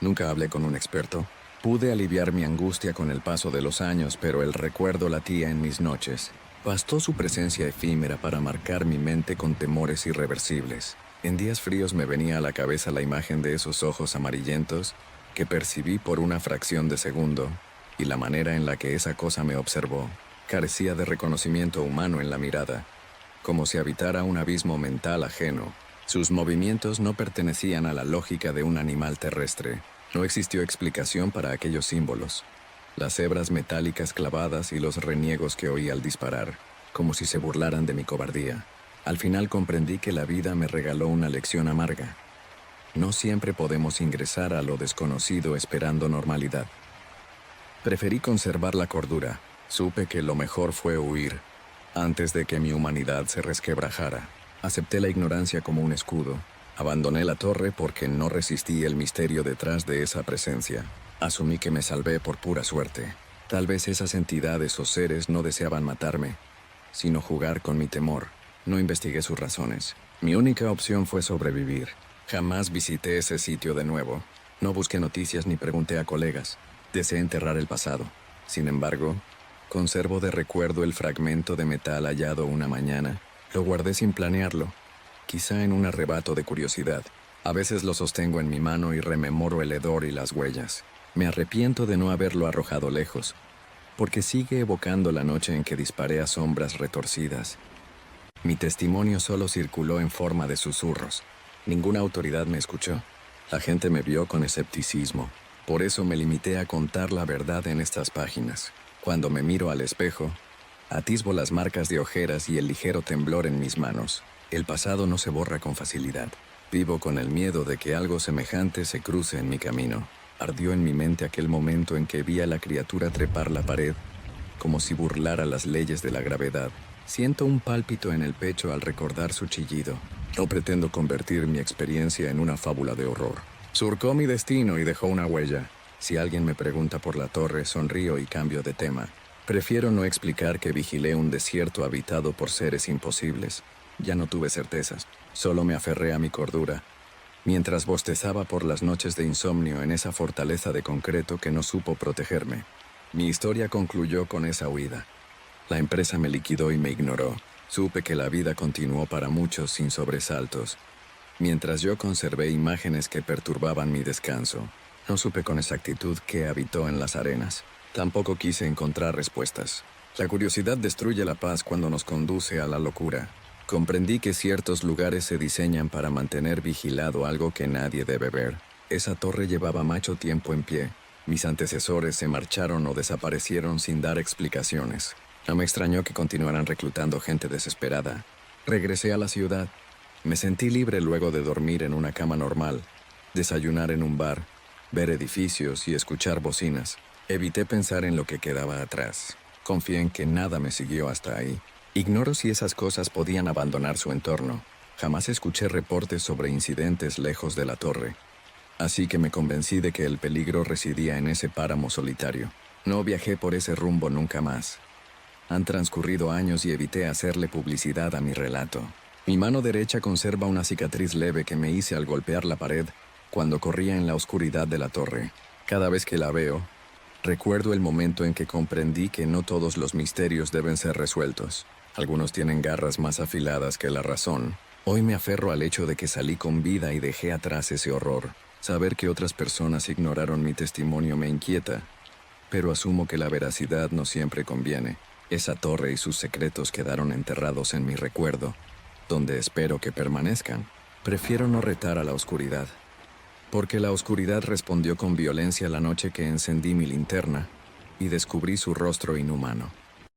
Nunca hablé con un experto. Pude aliviar mi angustia con el paso de los años, pero el recuerdo latía en mis noches. Bastó su presencia efímera para marcar mi mente con temores irreversibles. En días fríos me venía a la cabeza la imagen de esos ojos amarillentos que percibí por una fracción de segundo, y la manera en la que esa cosa me observó. Carecía de reconocimiento humano en la mirada, como si habitara un abismo mental ajeno. Sus movimientos no pertenecían a la lógica de un animal terrestre. No existió explicación para aquellos símbolos. Las hebras metálicas clavadas y los reniegos que oí al disparar, como si se burlaran de mi cobardía. Al final comprendí que la vida me regaló una lección amarga. No siempre podemos ingresar a lo desconocido esperando normalidad. Preferí conservar la cordura. Supe que lo mejor fue huir, antes de que mi humanidad se resquebrajara. Acepté la ignorancia como un escudo. Abandoné la torre porque no resistí el misterio detrás de esa presencia. Asumí que me salvé por pura suerte. Tal vez esas entidades o seres no deseaban matarme, sino jugar con mi temor. No investigué sus razones. Mi única opción fue sobrevivir. Jamás visité ese sitio de nuevo. No busqué noticias ni pregunté a colegas. Deseé enterrar el pasado. Sin embargo, conservo de recuerdo el fragmento de metal hallado una mañana. Lo guardé sin planearlo, quizá en un arrebato de curiosidad. A veces lo sostengo en mi mano y rememoro el hedor y las huellas. Me arrepiento de no haberlo arrojado lejos, porque sigue evocando la noche en que disparé a sombras retorcidas. Mi testimonio solo circuló en forma de susurros. Ninguna autoridad me escuchó. La gente me vio con escepticismo. Por eso me limité a contar la verdad en estas páginas. Cuando me miro al espejo, atisbo las marcas de ojeras y el ligero temblor en mis manos. El pasado no se borra con facilidad. Vivo con el miedo de que algo semejante se cruce en mi camino. Ardió en mi mente aquel momento en que vi a la criatura trepar la pared, como si burlara las leyes de la gravedad. Siento un pálpito en el pecho al recordar su chillido. No pretendo convertir mi experiencia en una fábula de horror. Surcó mi destino y dejó una huella. Si alguien me pregunta por la torre, sonrío y cambio de tema. Prefiero no explicar que vigilé un desierto habitado por seres imposibles. Ya no tuve certezas. Solo me aferré a mi cordura, mientras bostezaba por las noches de insomnio en esa fortaleza de concreto que no supo protegerme. Mi historia concluyó con esa huida. La empresa me liquidó y me ignoró. Supe que la vida continuó para muchos sin sobresaltos, mientras yo conservé imágenes que perturbaban mi descanso. No supe con exactitud qué habitó en las arenas. Tampoco quise encontrar respuestas. La curiosidad destruye la paz cuando nos conduce a la locura. Comprendí que ciertos lugares se diseñan para mantener vigilado algo que nadie debe ver. Esa torre llevaba mucho tiempo en pie. Mis antecesores se marcharon o desaparecieron sin dar explicaciones. No me extrañó que continuaran reclutando gente desesperada. Regresé a la ciudad. Me sentí libre luego de dormir en una cama normal, desayunar en un bar, ver edificios y escuchar bocinas. Evité pensar en lo que quedaba atrás. Confié en que nada me siguió hasta ahí. Ignoro si esas cosas podían abandonar su entorno. Jamás escuché reportes sobre incidentes lejos de la torre. Así que me convencí de que el peligro residía en ese páramo solitario. No viajé por ese rumbo nunca más. Han transcurrido años y evité hacerle publicidad a mi relato. Mi mano derecha conserva una cicatriz leve que me hice al golpear la pared cuando corría en la oscuridad de la torre. Cada vez que la veo, recuerdo el momento en que comprendí que no todos los misterios deben ser resueltos. Algunos tienen garras más afiladas que la razón. Hoy me aferro al hecho de que salí con vida y dejé atrás ese horror. Saber que otras personas ignoraron mi testimonio me inquieta, pero asumo que la veracidad no siempre conviene. Esa torre y sus secretos quedaron enterrados en mi recuerdo, donde espero que permanezcan. Prefiero no retar a la oscuridad, porque la oscuridad respondió con violencia la noche que encendí mi linterna y descubrí su rostro inhumano.